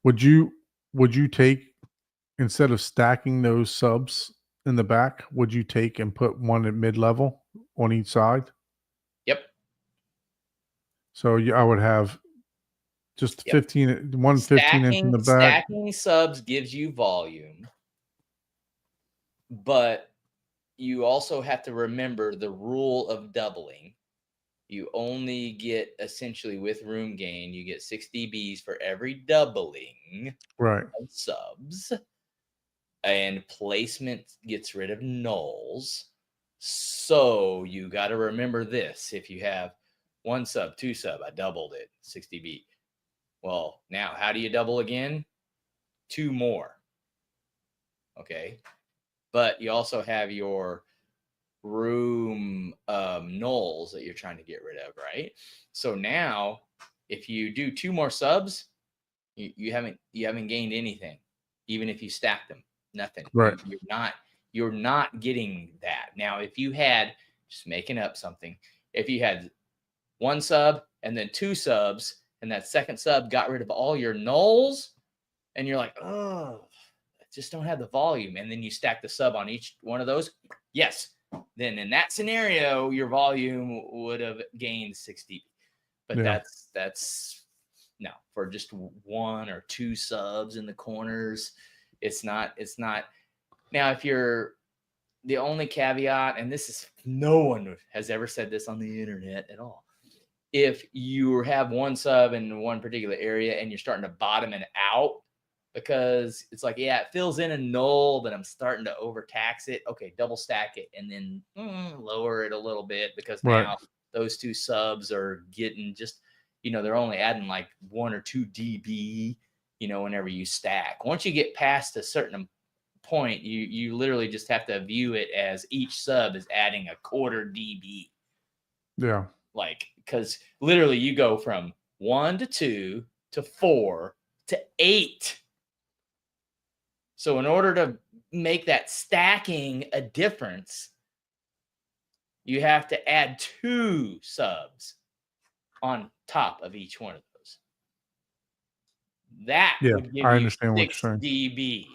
would you take, instead of stacking those subs in the back, would you take and put one at mid-level on each side?
Yep.
So I would have just 15 inch in the back.
Stacking subs gives you volume, but you also have to remember the rule of doubling. You only get, essentially with room gain, you get 6 dBs for every doubling
Right.
of subs, and placement gets rid of nulls. So you got to remember this. If you have 1 sub, 2 sub, I doubled it, 6 dB. Well, now how do you double again? 2 more. Okay. But you also have your room nulls that you're trying to get rid of, right? So now if you do 2 more subs, you haven't gained anything, even if you stack them. Nothing.
Right.
You're not getting that. Now, if you had, just making up something, if you had 1 sub and then 2 subs, and that second sub got rid of all your nulls, and you're like, oh, I just don't have the volume, and then you stack the sub on each one of those, yes, then in that scenario, your volume would have gained 6 dB. But
Yeah.
that's no, for just one or two subs in the corners. It's not now. If you're the only caveat, and this is, no one has ever said this on the internet at all. If you have one sub in one particular area and you're starting to bottom it out because it's like, yeah, it fills in a null, but I'm starting to overtax it. Okay, double stack it and then lower it a little bit, because
Right.
now those two subs are getting just, they're only adding like 1 or 2 dB, whenever you stack. Once you get past a certain point, you literally just have to view it as each sub is adding a quarter dB.
Yeah.
Like, because literally you go from 1 to 2 to 4 to 8. So in order to make that stacking a difference, you have to add 2 subs on top of each one of those. That
Yeah,
would give
I
you
understand what you're
6
saying.
dB.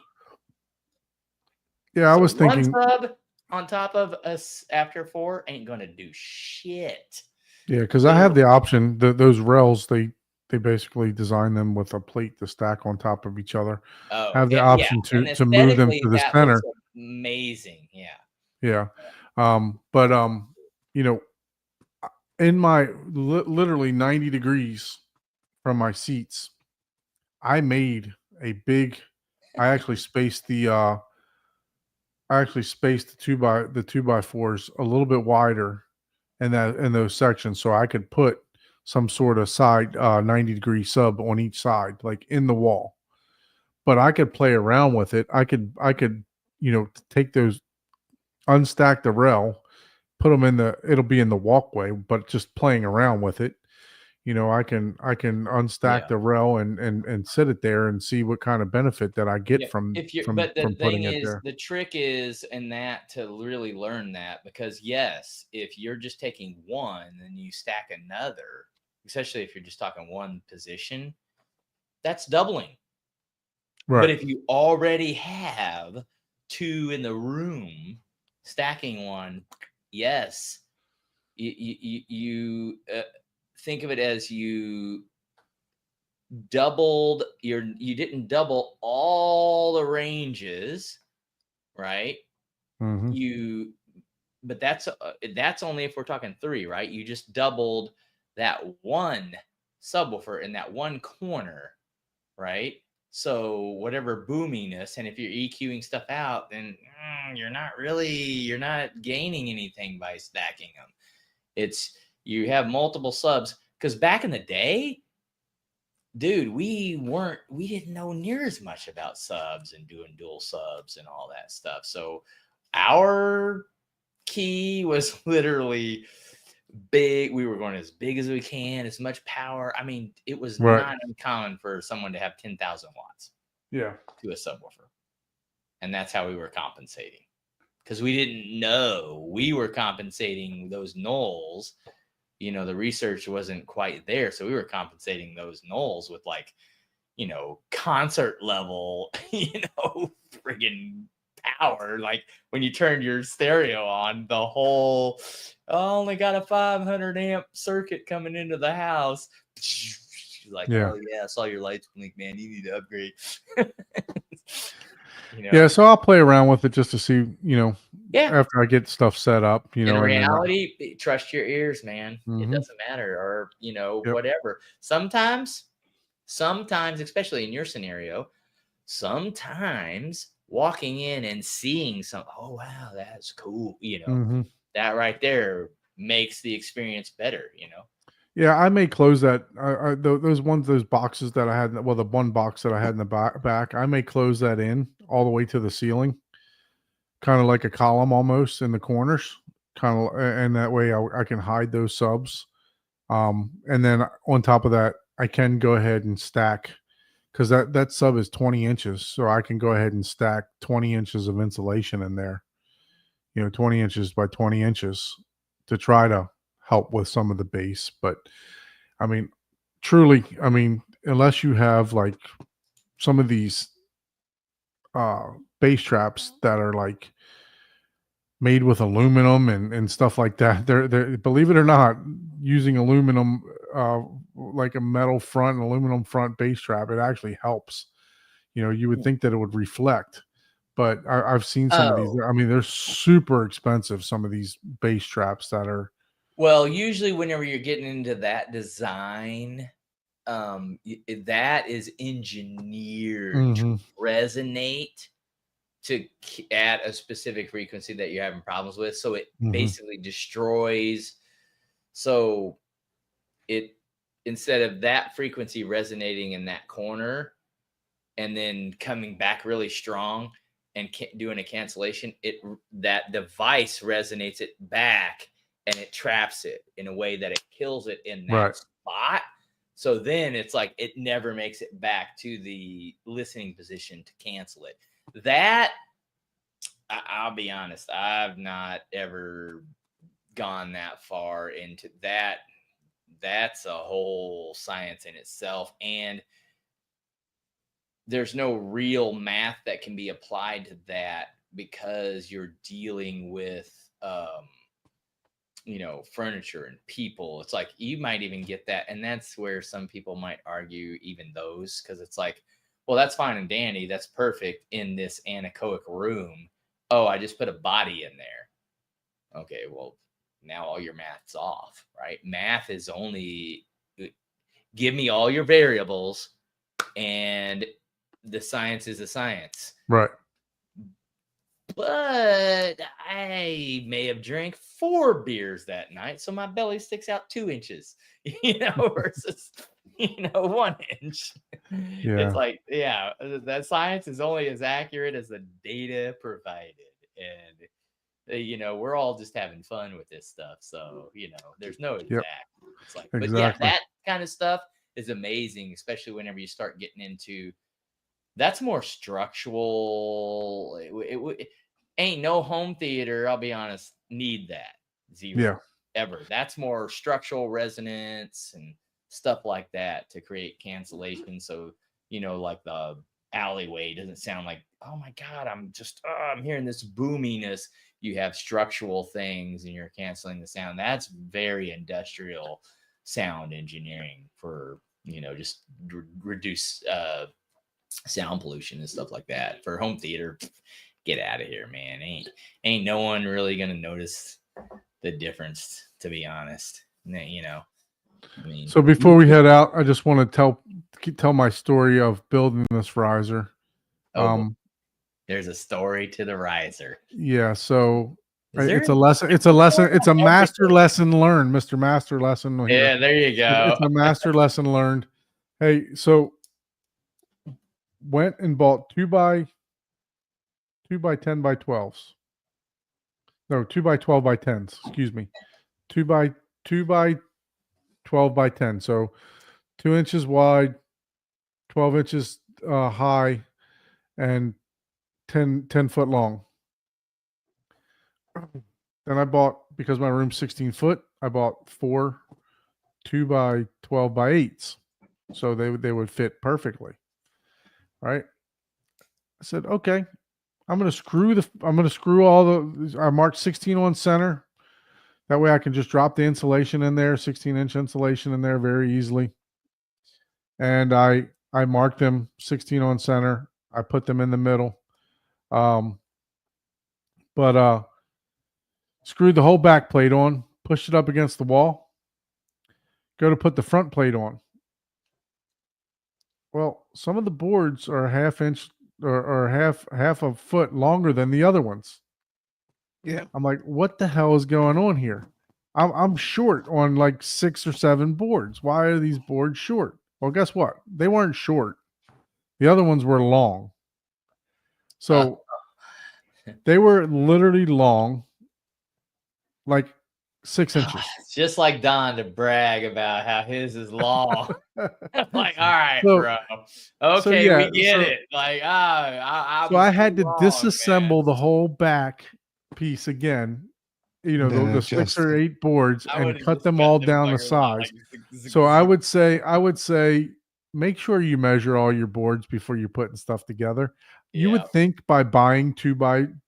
Yeah, I
So
was thinking.
one sub on top of us after 4 ain't gonna do shit.
Yeah, because I have the option. Those rails, they basically design them with a plate to stack on top of each other.
Oh,
Have the
yeah,
option
and
to move them
aesthetically,
to the
that
center.
looks amazing. Yeah.
Yeah. But in my literally 90 degrees from my seats, I made a big. I actually spaced the 2x4s a little bit wider in those sections, so I could put some sort of side 90-degree sub on each side, like in the wall. But I could play around with it. I could take those, unstack the rail, put them it'll be in the walkway, but just playing around with it. I can unstack
Yeah.
the rail and sit it there and see what kind of benefit that I get
Yeah,
from
but the
from putting
thing
it
is,
there.
the trick is in that to really learn that, because yes, if you're just taking one and you stack another, especially if you're just talking one position, that's doubling. But
Right.
if you already have 2 in the room stacking one, yes, you think of it as you doubled you didn't double all the ranges, right?
Mhm.
But that's only if we're talking 3, right? You just doubled that one subwoofer in that one corner, right? So whatever boominess, and if you're EQing stuff out, then you're not gaining anything by stacking them. It's, you have multiple subs, because back in the day, dude, we didn't know near as much about subs and doing dual subs and all that stuff. So our key was literally big. We were going as big as we can, as much power. I mean, it was
Right.
not uncommon for someone to have 10,000 watts
Yeah.
to a subwoofer. And that's how we were compensating, because we didn't know we were compensating those nulls. The research wasn't quite there. So we were compensating those nulls with concert level, friggin' power. Like when you turn your stereo on, the whole, I only got a 500 amp circuit coming into the house. Like,
Yeah.
oh yeah, I saw your lights blink, man. You need to upgrade.
Yeah, so I'll play around with it just to see,
Yeah.
after I get stuff set up,
In reality, trust your ears, man. It
Mhm.
doesn't matter, or
Yep.
whatever. Sometimes, especially in your scenario, sometimes walking in and seeing oh wow, that's cool.
Mhm.
That right there makes the experience better.
Yeah, I may close that. Those boxes that I had. Well, the one box that I had in the back, I may close that in all the way to the ceiling, kind of like a column almost in the corners, and that way I can hide those subs. And then on top of that, I can go ahead and stack, because that sub is 20 inches, so I can go ahead and stack 20 inches of insulation in there. 20 inches by 20 inches to try to help with some of the bass. But I mean, truly, unless you have like some of these bass traps that are like made with aluminum and stuff like that, they're believe it or not, using aluminum like a metal front and aluminum front bass trap, it actually helps. You would think that it would reflect, but I've seen some of these.
Oh.
I mean, they're super expensive. Some of these bass traps that are.
Well, usually whenever you're getting into that design, that is engineered to resonate at a specific frequency that you're having problems with. So it basically destroys. So it, instead of that frequency resonating in that corner and then coming back really strong and doing a cancellation, that device resonates it back and it traps it in a way that it kills it in that spot. So then it's like it never makes it back to the listening position to cancel it. That, I'll be honest, I've not ever gone that far into that. That's a whole science in itself. And there's no real math that can be applied to that because you're dealing with furniture and people. It's like you might even get that, and that's where some people might argue even those, because it's like, well, that's fine and dandy, that's perfect in this anechoic room. Oh, I just put a body in there. Okay, well, now all your math's off, right? Math is only give me all your variables and the science is a science.
Right.
But I may have drank 4 beers that night, so my belly sticks out 2 inches, versus 1 inch.
Yeah.
It's like, that science is only as accurate as the data provided, and we're all just having fun with this stuff. So there's no exact. It's like, but yeah, that kind of stuff is amazing, especially whenever you start getting into. That's more structural. It ain't no home theater, I'll be honest, need that. Zero. Ever. That's more structural resonance and stuff like that to create cancellation. So, like the alleyway doesn't sound like, oh my God, I'm hearing this boominess. You have structural things and you're canceling the sound. That's very industrial sound engineering for, just reduce sound pollution and stuff like that. For home theater, get out of here, man. Ain't no one really gonna notice the difference, to be honest. So
before we head out, I just want to tell my story of building this riser.
There's a story to the riser.
Yeah, so it's a lesson. It's a master lesson learned, Mr. Master Lesson. Here.
Yeah, there you go.
It's a master lesson learned. Hey, so went and bought 2 by 10 by 12s. No, 2 by 12 by 10s. Excuse me. 2 by 12 by 10. So 2 inches wide, 12 inches high, and 10 foot long. Then I bought, because my room's 16 foot, I bought 4 2 by 12 by 8s. So they would fit perfectly. Right. I said, okay, I'm going to screw all the, I marked 16 on center. That way I can just drop the insulation in there, 16-inch insulation in there very easily. And I marked them 16 on center. I put them in the middle. But screwed the whole back plate on, pushed it up against the wall, go to put the front plate on. Well, some of the boards are a half inch or half a foot longer than the other ones.
Yeah.
I'm like, what the hell is going on here? I'm short on like 6 or 7 boards. Why are these boards short? Well, guess what? They weren't short. The other ones were long. So they were literally long, like 6 inches.
It's just like Don to brag about how his is long. I'm like, all right, bro. Okay, we get it. Like, so
I had to disassemble the whole back piece again. The 6 or 8 boards and cut them all down the sides. So I would say, make sure you measure all your boards before you're putting stuff together. You would think by buying 10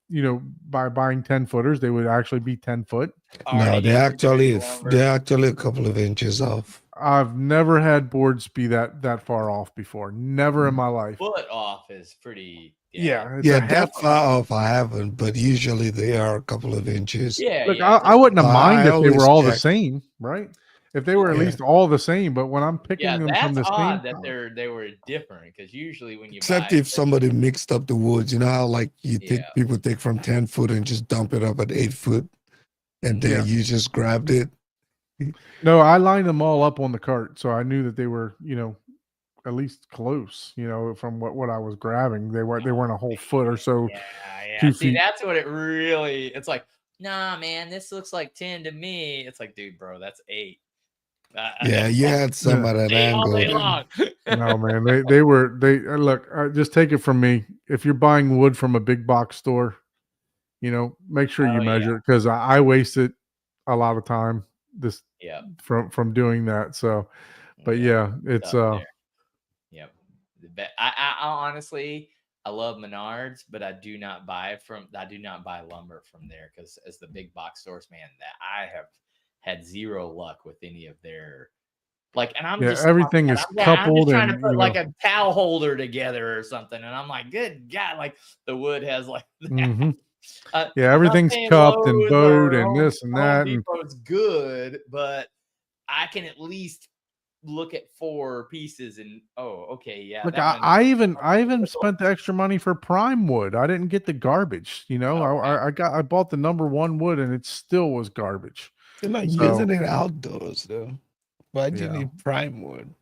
footers, they would actually be 10 foot.
No, they're actually a couple of inches off.
I've never had boards be that far off before. Never in my life.
Foot off is pretty.
Yeah, it's
Yeah,
a half.
that far off I haven't, but usually they are a couple of inches.
Yeah,
Look,
yeah.
I wouldn't have
I
minded if they
always
were all the
check.
same, right? If they were at
Yeah.
least all the same, but when I'm picking
Yeah,
them from
that's
the
odd
same,
that they were different because usually when you
Except
buy
if somebody mixed up the woods, you know how like you take
Yeah.
people take from 10 foot and just dump it up at 8 foot, and then
Yeah.
you just grabbed it.
no, I lined them all up on the cart, so I knew that they were, at least close, from what I was grabbing. They weren't a whole foot or so.
yeah.
2
See,
feet.
that's what it really. It's like, nah, man, this looks like 10 to me. It's like, dude, bro, that's 8.
Yeah, you had some
Yeah.
at an
8 all
angle.
day
then.
long.
No, man, they look. Just take it from me. If you're buying wood from a big box store, make sure you
Oh, yeah.
measure it because I wasted a lot of time this
Yeah.
from doing that. So, but yeah, it's
up there. Yep. I honestly, I love Menards, but I do not buy lumber from there because as the big box stores, man, that I have had zero luck with any of their and I'm
yeah,
just
everything is
I'm just
coupled
trying to
and
put like a towel holder together or something, and I'm like, good God, like the wood has like that.
mhm.
I'm
Yeah,
not
everything's
saying
cupped and
Lowe's
bowed
or
and this and that, and
Depot's good, but I can at least look at 4 pieces and okay, yeah.
look,
that one-
I even spent the extra money for prime wood. I didn't get the garbage. I bought the number 1 wood and it still was garbage.
You're not
So-
using it outdoors though. Why'd you
Yeah.
need prime wood?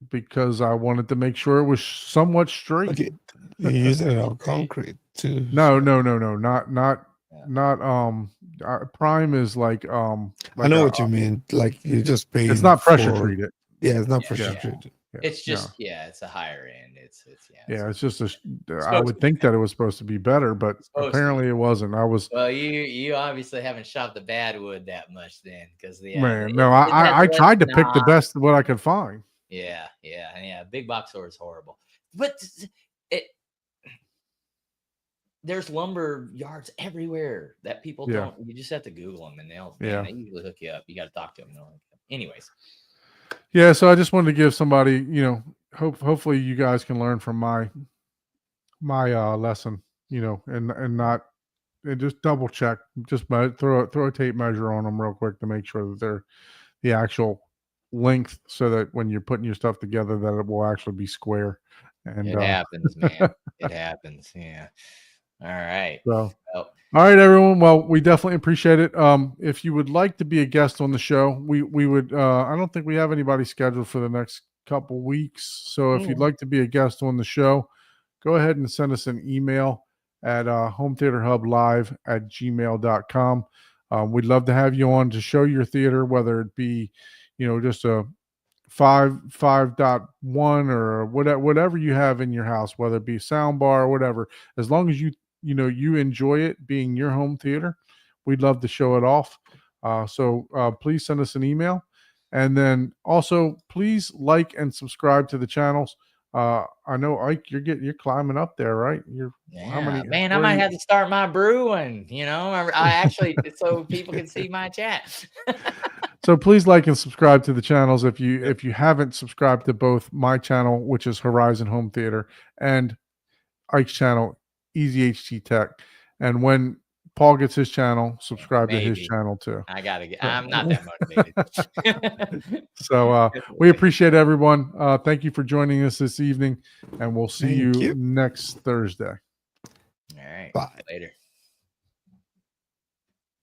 Because I wanted to make sure it was somewhat straight.
Okay, you're using it on concrete too.
No,
so-
not prime is like
I know what you mean. Like you just paying.
It's not pressure
for-
treated.
Yeah, it's not
Yeah.
pressure
Yeah.
treated.
Yeah,
It's
no.
just it's a higher end. It's
It's just I
supposed
would
to
think that it was supposed to be better, but
supposed to
apparently it wasn't. I was
well, you obviously haven't shopped the bad wood that much then, because
man. No, I tried to pick the best what I could find.
Yeah. Big box store is horrible, but there's lumber yards everywhere that people
Yeah.
don't. You just have to Google them, and
Yeah.
they usually hook you up. You got to talk to them. Anyways,
Yeah, so I just wanted to give somebody, hopefully you guys can learn from my lesson, and not and just double check, just throw a tape measure on them real quick to make sure that they're the actual length, so that when you're putting your stuff together, that it will actually be square. And
it happens, man. It happens. Yeah. All right.
So,
Well,
all right, everyone. Well, we definitely appreciate it. If you would like to be a guest on the show, we would. I don't think we have anybody scheduled for the next couple weeks. So if you'd like to be a guest on the show, go ahead and send us an email at hometheaterhublive@gmail.com. We'd love to have you on to show your theater, whether it be, just a 5.1 or whatever you have in your house, whether it be sound bar or whatever, as long as you enjoy it being your home theater, we'd love to show it off. So please send us an email, and then also please like and subscribe to the channels. I know, Ike, you're climbing up there, right?
Man, I might have to start my brewing. I actually so people can see my chat.
So please like and subscribe to the channels if you haven't subscribed to both my channel, which is Horizon Home Theater, and Ike's channel, Easy HT Tech. And when Paul gets his channel, subscribe to his channel too.
I gotta get. I'm not that motivated.
So we appreciate everyone. Thank you for joining us this evening, and we'll see
Thank
you
you.
next Thursday.
All right.
Bye.
Later.